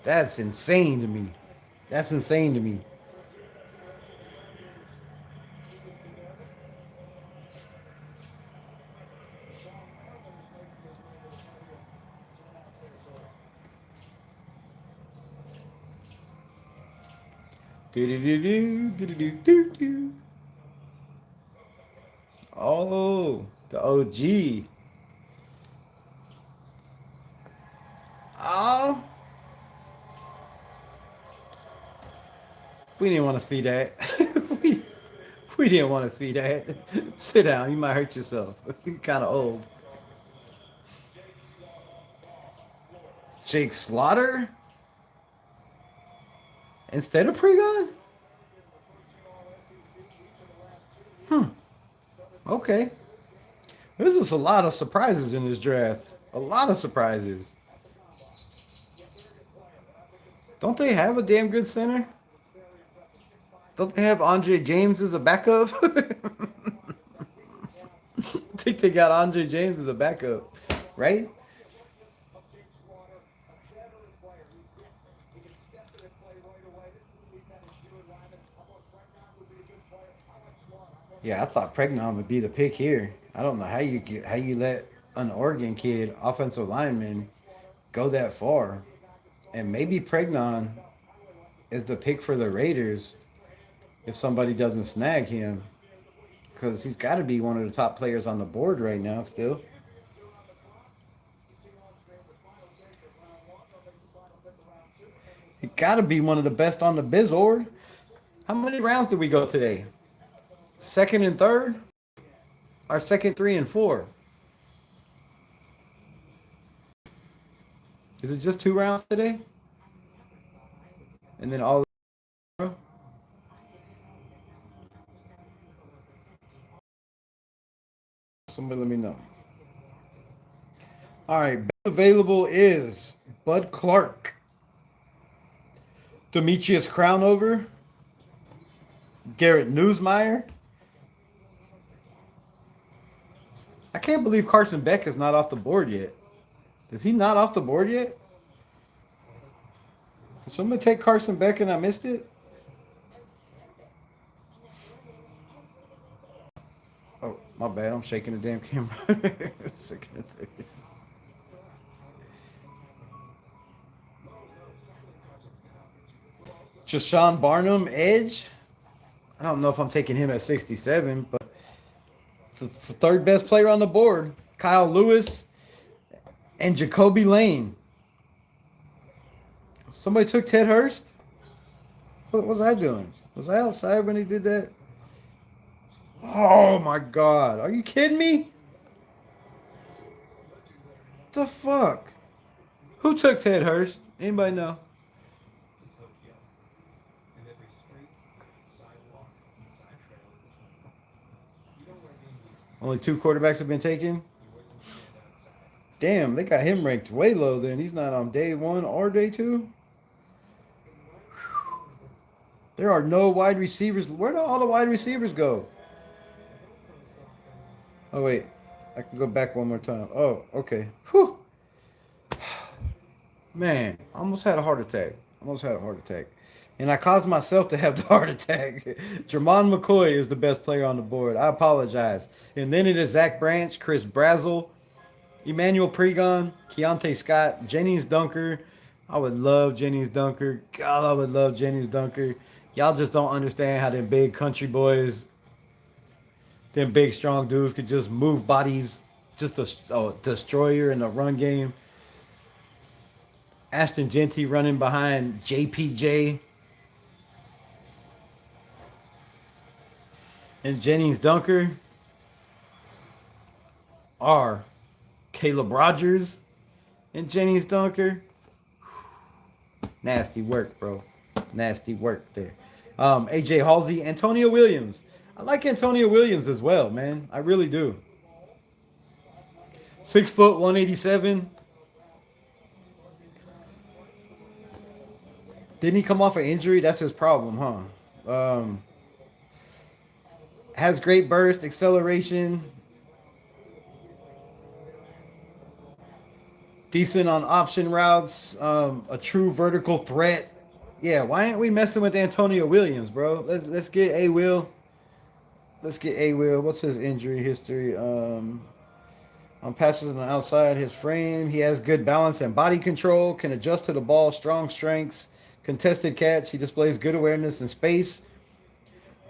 That's insane to me. That's insane to me. Oh, the OG. Oh. We didn't want to see that. we didn't want to see that. Sit down. You might hurt yourself. You're kind of old. Jake Slaughter instead of Pregon? Okay. There's just a lot of surprises in this draft. A lot of surprises. Don't they have a damn good center? Don't they have Andre James as a backup? I think they got Andre James as a backup, right? Yeah, I thought Pregnon would be the pick here. I don't know how you let an Oregon kid, offensive lineman, go that far. And maybe Pregnon is the pick for the Raiders if somebody doesn't snag him. Because he's got to be one of the top players on the board right now still. He got to be one of the best on the Bizord. How many rounds did we go today? Second and third? Our second, 3 and 4. Is it just 2 rounds today? And then all. Somebody let me know. All right, best available is Bud Clark, Demetrius Crownover, Garrett Newsmeyer. I can't believe Carson Beck is not off the board yet. Is he not off the board yet? Did somebody take Carson Beck and I missed it? Oh, my bad. I'm shaking the damn camera. Shaking the thing. Jashawn Barnum, edge. I don't know if I'm taking him at 67, but the third best player on the board. Kyle Lewis and Jacoby Lane. Somebody took Ted Hurst? What was I doing? Was I outside when he did that? Oh my God. Are you kidding me? What the fuck? Who took Ted Hurst? Anybody know? Only 2 quarterbacks have been taken. Damn, they got him ranked way low then. He's not on day 1 or day 2. There are no wide receivers. Where do all the wide receivers go? Oh, wait. I can go back one more time. Oh, okay. Whew. Man, almost had a heart attack. And I caused myself to have the heart attack. Jermon McCoy is the best player on the board. I apologize. And then it is Zach Branch, Chris Brazel, Emmanuel Pregon, Keontae Scott, Jennings Dunker. I would love Jennings Dunker. God, I would love Jennings Dunker. Y'all just don't understand how them big country boys, them big strong dudes could just move bodies, just a destroyer in the run game. Ashton Genty running behind JPJ. And Jennings Dunker are Caleb Rogers and Jennings Dunker. Nasty work, bro. Nasty work there. AJ Halsey, Antonio Williams. I like Antonio Williams as well, man. I really do. 6 foot, 187. Didn't he come off an injury? That's his problem, huh? Has great burst, acceleration. Decent on option routes. A true vertical threat. Yeah, why aren't we messing with Antonio Williams, bro? Let's get A-Will. Let's get A-Will. What's his injury history? On passes on the outside, his frame. He has good balance and body control. Can adjust to the ball. Strong strengths. Contested catch. He displays good awareness in space.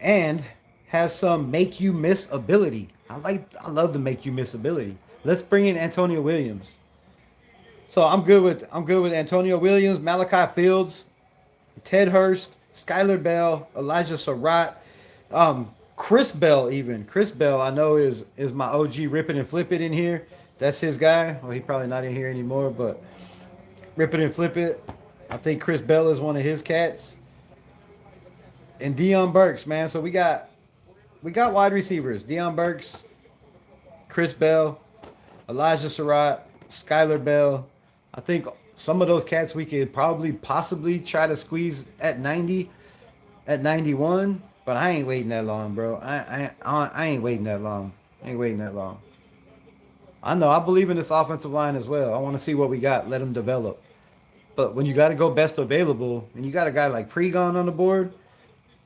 And has some make you miss ability. I love the make you miss ability. Let's bring in Antonio Williams. So I'm good with Antonio Williams, Malachi Fields, Ted Hurst, Skylar Bell, Elijah Surratt, Chris Bell even. Chris Bell I know is my OG rip it and flip it in here. That's his guy. Well, he's probably not in here anymore, but Rip it and flip it. I think Chris Bell is one of his cats. And Deion Burks, man. So we got wide receivers. Deion Burks, Chris Bell, Elijah Surratt, Skylar Bell. I think some of those cats we could possibly try to squeeze at 90, at 91. But I ain't waiting that long, bro. I ain't waiting that long. I ain't waiting that long. I know. I believe in this offensive line as well. I want to see what we got. Let them develop. But when you got to go best available, and you got a guy like Pregon on the board,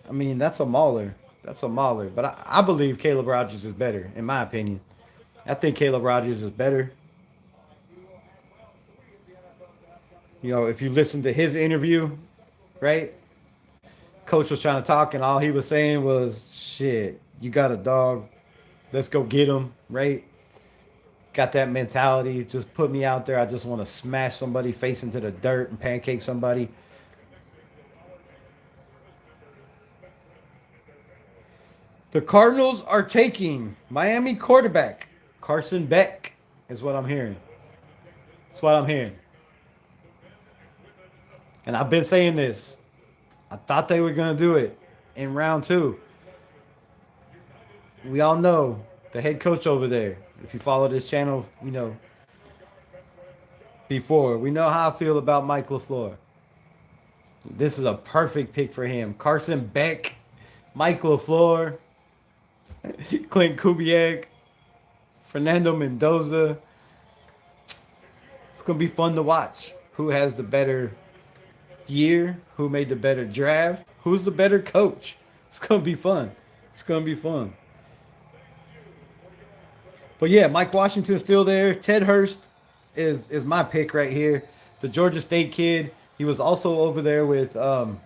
I mean, that's a mauler. That's a mauler. But I believe Caleb Rogers is better, in my opinion. I think Caleb Rogers is better. You know, if you listen to his interview, right? Coach was trying to talk, and all he was saying was, shit, you got a dog. Let's go get him, right? Got that mentality. Just put me out there. I just want to smash somebody face into the dirt and pancake somebody. The Cardinals are taking Miami quarterback Carson Beck, is what I'm hearing. That's what I'm hearing. And I've been saying this. I thought they were going to do it in round 2. We all know the head coach over there. If you follow this channel, you know, before. We know how I feel about Mike LaFleur. This is a perfect pick for him. Carson Beck, Mike LaFleur, Clint Kubiak, Fernando Mendoza. It's going to be fun to watch. Who has the better year? Who made the better draft? Who's the better coach? It's going to be fun. It's going to be fun. But yeah, Mike Washington's still there. Ted Hurst is my pick right here. The Georgia State kid. He was also over there with why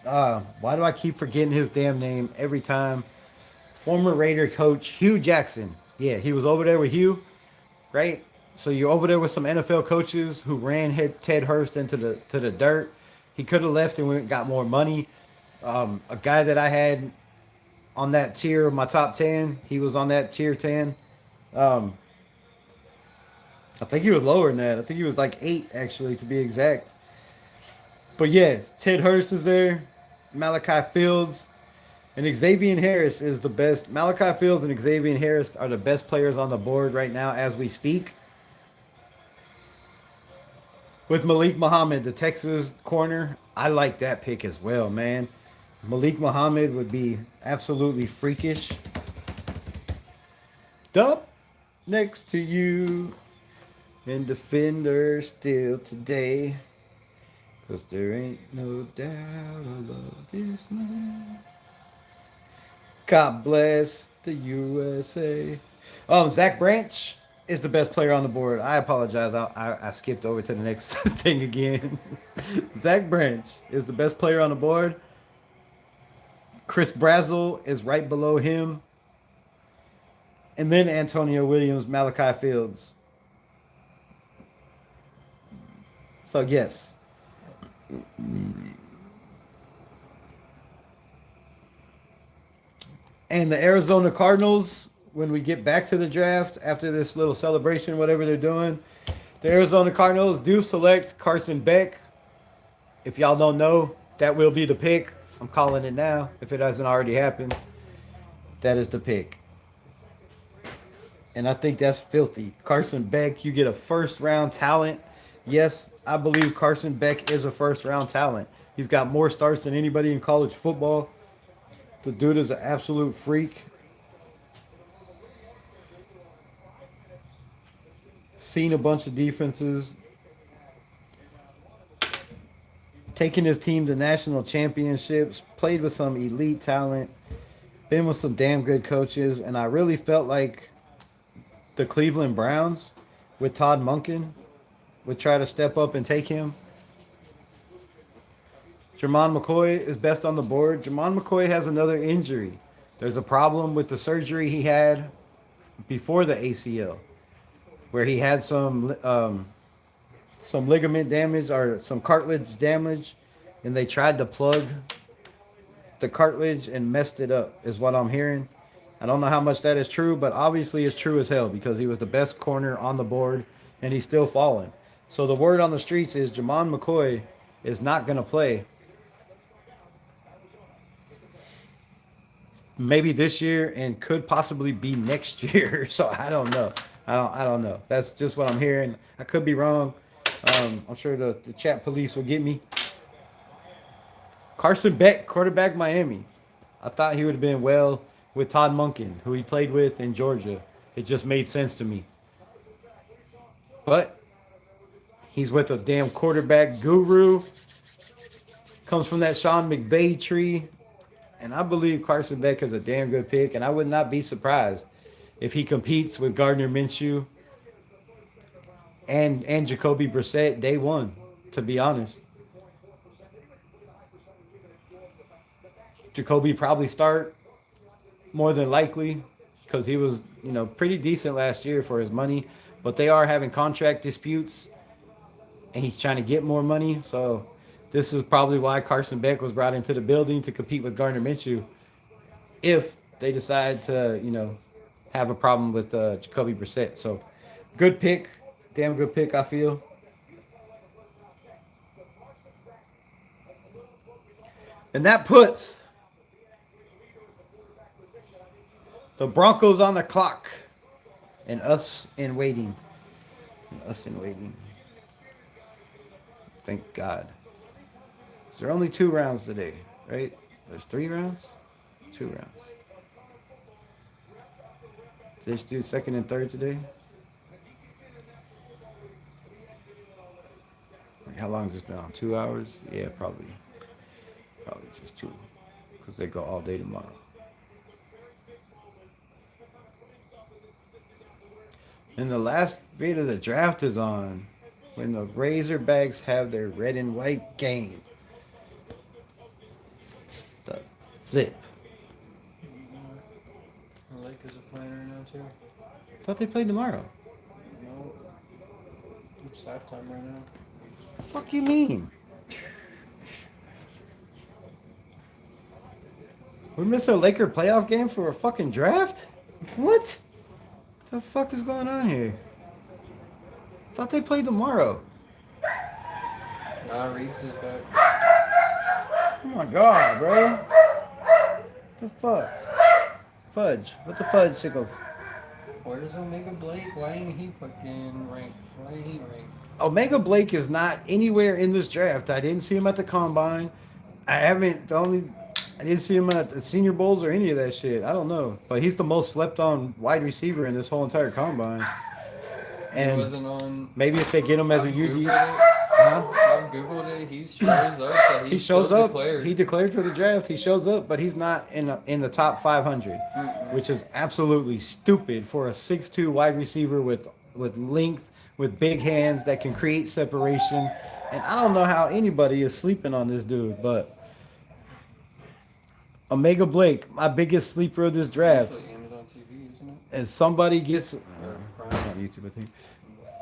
do I keep forgetting his damn name every time? Former Raider coach Hugh Jackson. Yeah, he was over there with Hugh, right? So you're over there with some NFL coaches who ran Ted Hurst into the dirt. He could have left and went and got more money. A guy that I had on that tier of my top 10, he was on that tier 10. I think he was lower than that. I think he was like 8, actually, to be exact. But yeah, Ted Hurst is there. Malachi Fields. And Xavier Harris is the best. Malachi Fields and Xavier Harris are the best players on the board right now as we speak. With Malik Muhammad, the Texas corner, I like that pick as well, man. Malik Muhammad would be absolutely freakish. Dup next to you. And defender still today. Cause there ain't no doubt I love this land. God bless the USA. Zach Branch is the best player on the board. I apologize. I skipped over to the next thing again. Zach Branch is the best player on the board. Chris Brazzell is right below him. And then Antonio Williams, Malachi Fields. So, yes. And the Arizona Cardinals, when we get back to the draft, after this little celebration, whatever they're doing, the Arizona Cardinals do select Carson Beck. If y'all don't know, that will be the pick. I'm calling it now. If it hasn't already happened, that is the pick. And I think that's filthy. Carson Beck, you get a first-round talent. Yes, I believe Carson Beck is a first-round talent. He's got more starts than anybody in college football. The dude is an absolute freak. Seen a bunch of defenses. Taking his team to national championships. Played with some elite talent. Been with some damn good coaches. And I really felt like the Cleveland Browns with Todd Monken would try to step up and take him. Jermon McCoy is best on the board. Jermon McCoy has another injury. There's a problem with the surgery he had before the ACL, where he had some ligament damage or some cartilage damage, and they tried to plug the cartilage and messed it up, is what I'm hearing. I don't know how much that is true, but obviously it's true as hell because he was the best corner on the board, and he's still falling. So the word on the streets is Jamon McCoy is not going to play. Maybe this year and could possibly be next year. So I don't know. I don't know. That's just what I'm hearing. I could be wrong. I'm sure the chat police will get me. Carson Beck, quarterback Miami. I thought he would have been well with Todd Monken, who he played with in Georgia. It just made sense to me. But he's with a damn quarterback guru. Comes from that Sean McVay tree. And I believe Carson Beck is a damn good pick. And I would not be surprised if he competes with Gardner Minshew and Jacoby Brissett day one, to be honest. Jacoby probably start more than likely because he was, pretty decent last year for his money. But they are having contract disputes, and he's trying to get more money. So this is probably why Carson Beck was brought into the building to compete with Gardner Minshew if they decide to, have a problem with Jacoby Brissett. So good pick. Damn good pick, I feel. And that puts the Broncos on the clock and us in waiting. Thank God. Is there only 2 rounds today, right? There's 3 rounds? 2 rounds. Did they just do second and third today? How long has this been on? 2 hours? Yeah, probably. Probably just 2. Because they go all day tomorrow. And the last bit of the draft is on when the Razorbacks have their red and white game. The flip. The Lakers are playing right now, too. I thought they played tomorrow. No. It's halftime right now. The fuck you mean? We missed a Laker playoff game for a fucking draft? What? The fuck is going on here? I thought they played tomorrow. Nah, Reeves is back. Oh my god, bro. The fuck? Fudge. What the fudge sickles? Where's Omega Blake? Why ain't he fucking ranked? Why ain't he ranked? Omega Blake is not anywhere in this draft. I didn't see him at the combine. I didn't see him at the Senior Bowls or any of that shit. I don't know. But he's the most slept on wide receiver in this whole entire combine. And he wasn't on. Maybe if they get him as a UD. I've Googled it. He shows up. That He shows up. Declared. He declared for the draft. He shows up, but he's not in the top 500, which is absolutely stupid for a 6'2" wide receiver with length, with big hands that can create separation. And I don't know how anybody is sleeping on this dude, but Omega Blake, my biggest sleeper of this draft. Amazon TV, isn't it? And somebody gets on YouTube, I think.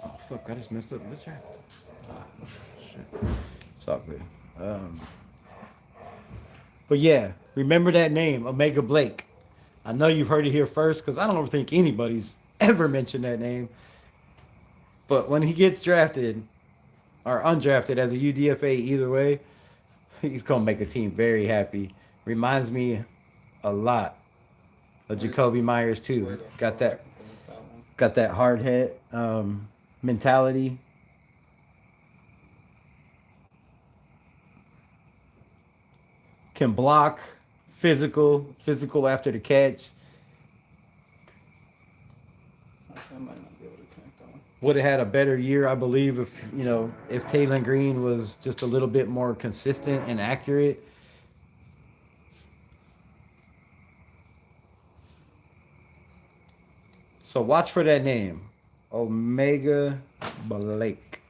Oh fuck! I just messed up this draft. Shit. It's all good. But yeah, remember that name, Omega Blake. I know you've heard it here first because I don't think anybody's ever mentioned that name. But when he gets drafted or undrafted as a UDFA, either way, he's gonna make a team very happy. Reminds me a lot of Jacoby Myers too. Got that hard head mentality. Can block, physical after the catch. I might not be able to connect that one. Would have had a better year, I believe, if Taylor Green was just a little bit more consistent and accurate. So watch for that name, Omega Blake.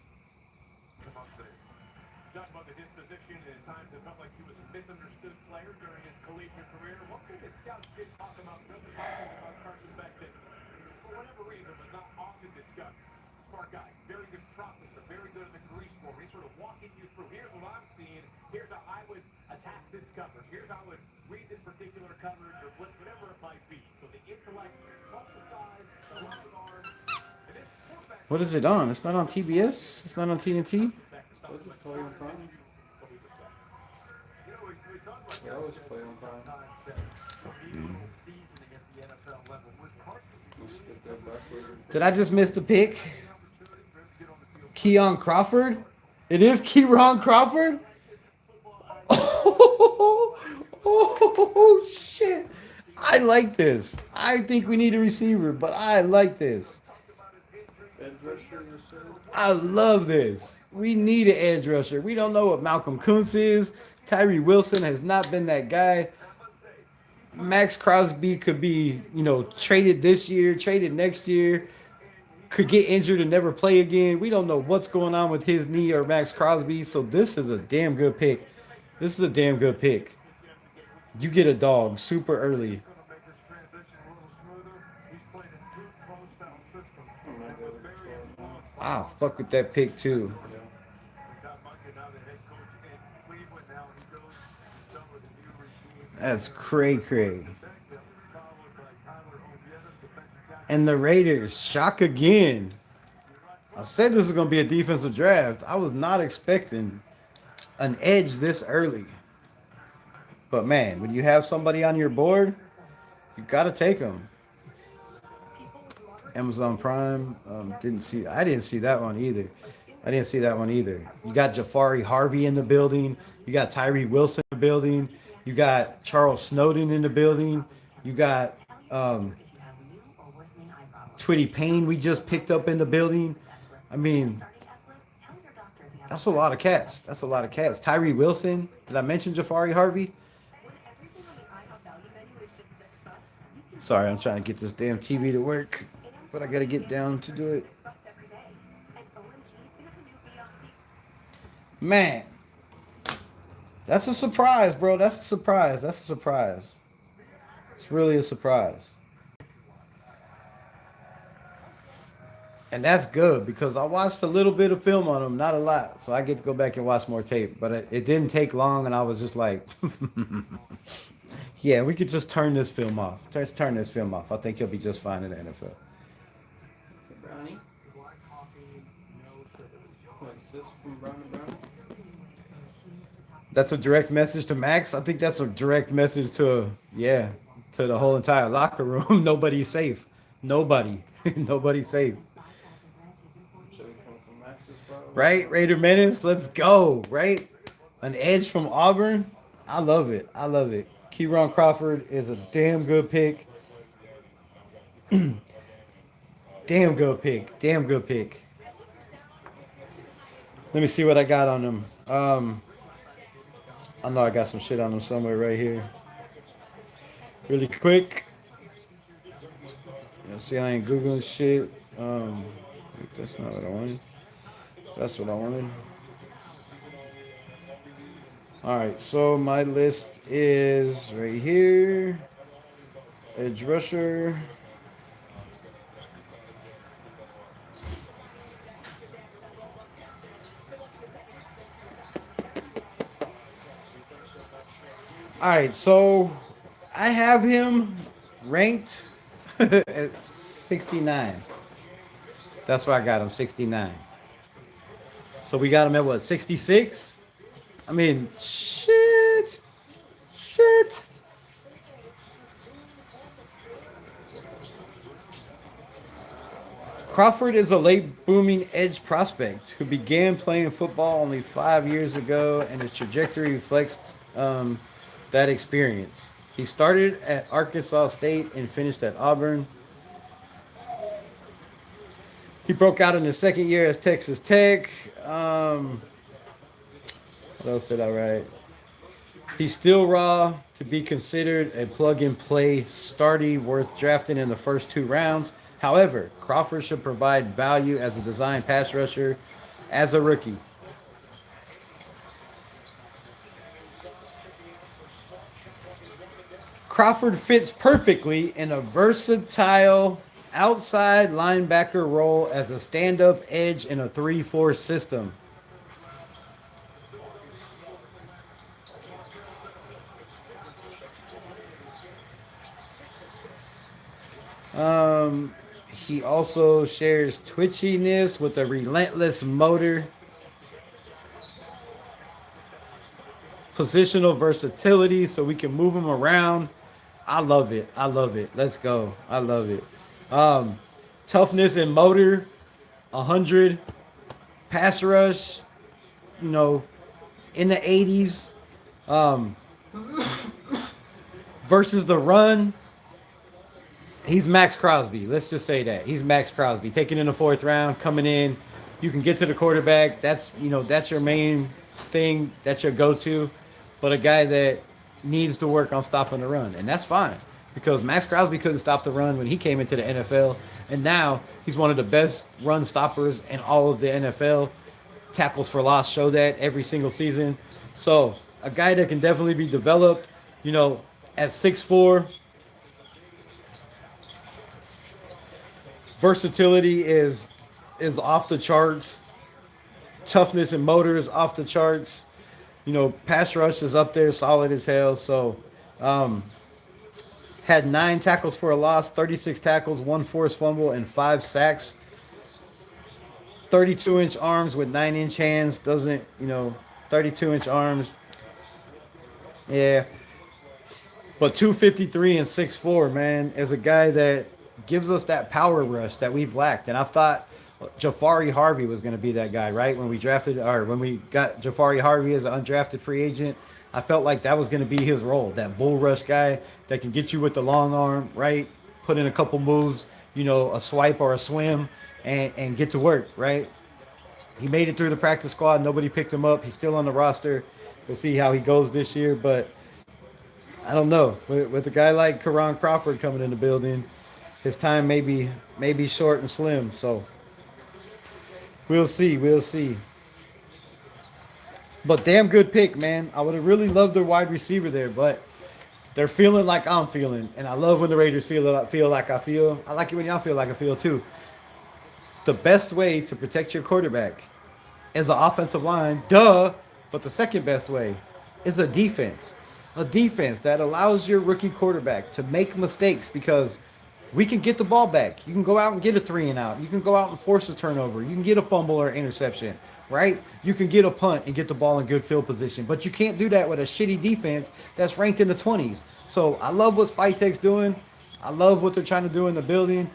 Talk about the disposition and at times it felt like he was a misunderstood player during his collegiate career. One thing that scouts did talk about, really talking about Carson Beck, that for whatever reason was not often discussed. Smart guy, very good processor, very good at the grease form. He's sort of walking you through. Here's what I'm seeing. Here's how I would attack this coverage. Here's how I would read this particular coverage or whatever it might be. So the intellect, plus the size, the line arm, and this quarterback. What is it on? It's not on TBS? It's not on TNT? I just play on Prime. I always play on Prime. Did I just miss the pick? Keon Crawford? It is Kieron Crawford? Oh, shit. I like this. I think we need a receiver, but I like this. I love this. We need an edge rusher. We don't know what Malcolm Kuntz is. Tyree Wilson has not been that guy. Max Crosby could be, traded this year, traded next year, could get injured and never play again. We don't know what's going on with his knee or Max Crosby. So this is a damn good pick. This is a damn good pick. You get a dog super early. Ah, fuck with that pick too. That's cray. And the Raiders shock again. I said this was going to be a defensive draft. I was not expecting an edge this early. But man, when you have somebody on your board, you got to take them. Amazon Prime, I didn't see that one either. You got Jafari Harvey in the building. You got Tyree Wilson in the building. You got Charles Snowden in the building. You got Twitty Payne we just picked up in the building. I mean, that's a lot of cats. Tyree Wilson. Did I mention Jafari Harvey? Sorry, I'm trying to get this damn TV to work, but I got to get down to do it. Man, that's a surprise, bro. That's a surprise. It's really a surprise. And that's good because I watched a little bit of film on him, not a lot. So I get to go back and watch more tape. But it didn't take long, and I was just like, yeah, we could just turn this film off. Let's turn this film off. I think he'll be just fine in the NFL. Brownie? What's this from Brownie? That's a direct message to Max. I think that's a direct message to the whole entire locker room. Nobody's safe. Nobody's safe. Right? Raider Menace, let's go. Right? An edge from Auburn. I love it. Kieron Crawford is a damn good pick. Damn good pick. Let me see what I got on him. I know I got some shit on him somewhere right here. Really quick. You see, I ain't Googling shit. That's not what I wanted. That's what I wanted. All right, so my list is right here. Edge rusher. All right, so I have him ranked at 69. That's why I got him, 69. So we got him at what, 66? I mean, shit. Crawford is a late booming edge prospect who began playing football only 5 years ago, and his trajectory reflects that experience. He started at Arkansas State and finished at Auburn. He broke out in his second year as Texas Tech. What else did I write? He's still raw to be considered a plug-and-play starty worth drafting in the first 2 rounds. However, Crawford should provide value as a design pass rusher as a rookie. Crawford fits perfectly in a versatile outside linebacker role as a stand-up edge in a 3-4 system. He also shares twitchiness with a relentless motor. Positional versatility so we can move him around. I love it. I love it. Let's go. I love it. Toughness and motor, 100. Pass rush, you know, in the 80s. Versus the run, he's Max Crosby. Let's just say that. He's Max Crosby. Taken in the 4th round, coming in. You can get to the quarterback. That's, you know, that's your main thing. That's your go-to. But a guy that needs to work on stopping the run. And that's fine. Because Max Crosby couldn't stop the run when he came into the NFL. And now he's one of the best run stoppers in all of the NFL. Tackles for loss show that every single season. So a guy that can definitely be developed, you know, at 6'4". Versatility is off the charts. Toughness and motor is off the charts. You know, pass rush is up there, solid as hell. So, had 9 tackles for a loss, 36 tackles, 1 forced fumble, and 5 sacks. 32-inch arms with 9-inch hands. Doesn't, you know, 32-inch arms. Yeah. But 253 and 6'4", man, is a guy that gives us that power rush that we've lacked. And I thought Jafari Harvey was going to be that guy, right? When we got Jafari Harvey as an undrafted free agent, I felt like that was going to be his role, that bull rush guy that can get you with the long arm, right? Put in a couple moves, you know, a swipe or a swim, and get to work, right? He made it through the practice squad. Nobody picked him up. He's still on the roster. We'll see how he goes this year, but I don't know. With a guy like Karan Crawford coming in the building, his time may be short and slim. So we'll see. We'll see. But damn good pick, man. I would have really loved their wide receiver there, but they're feeling like I'm feeling. And I love when the Raiders feel like I feel. I like it when y'all feel like I feel too. The best way to protect your quarterback is an offensive line. Duh. But the second best way is a defense. A defense that allows your rookie quarterback to make mistakes because we can get the ball back. You can go out and get a 3 and out. You can go out and force a turnover. You can get a fumble or interception, right? You can get a punt and get the ball in good field position. But you can't do that with a shitty defense that's ranked in the 20s. So I love what Spytek's doing. I love what they're trying to do in the building.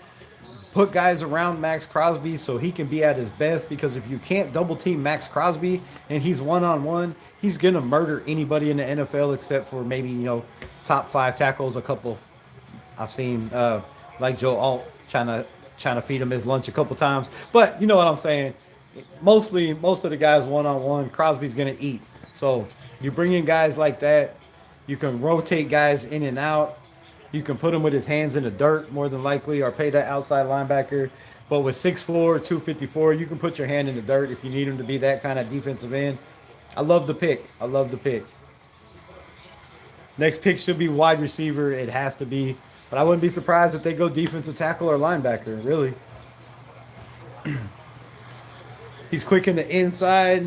Put guys around Max Crosby so he can be at his best, because if you can't double team Max Crosby and he's one-on-one, he's going to murder anybody in the NFL except for maybe, you know, top 5 tackles. A couple I've seen like Joe Alt trying to feed him his lunch a couple times. But you know what I'm saying? Most of the guys one-on-one, Crosby's going to eat. So you bring in guys like that. You can rotate guys in and out. You can put him with his hands in the dirt more than likely, or pay that outside linebacker. But with 6'4", 254, you can put your hand in the dirt if you need him to be that kind of defensive end. I love the pick. I love the pick. Next pick should be wide receiver. It has to be. But I wouldn't be surprised if they go defensive tackle or linebacker, really. He's quick in the inside.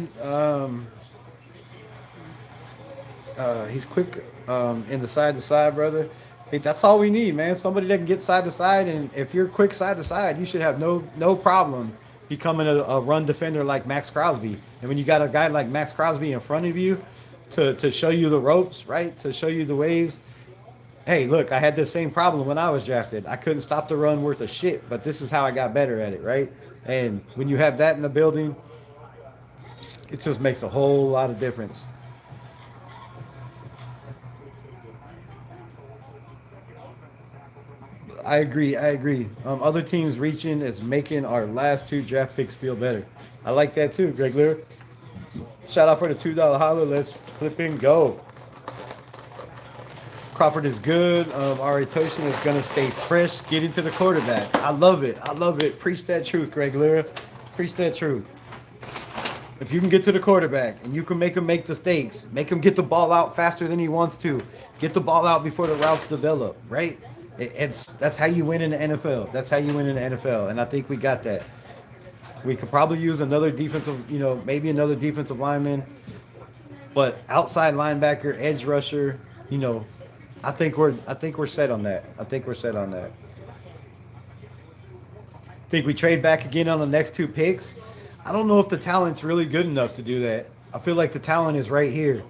He's quick in the side-to-side, brother. Hey, that's all we need, man. Somebody that can get side-to-side, and if you're quick side-to-side, you should have no problem becoming a run defender like Max Crosby. And when you got a guy like Max Crosby in front of you to show you the ropes, right, to show you the ways. Hey, look, I had the same problem when I was drafted. I couldn't stop the run worth of shit, but this is how I got better at it, right? And when you have that in the building, it just makes a whole lot of difference. I agree. Other teams reaching is making our last 2 draft picks feel better. I like that too, Greg Lear. Shout out for the $2 holler. Let's flip and go. Crawford is good. Ari Toshin is going to stay fresh, getting to the quarterback. I love it. Preach that truth, Greg Lear. Preach that truth. If you can get to the quarterback and you can make him make mistakes, make him get the ball out faster than he wants to, get the ball out before the routes develop, right? That's how you win in the NFL. That's how you win in the NFL. And I think we got that. We could probably use another defensive, maybe another defensive lineman, but outside linebacker, edge rusher, I think we're set on that. Think we trade back again on the next 2 picks? I don't know if the talent's really good enough to do that. I feel like the talent is right here.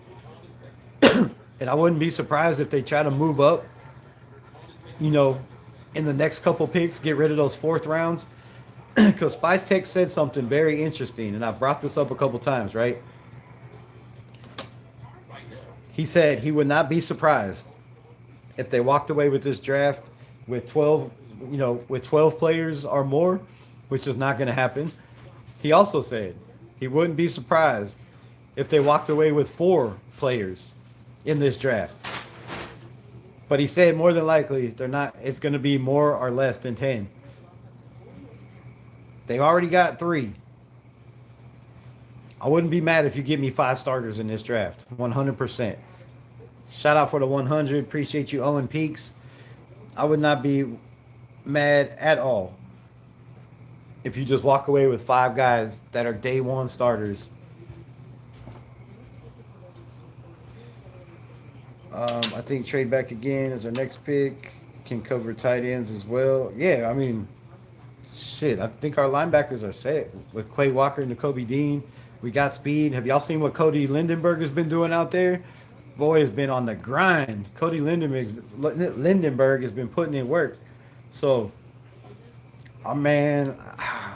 And I wouldn't be surprised if they try to move up, you know, in the next couple picks, get rid of those 4th rounds. Because Spice Tech said something very interesting, and I've brought this up a couple times, right? He said he would not be surprised if they walked away with this draft with 12, you know, with 12 players or more, which is not going to happen. He also said he wouldn't be surprised if they walked away with 4 players in this draft. But he said more than likely they're not. It's going to be more or less than 10. They already got 3. I wouldn't be mad if you give me 5 starters in this draft. 100%. Shout out for the 100. Appreciate you, Owen Peaks. I would not be mad at all if you just walk away with 5 guys that are day 1 starters. I think trade back again is our next pick. Can cover tight ends as well. Yeah, I mean, shit. I think our linebackers are set with Quay Walker and Nakobe Dean. We got speed. Have y'all seen what Cody Lindenberg has been doing out there? Boy has been on the grind. Cody Lindenberg has been putting in work. So, man,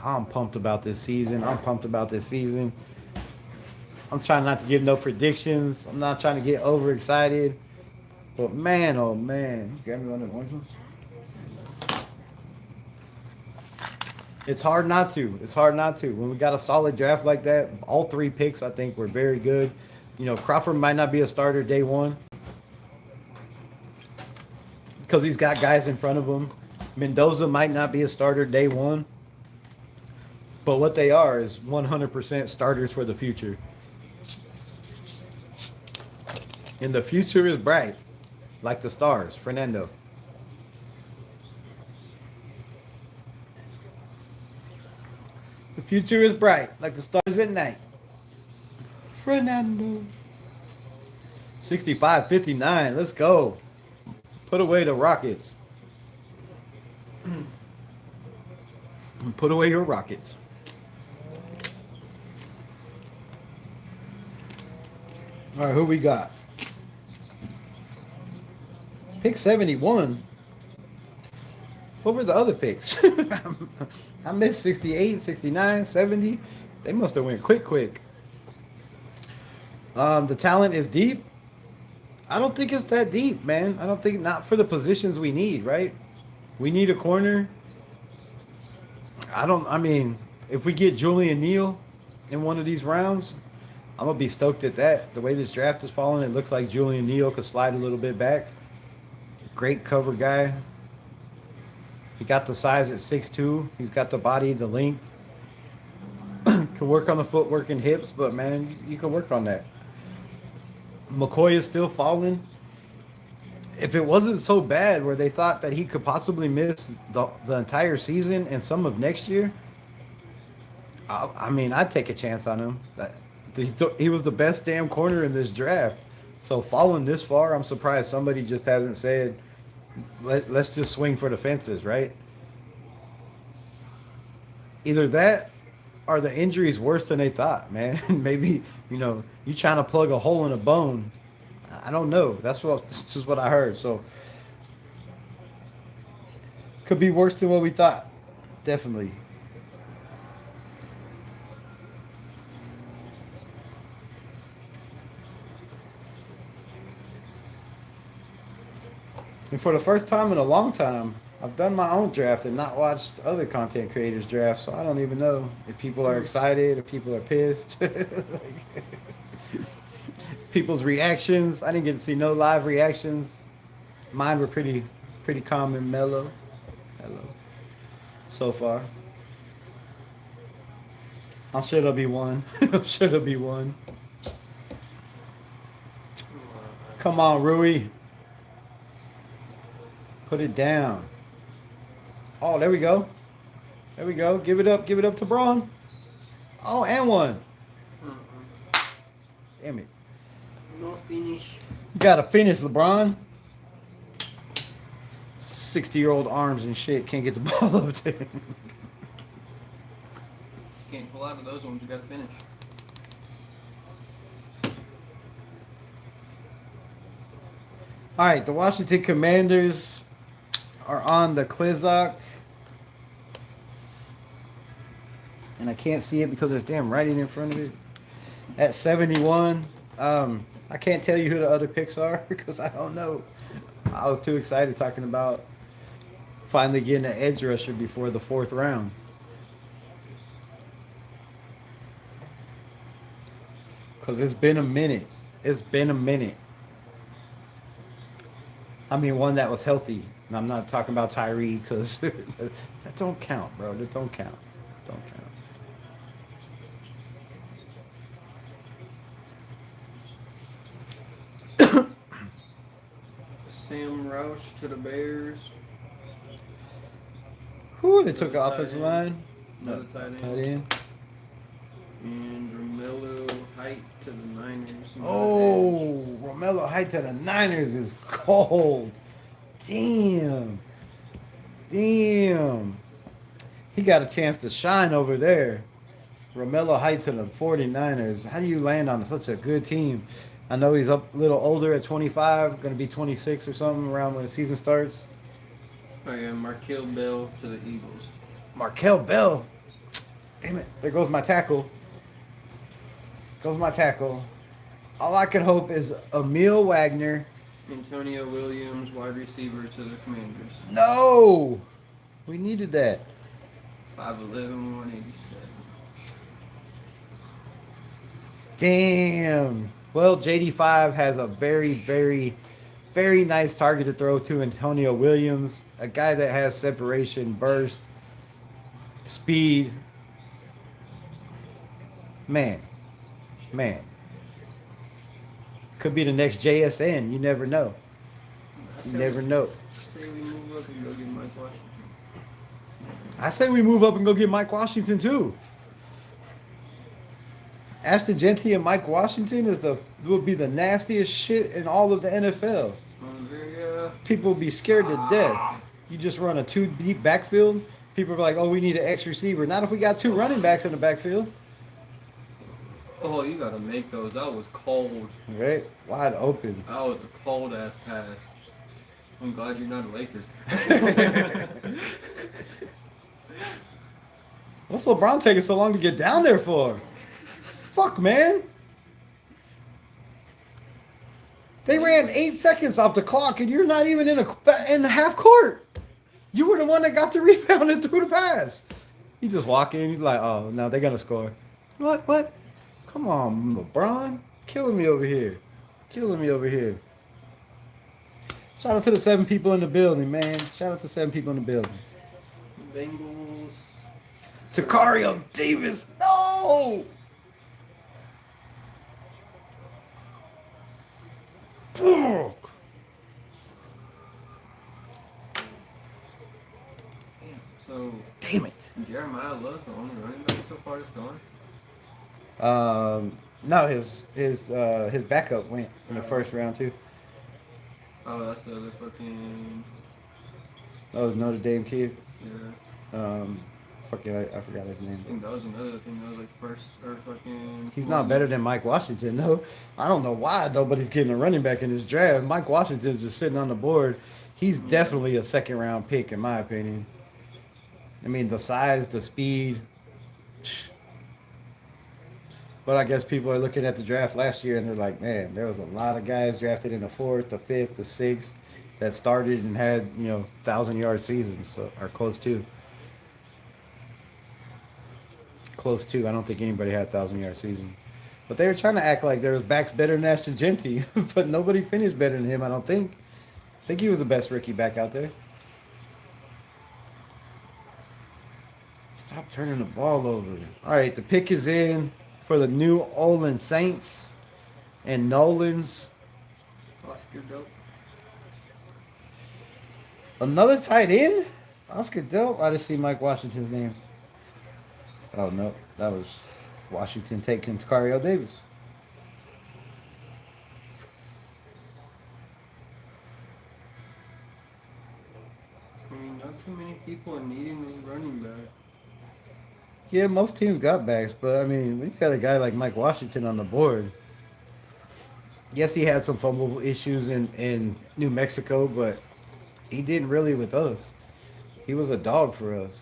I'm pumped about this season. I'm trying not to give no predictions. I'm not trying to get overexcited. But man, oh man, you got me one of the orange ones? It's hard not to. When we got a solid draft like that, all 3 picks I think were very good. You know, Crawford might not be a starter day 1 because he's got guys in front of him. Mendoza might not be a starter day 1. But what they are is 100% starters for the future. And the future is bright, like the stars, Fernando. The future is bright, like the stars at night. Fernando. 65-59, let's go. Put away the Rockets. Put away your Rockets. All right, who we got? Pick 71. What were the other picks? I missed 68, 69, 70. They must have went quick. The talent is deep. I don't think it's that deep, man. I don't think, not for the positions we need, right? We need a corner. I mean, if we get Julian Neal in one of these rounds, I'm going to be stoked at that. The way this draft is falling, it looks like Julian Neal could slide a little bit back. Great cover guy. He got the size at 6'2". He's got the body, the length. Can work on the footwork and hips, but, man, you can work on that. McCoy is still falling. If it wasn't so bad where they thought that he could possibly miss the entire season and some of next year, I mean, I'd take a chance on him. He was the best damn corner in this draft. So falling this far, I'm surprised somebody just hasn't said, let's just swing for the fences, right? Either that or the injury's worse than they thought, man. Maybe, you know, you trying to plug a hole in a bone. I don't know. That's just what I heard. So could be worse than what we thought. Definitely. And for the first time in a long time, I've done my own draft and not watched other content creators' drafts, so I don't even know if people are excited, if people are pissed. People's reactions. I didn't get to see no live reactions. Mine were pretty calm and mellow. Hello. So far. I'm sure there'll be one. Come on, Rui. Put it down. Oh, there we go. Give it up to Braun. Oh, and one. Damn it. No finish. You gotta finish, LeBron. 60-year-old arms and shit. Can't get the ball up there. can't pull out of those ones. You got to finish. All right, the Washington Commanders are on the Clizock. And I can't see it because there's damn writing in front of it. At 71. I can't tell you who the other picks are because I don't know. I was too excited talking about finally getting an edge rusher before the 4th round. Because it's been a minute. It's been a minute. I mean, one that was healthy. And I'm not talking about Tyree because that don't count, bro. That don't count. Don't count. Sam Roush to the Bears. Who they took an offensive line? Another tight Tight end. And Romello Height to the Niners. Oh, Romello Height to the Niners is cold. Damn. Damn. He got a chance to shine over there. Romello Height to the 49ers. How do you land on such a good team? I know he's up a little older at 25, going to be 26 or something around when the season starts. Oh yeah, Markel Bell to the Eagles. Markel Bell. Damn it. There goes my tackle. Goes my tackle. All I could hope is Emil Wagner. Antonio Williams, wide receiver to the Commanders. No! We needed that. 5'11", 187. Damn. Well, JD5 has a very, very, very nice target to throw to Antonio Williams. A guy that has separation, burst, speed. Man. Could be the next JSN. You never know. You never know. Say we move up and go get Mike Washington. I say we move up and go get Mike Washington too. Ashton Genty and Mike Washington would be the nastiest shit in all of the NFL. People will be scared to death. You just run a 2 deep backfield. People are like, oh, we need an X receiver. Not if we got 2 running backs in the backfield. Oh, you gotta make those. That was cold. Right? Wide open. That was a cold ass pass. I'm glad you're not a Laker. What's LeBron taking so long to get down there for? Fuck, man. They ran 8 seconds off the clock, and you're not even in the half court. You were the one that got the rebound and threw the pass. He just walk in. He's like, oh, no, they're going to score. What? Come on, LeBron. Killing me over here. Shout out to the 7 people in the building, man. Shout out to 7 people in the building. Bengals. Takario Davis. No! So, damn it. Jeremiah Love's the only running back so far that's gone? No, his backup went in the first round too. Oh, that's the other fucking... Oh, Notre Dame kid. Yeah. I forgot his name. I think that was another thing. That was like first or fucking... He's not better than Mike Washington, though. I don't know why nobody's getting a running back in this draft. Mike Washington's just sitting on the board. He's definitely a 2nd round pick, in my opinion. I mean, the size, the speed. But I guess people are looking at the draft last year and they're like, man, there was a lot of guys drafted in the 4th, the 5th, the 6th that started and had, 1,000-yard seasons or close to. Close to. I don't think anybody had 1,000-yard seasons. But they were trying to act like there was backs better than Ashton Genty, but nobody finished better than him, I don't think. I think he was the best rookie back out there. Stop turning the ball over. All right, the pick is in for the New Orleans Saints and Nolan's. Oscar Dope. Another tight end? Oscar Dope? I just see Mike Washington's name. Oh, no. That was Washington taking Takario Davis. I mean, not too many people are needing a running back. Yeah, most teams got backs, but I mean, we got a guy like Mike Washington on the board. Yes, he had some fumble issues in New Mexico, but he didn't really with us. He was a dog for us.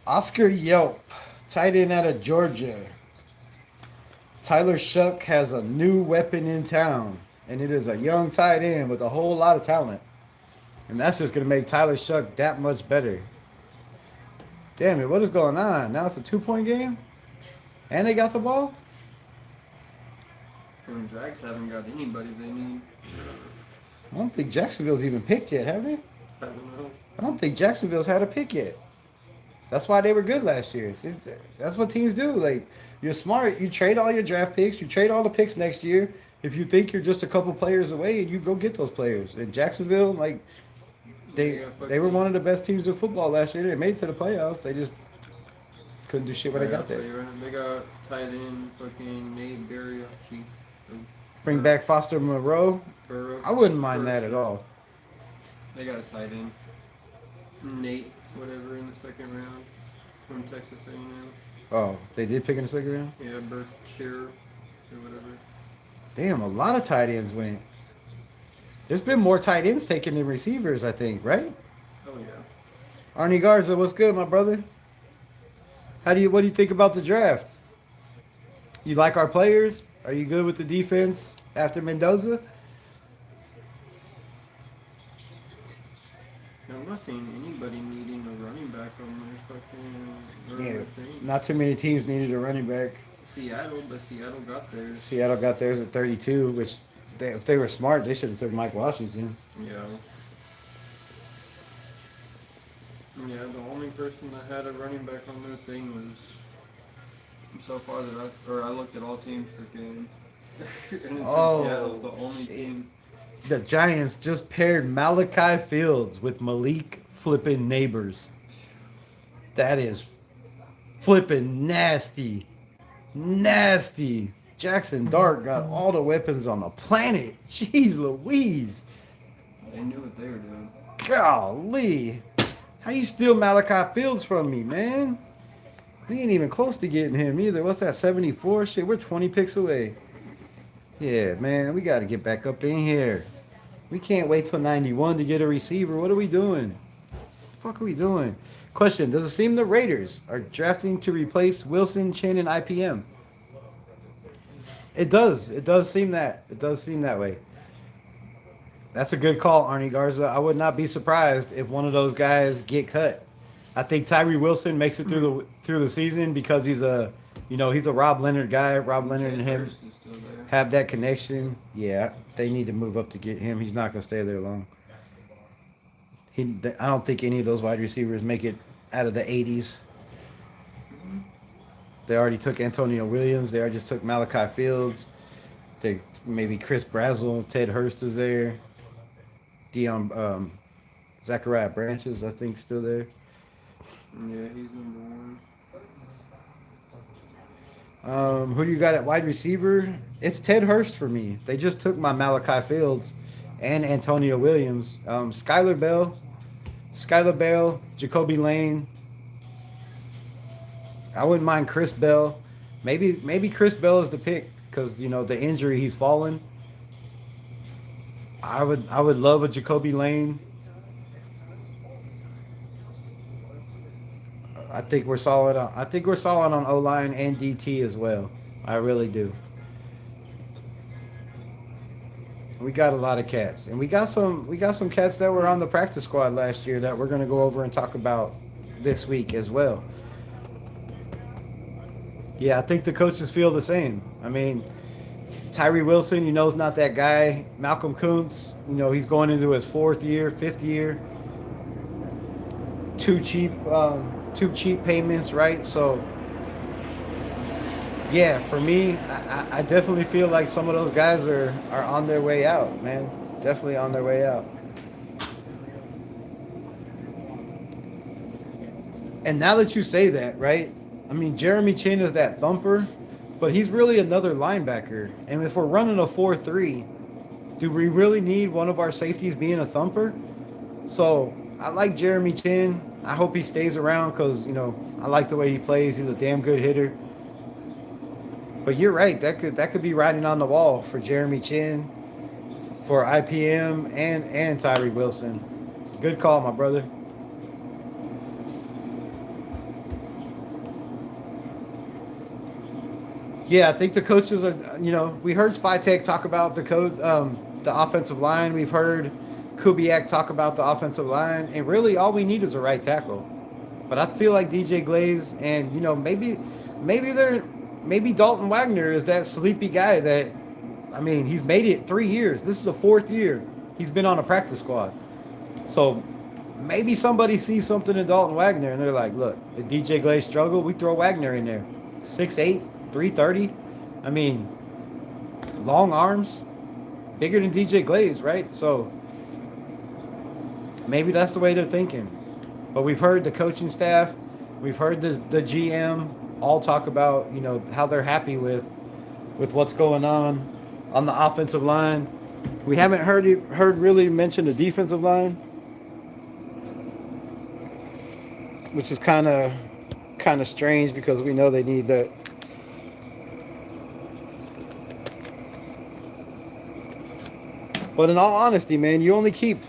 Oscar Yelp, tight end out of Georgia. Tyler Shuck has a new weapon in town, and it is a young tight end with a whole lot of talent. And that's just going to make Tyler Shuck that much better. Damn it, what is going on? Now it's a 2-point game? And they got the ball? And Drags haven't got anybody they need. I don't think Jacksonville's even picked yet, have they? I don't know. I don't think Jacksonville's had a pick yet. That's why they were good last year. See, that's what teams do. Like, you're smart. You trade all your draft picks. You trade all the picks next year. If you think you're just a couple players away, you go get those players. And Jacksonville, like, they were one of the best teams in football last year. They made it to the playoffs. They just couldn't do shit when they got there. They got tight end fucking Nate Barry. Bring back Foster Moreau. Burrow. I wouldn't mind that at all. They got a tight end. Nate, whatever, in the second round from Texas A&M. Oh, they did pick in the second round? Yeah, Berkshire or whatever. Damn, a lot of tight ends went. There's been more tight ends taken than receivers, I think, right? Oh yeah. Arnie Garza, what's good, my brother? What do you think about the draft? You like our players? Are you good with the defense after Mendoza? I'm not seeing anybody needing a running back on their fucking Yeah, not too many teams needed a running back. Seattle, but Seattle got theirs. Seattle got theirs at 32, which if they were smart, they should have took Mike Washington. Yeah. Yeah, the only person that had a running back on their thing was so far that I looked at all teams for game. And Seattle's the only team. The Giants just paired Malachi Fields with Malik flipping Neighbors. That is flipping nasty. Nasty. Jackson Dart got all the weapons on the planet. Jeez Louise. They knew what they were doing. Golly. How you steal Malachi Fields from me, man? We ain't even close to getting him either. What's that, 74? Shit, we're 20 picks away. Yeah, man, we got to get back up in here. We can't wait till 91 to get a receiver. What are we doing? The fuck are we doing? Question, does it seem the Raiders are drafting to replace Wilson, Chin, and IPM? It does. It does seem that. It does seem that way. That's a good call, Arnie Garza. I would not be surprised if one of those guys get cut. I think Tyree Wilson makes it through the season because he's a Rob Leonard guy. Rob Leonard and him have that connection. Yeah, they need to move up to get him. He's not going to stay there long. I don't think any of those wide receivers make it out of the 80s. They already took Antonio Williams. They already just took Malachi Fields. Maybe Chris Brazzell, Ted Hurst is there. Zachariah Branches, I think, still there. Yeah, he's number one. Who do you got at wide receiver? It's Ted Hurst for me. They just took my Malachi Fields and Antonio Williams. Skylar Bell, Jacoby Lane. I wouldn't mind Chris Bell. Maybe Chris Bell is the pick because the injury he's fallen. I would love a Jacoby Lane. I think we're solid on O-line and DT as well. I really do. We got a lot of cats, and we got some cats that were on the practice squad last year that we're going to go over and talk about this week as well. Yeah, I think the coaches feel the same. I mean, Tyree Wilson, is not that guy. Malcolm Kuntz, he's going into his fifth year. Too cheap payments, right? So, yeah, for me, I definitely feel like some of those guys are on their way out, man. Definitely on their way out. And now that you say that, right? I mean, Jeremy Chin is that thumper, but he's really another linebacker. And if we're running a 4-3, do we really need one of our safeties being a thumper? So I like Jeremy Chin. I hope he stays around because, you know, I like the way he plays. He's a damn good hitter. But you're right. That could be writing on the wall for Jeremy Chin, for IPM, and Tyree Wilson. Good call, my brother. Yeah, I think the coaches are, you know, we heard Spytek talk about the offensive line. We've heard Kubiak talk about the offensive line. And really all we need is a right tackle. But I feel like DJ Glaze and, you know, maybe Dalton Wagner is that sleepy guy that, I mean, he's made it 3 years. This is the 4th year he's been on a practice squad. So maybe somebody sees something in Dalton Wagner and they're like, look, if DJ Glaze struggle, we throw Wagner in there. 6'8", 330. I mean, long arms, bigger than DJ Glaze, right? So maybe that's the way they're thinking. But we've heard the coaching staff, we've heard the GM all talk about, you know, how they're happy with what's going on the offensive line. We haven't heard really mention the defensive line, which is kind of strange because we know they need that. But in all honesty, man, you only keep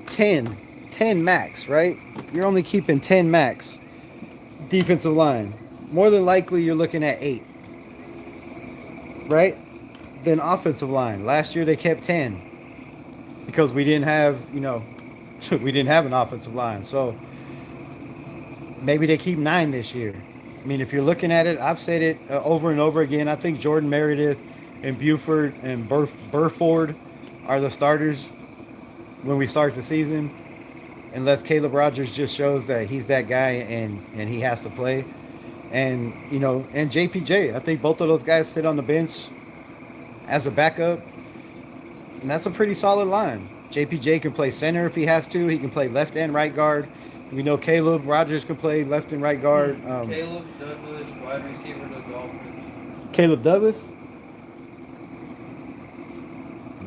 10 max, right? You're only keeping 10 max defensive line. More than likely, you're looking at 8, right? Then offensive line. Last year, they kept 10 because we didn't have, you know, we didn't have an offensive line. So maybe they keep 9 this year. I mean, if you're looking at it, I've said it over and over again. I think Jordan Meredith and Buford and Burford are the starters when we start the season, unless Caleb Rogers just shows that he's that guy and he has to play. And, you know, and JPJ, I think both of those guys sit on the bench as a backup, and that's a pretty solid line. JPJ can play center if he has to. He can play left and right guard. We know Caleb Rogers can play left and right guard. Caleb Douglas, wide receiver to Dolphins. Caleb Douglas?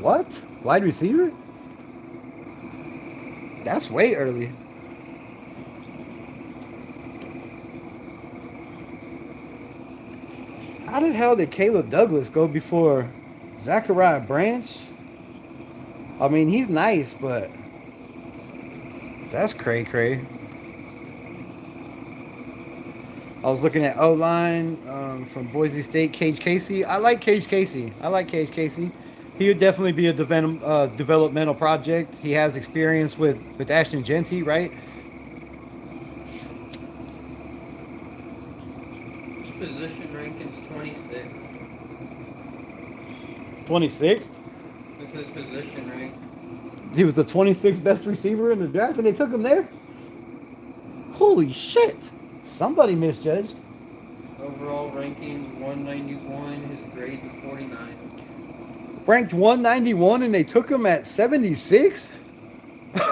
What? Wide receiver? That's way early. How the hell did Caleb Douglas go before Zachariah Branch? I mean, he's nice, but that's cray-cray. I was looking at O-line from Boise State, Cage Casey. I like Cage Casey. He would definitely be a developmental project. He has experience with Ashton Genty, right? His position ranking's 26. 26? This is position rank. He was the 26th best receiver in the draft, and they took him there? Holy shit. Somebody misjudged. Overall rankings 191. His grades a 49. Ranked 191 and they took him at 76? Damn.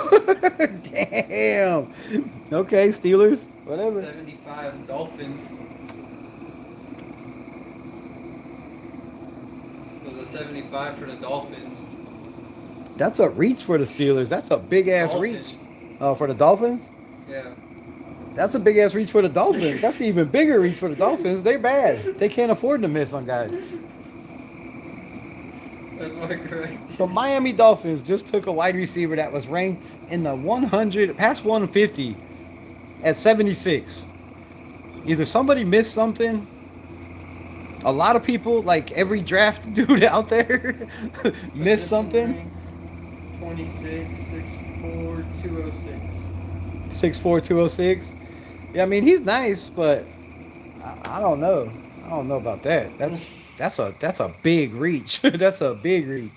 Okay, Steelers. Whatever. 75 Dolphins. It was a 75 for the Dolphins. That's a reach for the Steelers. That's a big ass reach. For the Dolphins? Yeah. That's a big ass reach for the Dolphins. That's an even bigger reach for the Dolphins. They're bad. They can't afford to miss on guys. That's my correct. The Miami Dolphins just took a wide receiver that was ranked in the 100, past 150 at 76. Either somebody missed something. A lot of people, like every draft dude out there, missed something. 26, 6'4", 206. 6'4", 206. Yeah, I mean, he's nice, but I don't know. I don't know about that. That's a big reach. That's a big reach.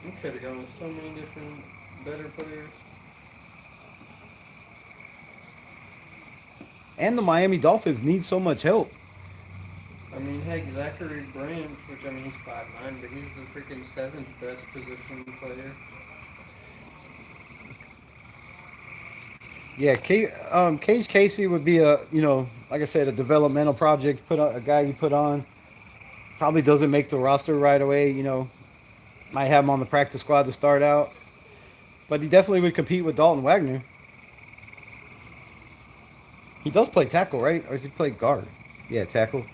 We could have gone with so many different better players. And the Miami Dolphins need so much help. I mean, heck, Zachary Branch, which I mean he's 5'9", but he's the freaking 7th best position player. Yeah, Cage Casey would be a, you know, like I said, a developmental project. A guy you put on, probably doesn't make the roster right away. You know, Might have him on the practice squad to start out. But he definitely would compete with Dalton Wagner. He does play tackle, right? Or does he play guard? Yeah, tackle.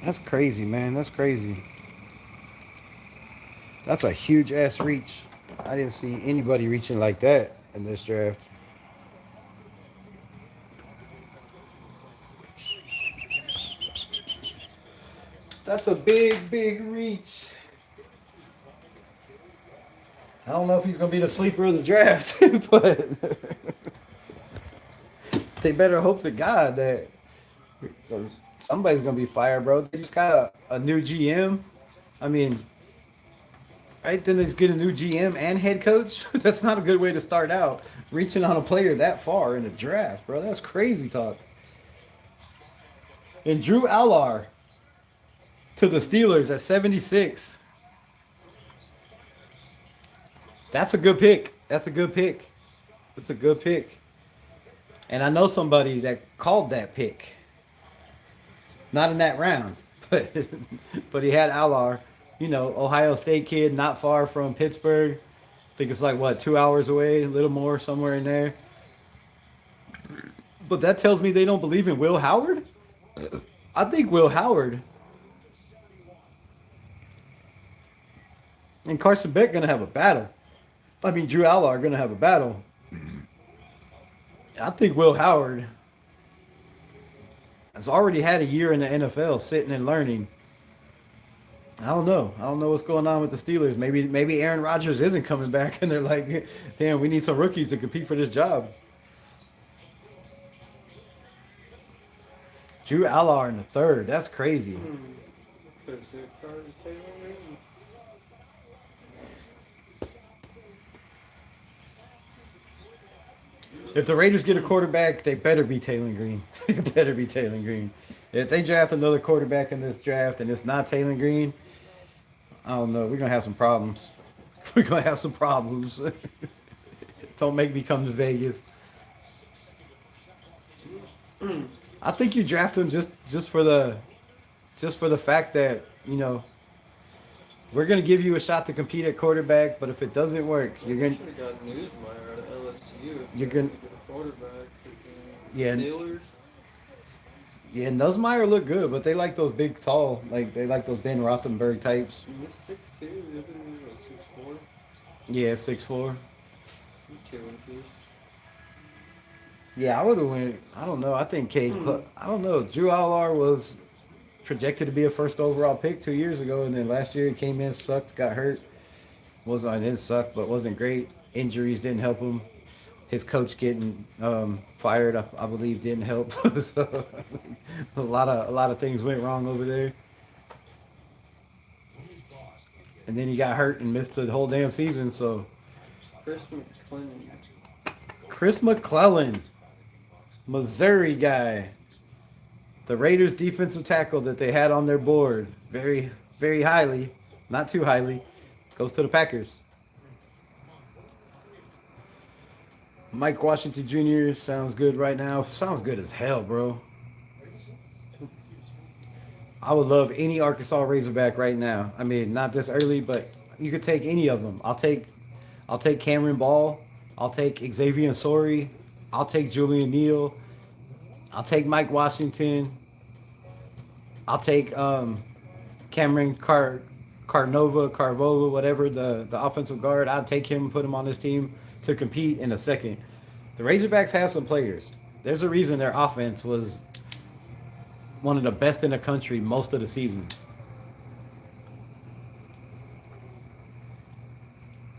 That's crazy, man. That's crazy. That's a huge ass reach. I didn't see anybody reaching like that in this draft. That's a big, big reach. I don't know if he's going to be the sleeper of the draft, but they better hope to God that somebody's going to be fired, bro. They just got a new GM. I mean, right then they just get a new GM and head coach. That's not a good way to start out. Reaching on a player that far in the draft, bro. That's crazy talk. And Drew Allar to the Steelers at 76. That's a good pick. That's a good pick. That's a good pick. And I know somebody that called that pick. Not in that round, but he had Allar, you know, Ohio State kid, not far from Pittsburgh. I think it's like, what, 2 hours away, a little more, somewhere in there. But that tells me they don't believe in Will Howard? I think Will Howard and Carson Beck going to have a battle. I mean, Drew Allar are going to have a battle. I think Will Howard has already had a year in the NFL sitting and learning. I don't know. I don't know what's going on with the Steelers. Maybe Aaron Rodgers isn't coming back and they're like, damn, we need some rookies to compete for this job. Drew Allar in the third. That's crazy. If the Raiders get a quarterback, they better be Taylor Green. They better be Taylor Green. If they draft another quarterback in this draft and it's not Taylor Green, I don't know. We're going to have some problems. We're going to have some problems. Don't make me come to Vegas. I think you draft him just for the fact that, you know, we're going to give you a shot to compete at quarterback, but if it doesn't work, you're going to should have got Newsmeyer at LSU. You're going to get a quarterback. Yeah. Steelers. Yeah, Nussmeier look good, but they like those big, tall, like they like those Ben Roethlisberger types. He's 6'2", the other one was 6'4". Yeah, 6'4". 2 inches. Yeah, I would have went. I don't know. I think I don't know. Drew Allar was projected to be a first overall pick 2 years ago, and then last year he came in, sucked, got hurt. Didn't suck, but wasn't great. Injuries didn't help him. His coach getting fired, I believe, didn't help. So a lot of things went wrong over there. And then he got hurt and missed the whole damn season. So Chris McClellan, Missouri guy, the Raiders defensive tackle that they had on their board, very, very highly, not too highly, goes to the Packers. Mike Washington Jr. sounds good right now. Sounds good as hell, bro. I would love any Arkansas Razorback right now. I mean, not this early, but you could take any of them. I'll take Cameron Ball. I'll take Xavier Sori. I'll take Julian Neal. I'll take Mike Washington. I'll take Cameron Carvova, whatever, the offensive guard. I'd take him and put him on this team to compete in a second. The Razorbacks have some players. There's a reason their offense was one of the best in the country most of the season.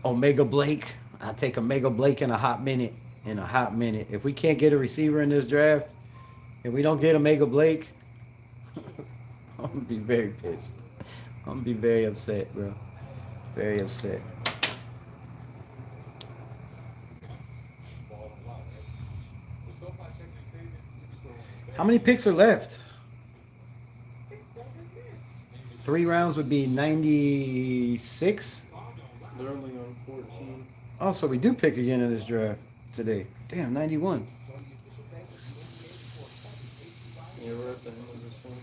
Omega Blake. I'll take Omega Blake in a hot minute. If we can't get a receiver in this draft, if we don't get Omega Blake, I'm going to be very pissed. I'm going to be very upset, bro. Very upset. How many picks are left? 3 rounds would be 96. They're only on 14. Oh, so we do pick again in this draft today. Damn, 91. Yeah, we're at the end of this one.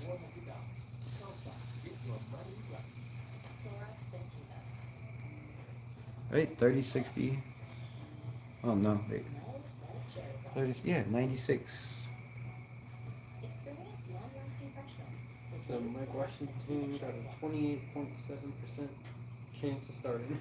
Right, 30, 60. Oh, no. Wait. 30, yeah, 96. Experience long-lasting freshness. So Mike Washington got a 28.7% chance of starting.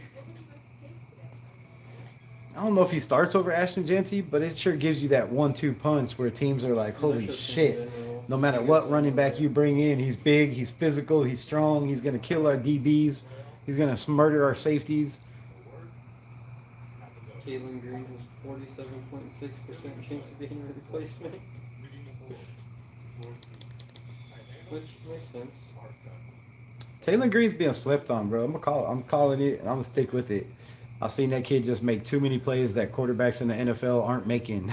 I don't know if he starts over Ashton Jeanty, but it sure gives you that 1-2 punch where teams are like, holy shit. No matter what running back you bring in, he's big, he's physical, he's strong, he's going to kill our DBs, he's going to murder our safeties. Caitlin Green has 47.6% chance of being a replacement. Which makes sense. Taylor Green's being slept on, bro. I'm calling it, and I'm gonna stick with it. I've seen that kid just make too many plays that quarterbacks in the NFL aren't making.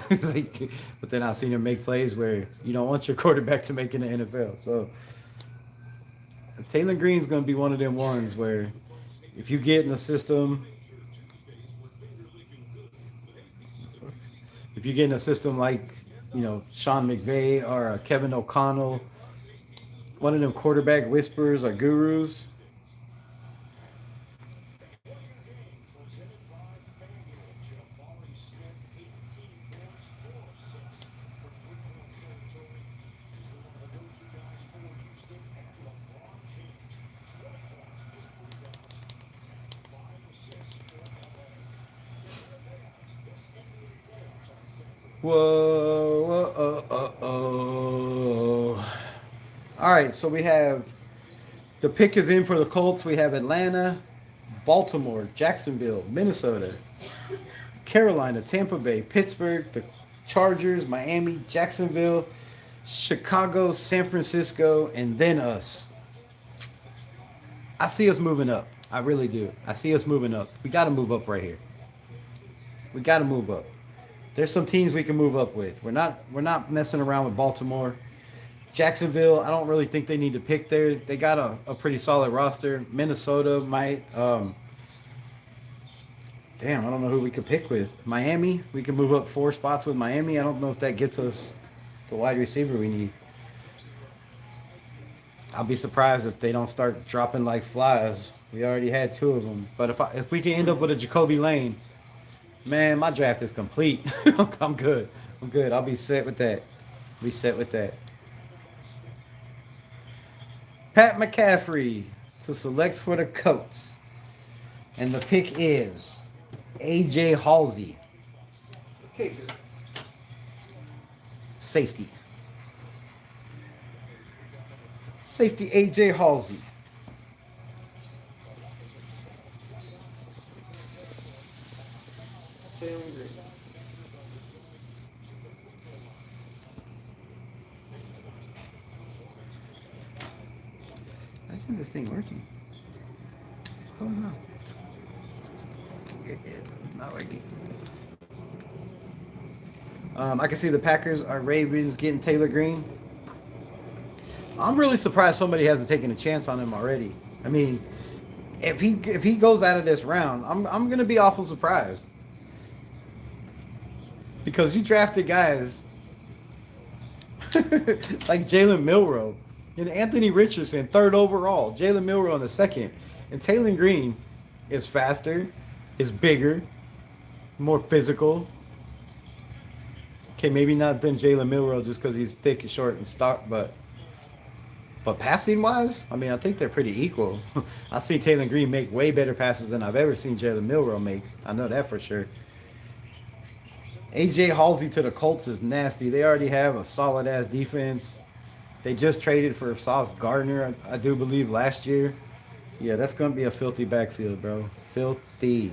But then I've seen him make plays where you don't want your quarterback to make in the NFL. So Taylor Green's gonna be one of them ones where if you get in the system, like, you know, Sean McVay or Kevin O'Connell, one of them quarterback whisperers or gurus. Whoa. All right, so we have the pick is in for the Colts. We have Atlanta, Baltimore, Jacksonville, Minnesota, Carolina, Tampa Bay, Pittsburgh, the Chargers, Miami, Jacksonville, Chicago, San Francisco, and then us. I see us moving up. I really do. I see us moving up. We got to move up right here. We got to move up. There's some teams we can move up with. We're not messing around with Baltimore. Jacksonville, I don't really think they need to pick there. They got a pretty solid roster. Minnesota might. Damn, I don't know who we could pick with. Miami, we can move up 4 spots with Miami. I don't know if that gets us the wide receiver we need. I'll be surprised if they don't start dropping like flies. We already had 2 of them. But if we can end up with a Jacoby Lane, man, my draft is complete. I'm good. I'll be set with that. Pat McCaffrey to select for the Colts. And the pick is A.J. Halsey. Okay, good. Safety A.J. Halsey. Jalen Green. I think this thing working. What's going on? Not working. I can see the Packers are Ravens getting Taylor Green. I'm really surprised somebody hasn't taken a chance on him already. I mean, if he goes out of this round, I'm gonna be awful surprised. Because you drafted guys like Jalen Milroe and Anthony Richardson, 3rd overall. Jalen Milroe in the 2nd. And Taylor Green is faster, is bigger, more physical. Okay, maybe not than Jalen Milroe just because he's thick and short and stock, but passing wise, I mean, I think they're pretty equal. I see Taylor Green make way better passes than I've ever seen Jalen Milroe make. I know that for sure. A.J. Halsey to the Colts is nasty. They already have a solid-ass defense. They just traded for Sauce Gardner, I do believe, last year. Yeah, that's going to be a filthy backfield, bro. Filthy.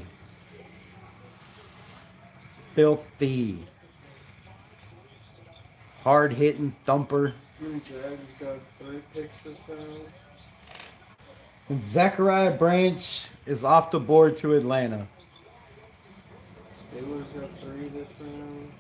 Hard-hitting thumper. Jags got 3 picks this round. And Zachariah Branch is off the board to Atlanta. Steelers got 3 this round.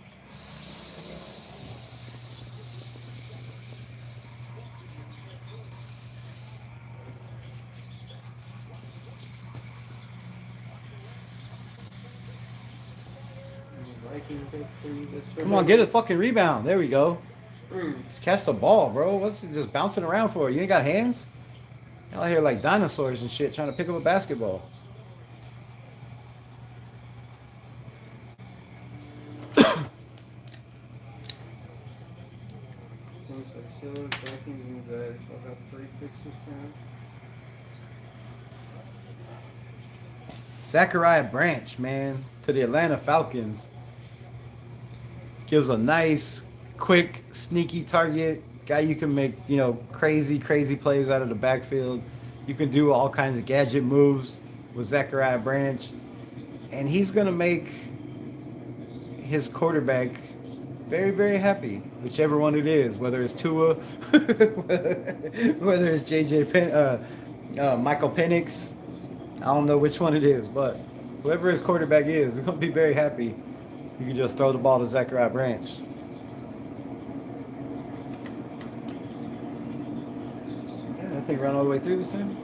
Viking pick 3. Come on, get a fucking rebound. There we go. Mm. Catch the ball, bro. What's it just bouncing around for? You ain't got hands? Y'all out here like dinosaurs and shit trying to pick up a basketball. Steelers, Vikings, and Jags. I'll have 3 picks this round. Zachariah Branch, man, to the Atlanta Falcons. Gives a nice, quick, sneaky target. Guy you can make, you know, crazy plays out of the backfield. You can do all kinds of gadget moves with Zachariah Branch. And he's going to make his quarterback very, very happy, whichever one it is, whether it's Tua, whether it's Michael Penix. I don't know which one it is, but whoever his quarterback is going to be very happy. You can just throw the ball to Zachariah Branch. Yeah, that thing ran all the way through this time.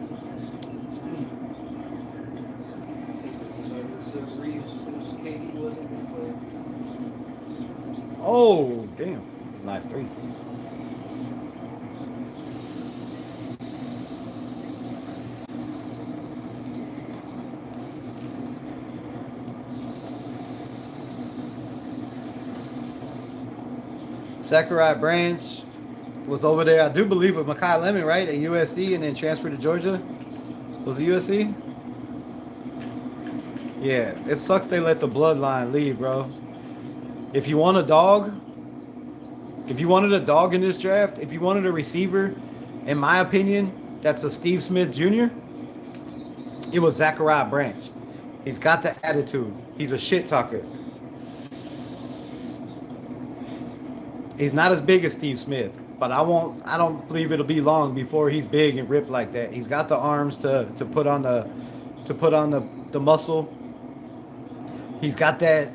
Oh, damn. Nice 3. Zachariah Branch was over there, I do believe, with Mekhi Lemon, right, at USC, and then transferred to Georgia. Was it USC? Yeah, it sucks they let the bloodline leave, bro. If you want a dog, if you wanted a dog in this draft, if you wanted a receiver, in my opinion, that's a Steve Smith Jr., it was Zachariah Branch. He's got the attitude. He's a shit talker. He's not as big as Steve Smith, but I don't believe it'll be long before he's big and ripped like that. He's got the arms to put on the muscle. He's got that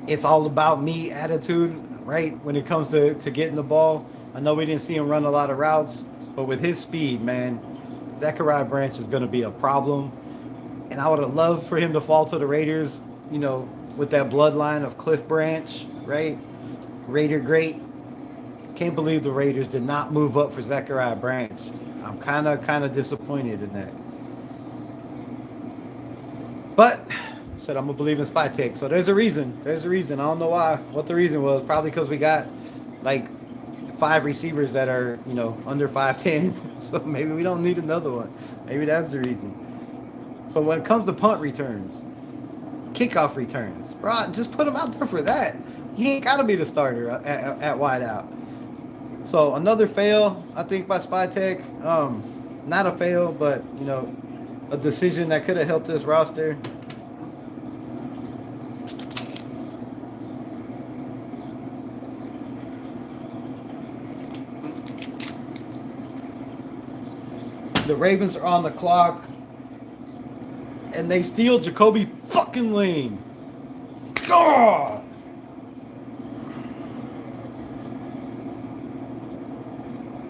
it's all about me attitude, right? When it comes to getting the ball. I know we didn't see him run a lot of routes, but with his speed, man, Zachariah Branch is going to be a problem. And I would have loved for him to fall to the Raiders, you know, with that bloodline of Cliff Branch, right? Raider great. Can't believe the Raiders did not move up for Zachariah Branch. I'm kind of disappointed in that. But said I'm gonna believe in Spy Tech. So there's a reason. There's a reason. I don't know why. What the reason was? Probably because we got like 5 receivers that are, you know, under 5'10". So maybe we don't need another one. Maybe that's the reason. But when it comes to punt returns, kickoff returns, bro, just put him out there for that. He ain't got to be the starter at wideout. So another fail, I think, by Spy Tech. Not a fail, but, you know, a decision that could have helped this roster. The Ravens are on the clock, and they steal Jacoby fucking Lane. God!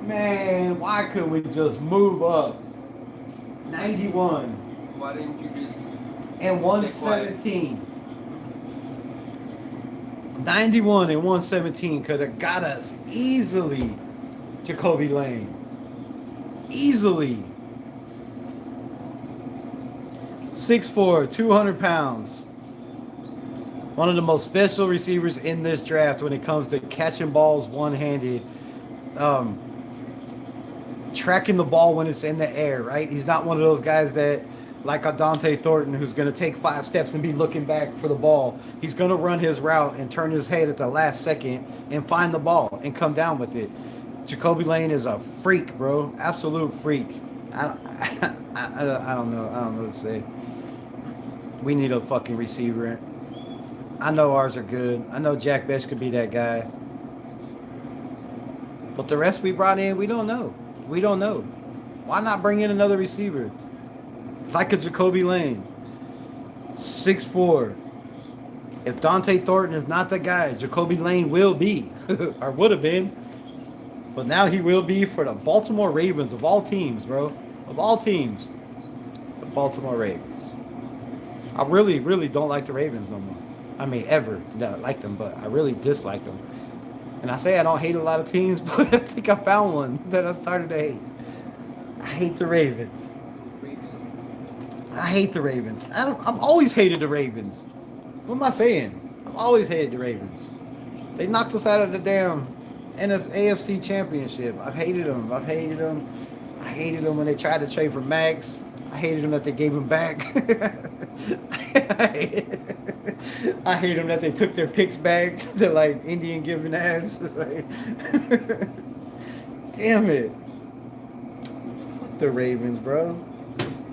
Man, why couldn't we just move up? 91. Why didn't you just... And 117. 91 and 117 could have got us easily Jacoby Lane. Easily. 6'4", 200 pounds. One of the most special receivers in this draft when it comes to catching balls one-handed. Tracking the ball when it's in the air, right? He's not one of those guys that, like a Dante Thornton, who's going to take 5 steps and be looking back for the ball. He's going to run his route and turn his head at the last second and find the ball and come down with it. Jacoby Lane is a freak, bro. Absolute freak. I don't know. I don't know what to say. We need a fucking receiver. I know ours are good. I know Jack Best could be that guy. But the rest we brought in, we don't know. We don't know. Why not bring in another receiver? Like a Jacoby Lane. 6'4". If Dante Thornton is not the guy, Jacoby Lane will be. Or would have been. But now he will be for the Baltimore Ravens of all teams, bro. Of all teams. The Baltimore Ravens. I really, really don't like the Ravens no more. I mean, ever that I liked them, but I really dislike them. And I say I don't hate a lot of teams, but I think I found one that I started to hate. I hate the Ravens. I hate the Ravens. I've always hated the Ravens. What am I saying? I've always hated the Ravens. They knocked us out of the damn AFC Championship. I've hated them. I've hated them. I hated them when they tried to trade for Max. I hated them that they gave him back. I hate them that they took their picks back. They're like Indian giving ass. Damn it. The Ravens, bro.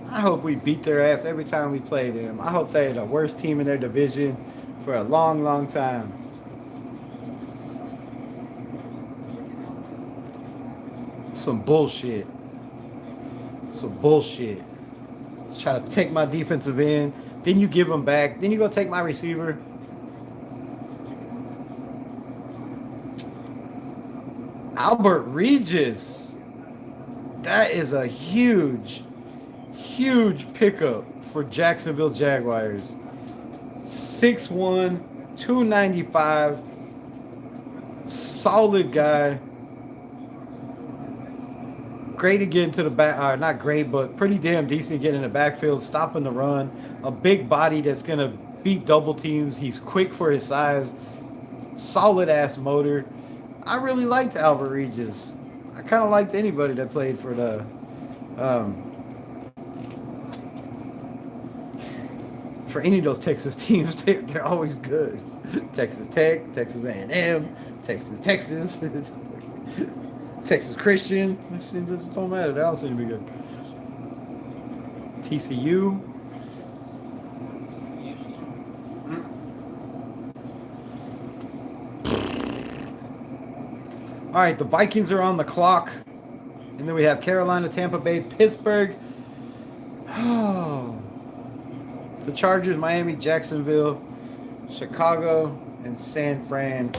I hope we beat their ass every time we play them. I hope they're the worst team in their division for a long, long time. Some bullshit. Some bullshit. Try to take my defensive end. Then you give them back. Then you go take my receiver. Albert Regis. That is a huge pickup for Jacksonville Jaguars. 6'1", 295. Solid guy. Great to get into the back, not great, but pretty damn decent getting in the backfield, stopping the run. A big body that's going to beat double teams. He's quick for his size. Solid ass motor. I really liked Albert Regis. I kind of liked anybody that played for the for any of those Texas teams. They're always good. Texas Tech, Texas A&M, Texas, Texas Christian. It just don't matter. They all seem to be good. TCU. All right, the Vikings are on the clock. And then we have Carolina, Tampa Bay, Pittsburgh. Oh. The Chargers, Miami, Jacksonville, Chicago, and San Fran.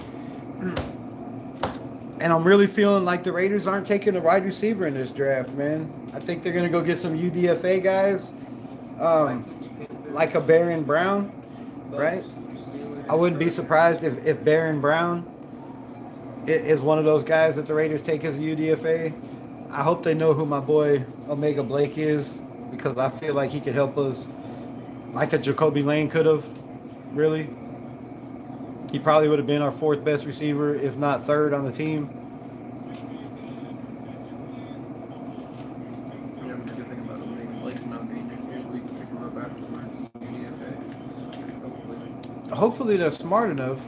And I'm really feeling like the Raiders aren't taking a wide receiver in this draft, man. I think they're going to go get some UDFA guys, like a Baron Brown, right? I wouldn't be surprised if Baron Brown is one of those guys that the Raiders take as a UDFA. I hope they know who my boy Omega Blake is, because I feel like he could help us like a Jacoby Lane could have, really. He probably would have been our fourth best receiver, if not third on the team. Yeah, the good thing about Omega Blake not being here is we can pick him up afterwards. UDFA. Hopefully they're smart enough.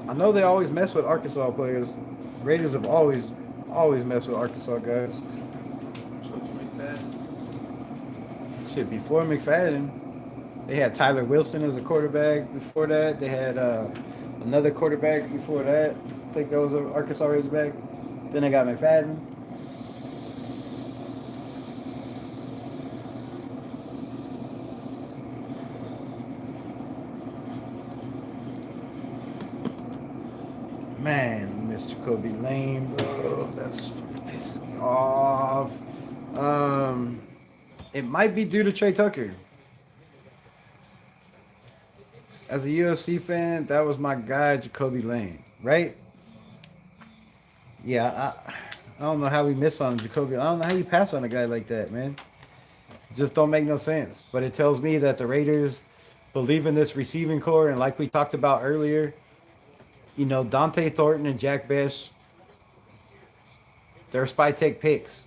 I know they always mess with Arkansas players. Raiders have always messed with Arkansas guys. Shit, before McFadden, they had Tyler Wilson as a quarterback. Before that, they had another quarterback before that. I think that was an Arkansas Razorback. Then they got McFadden. Man, Miss Jacoby Lane, bro. That's pissing me off. It might be due to Trey Tucker. As a UFC fan, that was my guy, Jacoby Lane, right? Yeah, I don't know how we miss on Jacoby. I don't know how you pass on a guy like that, man. It just don't make no sense. But it tells me that the Raiders believe in this receiving core, and like we talked about earlier, you know, Dante Thornton and Jack Best, they're spy tech picks.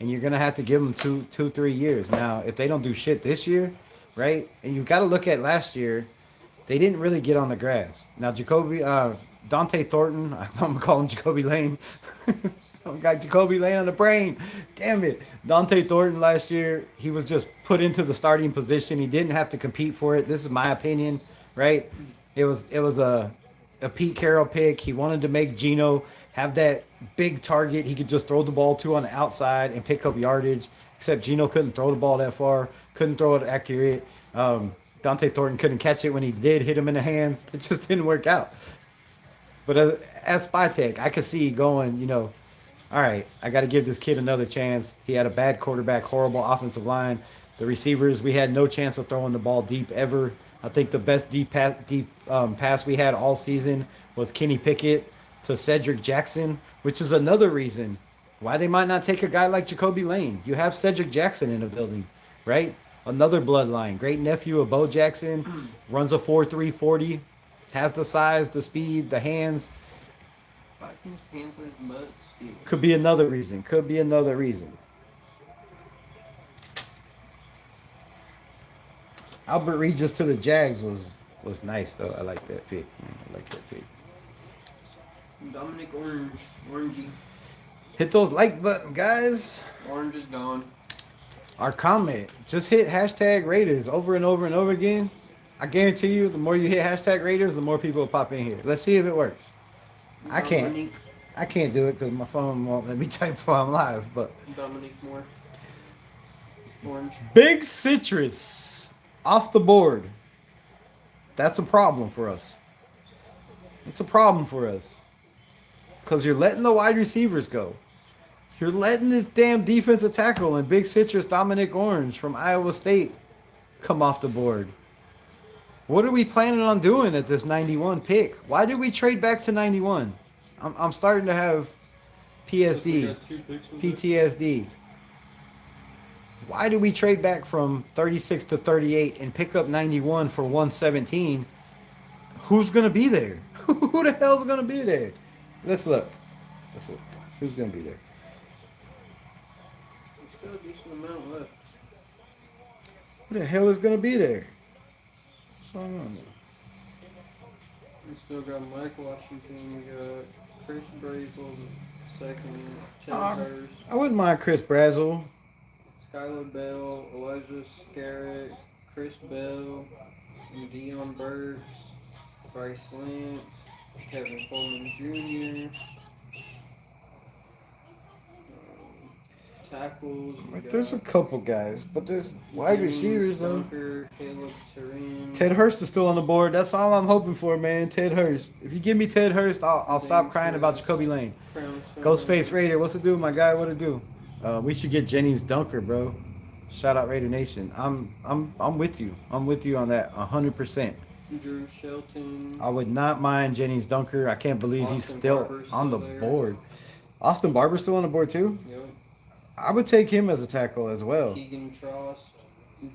And you're going to have to give them 3 years. Now, if they don't do shit this year, right? And you've got to look at last year, they didn't really get on the grass. Now, Dante Thornton, I'm going to call him Jacoby Lane. I got Jacoby Lane on the brain. Damn it. Dante Thornton last year, he was just put into the starting position. He didn't have to compete for it. This is my opinion, right? It was a Pete Carroll pick. He wanted to make Geno have that big target he could just throw the ball to on the outside and pick up yardage, except Geno couldn't throw the ball that far, couldn't throw it accurate. Dante Thornton couldn't catch it when he did hit him in the hands. It just didn't work out. But as spy tech, I could see going, you know, all right, I got to give this kid another chance. He had a bad quarterback, horrible offensive line. The receivers, we had no chance of throwing the ball deep ever. I think the best pass we had all season was Kenny Pickett to Cedric Jackson, which is another reason why they might not take a guy like Jacoby Lane. You have Cedric Jackson in the building, right? Another bloodline. Great nephew of Bo Jackson, runs a 4.3 40, has the size, the speed, the hands. Vikings, Panthers, Bucks, Steelers. Could be another reason. Could be another reason. Albert Regis to the Jags was nice though. I like that pick. I like that pick. Dominic Orange. Orangey. Hit those like button, guys. Orange is gone. Our comment. Just hit hashtag Raiders over and over and over again. I guarantee you, the more you hit hashtag Raiders, the more people will pop in here. Let's see if it works. I can't do it because my phone won't let me type while I'm live. But Dominic Moore. Orange. Big Citrus off the board. That's a problem for us. It's a problem for us. Because you're letting the wide receivers go. You're letting this damn defensive tackle and Big Citrus Dominic Orange from Iowa State come off the board. What are we planning on doing at this 91 pick? Why did we trade back to 91? I'm starting to have PSD, PTSD. Why did we trade back from 36 to 38 and pick up 91 for 117? Who's going to be there? Who the hell's going to be there? Let's look. Who's going to be there? There's still a decent amount left. Who the hell is going to be there? What's going on there? We still got Mike Washington. We got Chris Brazel, second. Chad Hurst. I wouldn't mind Chris Brazel. Skylar Bell, Elijah Scarrett, Chris Bell, Dion Burks, Bryce Lance, Kevin Coleman Jr., tackles. There's a couple guys, but there's wide receivers though. Dunker, Caleb Turin. Ted Hurst is still on the board. That's all I'm hoping for, man. Ted Hurst. If you give me Ted Hurst, I'll stop crying about Jacoby Lane. Ghostface Raider, what's it do, my guy? What it do? We should get Jennings Dunker, bro. Shout out Raider Nation. I'm with you. I'm with you on that 100%. Drew Shelton. I would not mind Jennings Dunker. I can't believe he's still on the board. Austin Barber's still on the board too? Yep. I would take him as a tackle as well. Keegan Trost,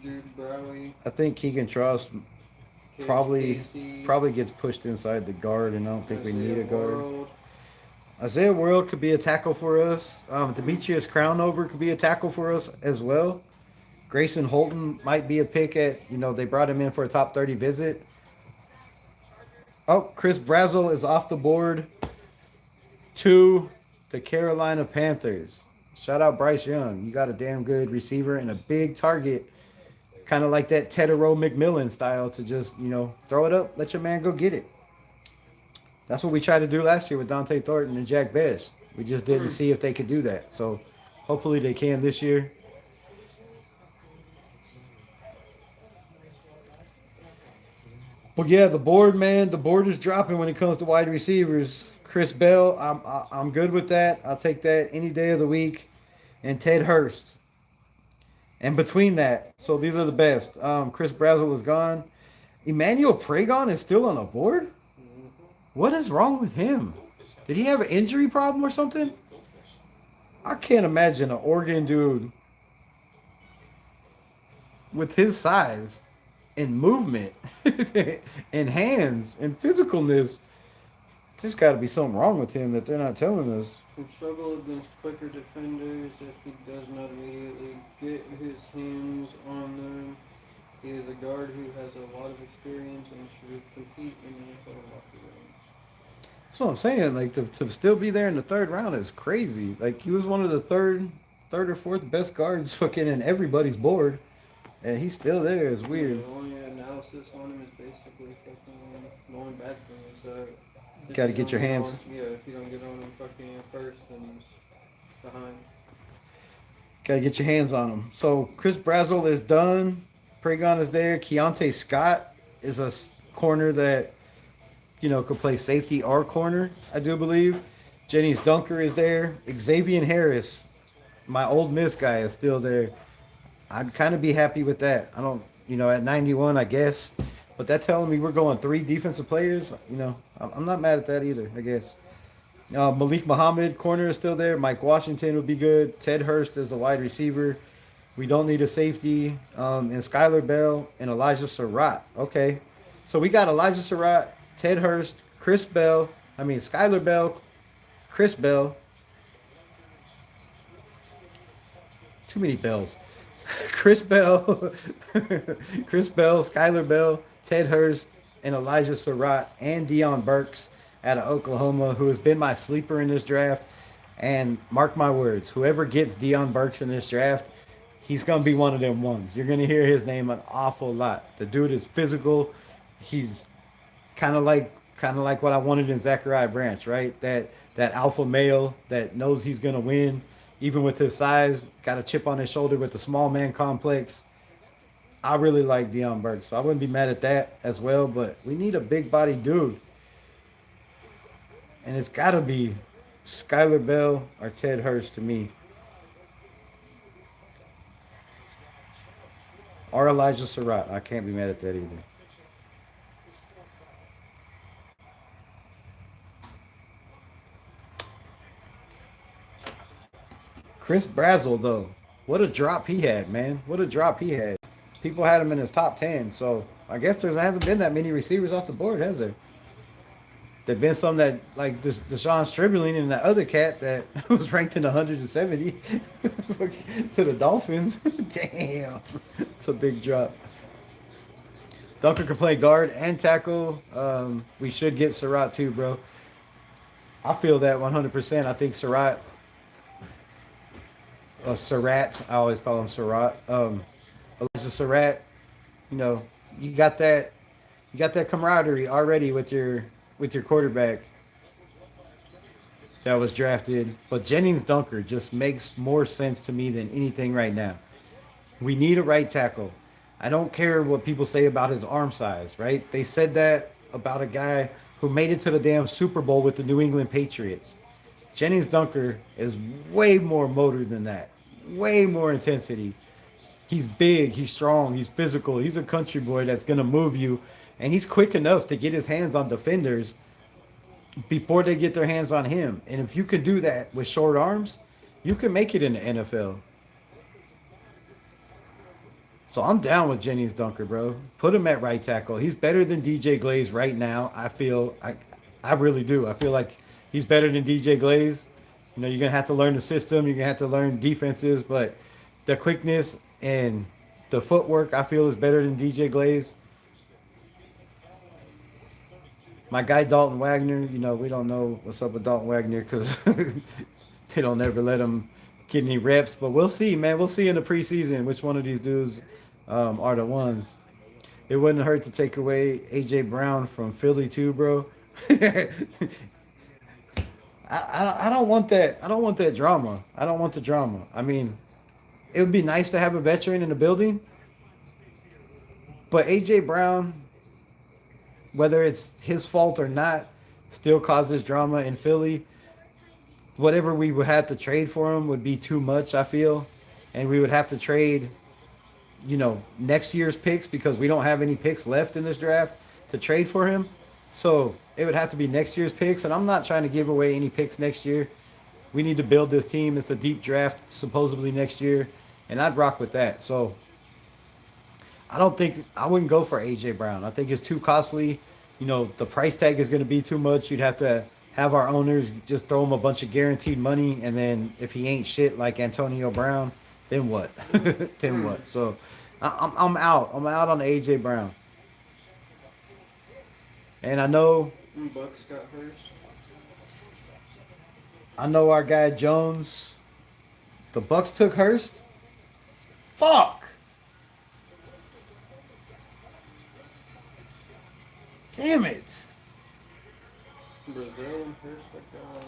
Jude Browy. I think Keegan Trost probably gets pushed inside the guard, and I don't think we need a guard. Isaiah World could be a tackle for us. Demetrius Crownover could be a tackle for us as well. Grayson Holton might be a pick at, they brought him in for a top 30 visit. Oh, Chris Brazel is off the board to the Carolina Panthers. Shout out Bryce Young. You got a damn good receiver and a big target. Kind of like that Tedero McMillan style to just, throw it up, let your man go get it. That's what we tried to do last year with Dante Thornton and Jack Best. We just didn't see if they could do that. So hopefully they can this year. But yeah, the board is dropping when it comes to wide receivers. Chris Bell, I'm good with that. I'll take that any day of the week. And Ted Hurst. And between that, so these are the best. Chris Brazel is gone. Emmanuel Pragon is still on the board? What is wrong with him? Did he have an injury problem or something? I can't imagine an Oregon dude with his size and movement and hands and physicalness. There's got to be something wrong with him that they're not telling us. Can struggle against quicker defenders if he does not immediately get his hands on them. He is a guard who has a lot of experience and should compete in the NFL locker room. That's what I'm saying. Like, to still be there in the third round is crazy. Like, he was one of the third or fourth best guards fucking in everybody's board. And he's still there. It's weird. The only analysis on him is basically fucking going back to him. So got to get your hands. If you don't get on him fucking first, then he's behind. Got to get your hands on him. So Chris Brazel is done. Pragon is there. Keontae Scott is a corner that, could play safety or corner, I do believe. Jennings Dunker is there. Xavier Harris, my old Miss guy, is still there. I'd kind of be happy with that. I don't, at 91, I guess. But that's telling me we're going 3 defensive players. I'm not mad at that either, I guess. Malik Muhammad, corner, is still there. Mike Washington would be good. Ted Hurst as the wide receiver. We don't need a safety. And Skylar Bell and Elijah Surratt. Okay. So we got Elijah Surratt, Ted Hurst, Skylar Bell, Chris Bell. Too many bells. Chris Bell, Skylar Bell, Ted Hurst, and Elijah Surratt, and Deion Burks out of Oklahoma, who has been my sleeper in this draft. And mark my words, whoever gets Deion Burks in this draft, he's going to be one of them ones. You're going to hear his name an awful lot. The dude is physical. He's kind of like what I wanted in Zachariah Branch, right? That alpha male that knows he's going to win, even with his size, got a chip on his shoulder with the small man complex. I really like Deion Burks, so I wouldn't be mad at that as well, but we need a big body dude. And it's got to be Skylar Bell or Ted Hurst to me. Or Elijah Surratt. I can't be mad at that either. Chris Brazzell, though. What a drop he had, man. What a drop he had. People had him in his top 10, so I guess there hasn't been that many receivers off the board, has there? There've been some that, like Deshaun Stribbling and that other cat that was ranked in 170 to the Dolphins. Damn. It's a big drop. Dunker can play guard and tackle. We should get Surratt too, bro. I feel that 100%. I think Surratt, I always call him Surratt. Elijah Surratt, you got that camaraderie already with your quarterback that was drafted. But Jennings Dunker just makes more sense to me than anything right now. We need a right tackle. I don't care what people say about his arm size, right? They said that about a guy who made it to the damn Super Bowl with the New England Patriots. Jennings Dunker is way more motor than that. Way more intensity. He's big, he's strong, he's physical. He's a country boy that's going to move you. And he's quick enough to get his hands on defenders before they get their hands on him. And if you can do that with short arms, you can make it in the NFL. So I'm down with Jennings Dunker, bro. Put him at right tackle. He's better than DJ Glaze right now. I really do. I feel like he's better than DJ Glaze. You're going to have to learn the system. You're going to have to learn defenses. But the quickness and the footwork, I feel, is better than DJ Glaze. My guy Dalton Wagner, we don't know what's up with Dalton Wagner because they don't ever let him get any reps. But we'll see, man. We'll see in the preseason which one of these dudes are the ones. It wouldn't hurt to take away A.J. Brown from Philly too, bro. I don't want that. I don't want that drama. I don't want the drama. I mean, it would be nice to have a veteran in the building. But A.J. Brown, whether it's his fault or not, still causes drama in Philly. Whatever we would have to trade for him would be too much, I feel. And we would have to trade, next year's picks because we don't have any picks left in this draft to trade for him. So it would have to be next year's picks. And I'm not trying to give away any picks next year. We need to build this team. It's a deep draft supposedly next year. And I'd rock with that. So I wouldn't go for A.J. Brown. I think it's too costly. The price tag is going to be too much. You'd have to have our owners just throw him a bunch of guaranteed money. And then if he ain't shit like Antonio Brown, then what? Then what? So I'm out. I'm out on A.J. Brown. And I know Bucks got hurt. I know our guy Jones. The Bucks took Hurst. Fuck. Damn it. Brazil and Hurst are gone.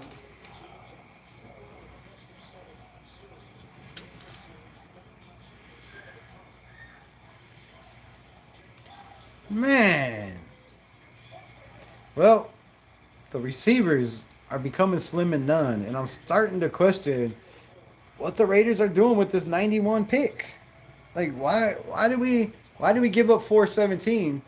Man. Well, the receivers are becoming slim and none, and I'm starting to question what the Raiders are doing with this 91 pick. Like, why do we give up 417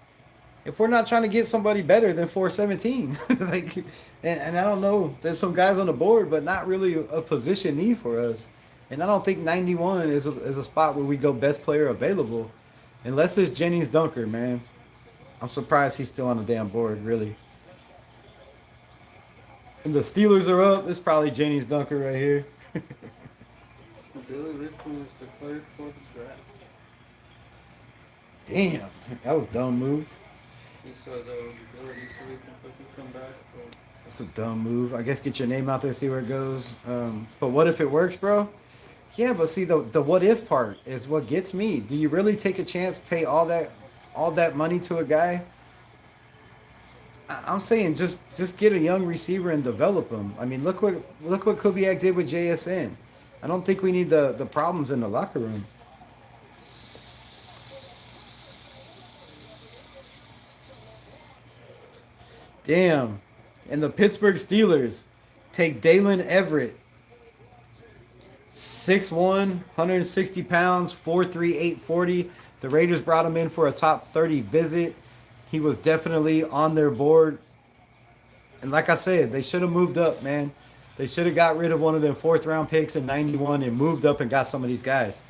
if we're not trying to get somebody better than 417? Like, and I don't know. There's some guys on the board, but not really a position need for us. And I don't think 91 is a spot where we go best player available, unless it's Jennings Dunker, man. I'm surprised he's still on the damn board, really. And the Steelers are up. It's probably Jennings Dunker right here. Billy Richmond is declared for the draft. Damn, that was a dumb move. He still has eligibility, so he can fucking come back. But That's a dumb move. I guess get your name out there, see where it goes. But what if it works, bro? Yeah, but see, the what if part is what gets me. Do you really take a chance, pay all that money to a guy? I'm saying just get a young receiver and develop him. I mean, look what Kubiak did with JSN. I don't think we need the problems in the locker room. Damn. And the Pittsburgh Steelers take Dalen Everett. 6'1", 160 pounds, 4'3", 840. The Raiders brought him in for a top 30 visit. He was definitely on their board. And like I said, they should have moved up, man. They should have got rid of one of them 4th-round picks in 91 and moved up and got some of these guys.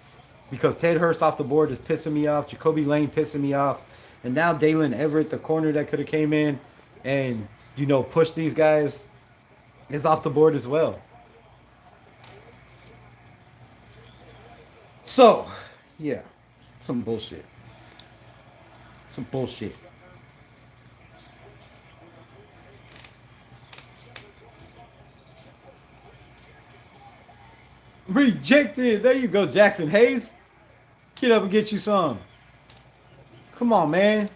Because Ted Hurst off the board is pissing me off. Jacoby Lane pissing me off. And now Dalen Everett, the corner that could have came in and, you know, pushed these guys, is off the board as well. So, yeah, some bullshit. Some bullshit. Rejected. There you go, Jackson Hayes. Get up and get you some. Come on, man.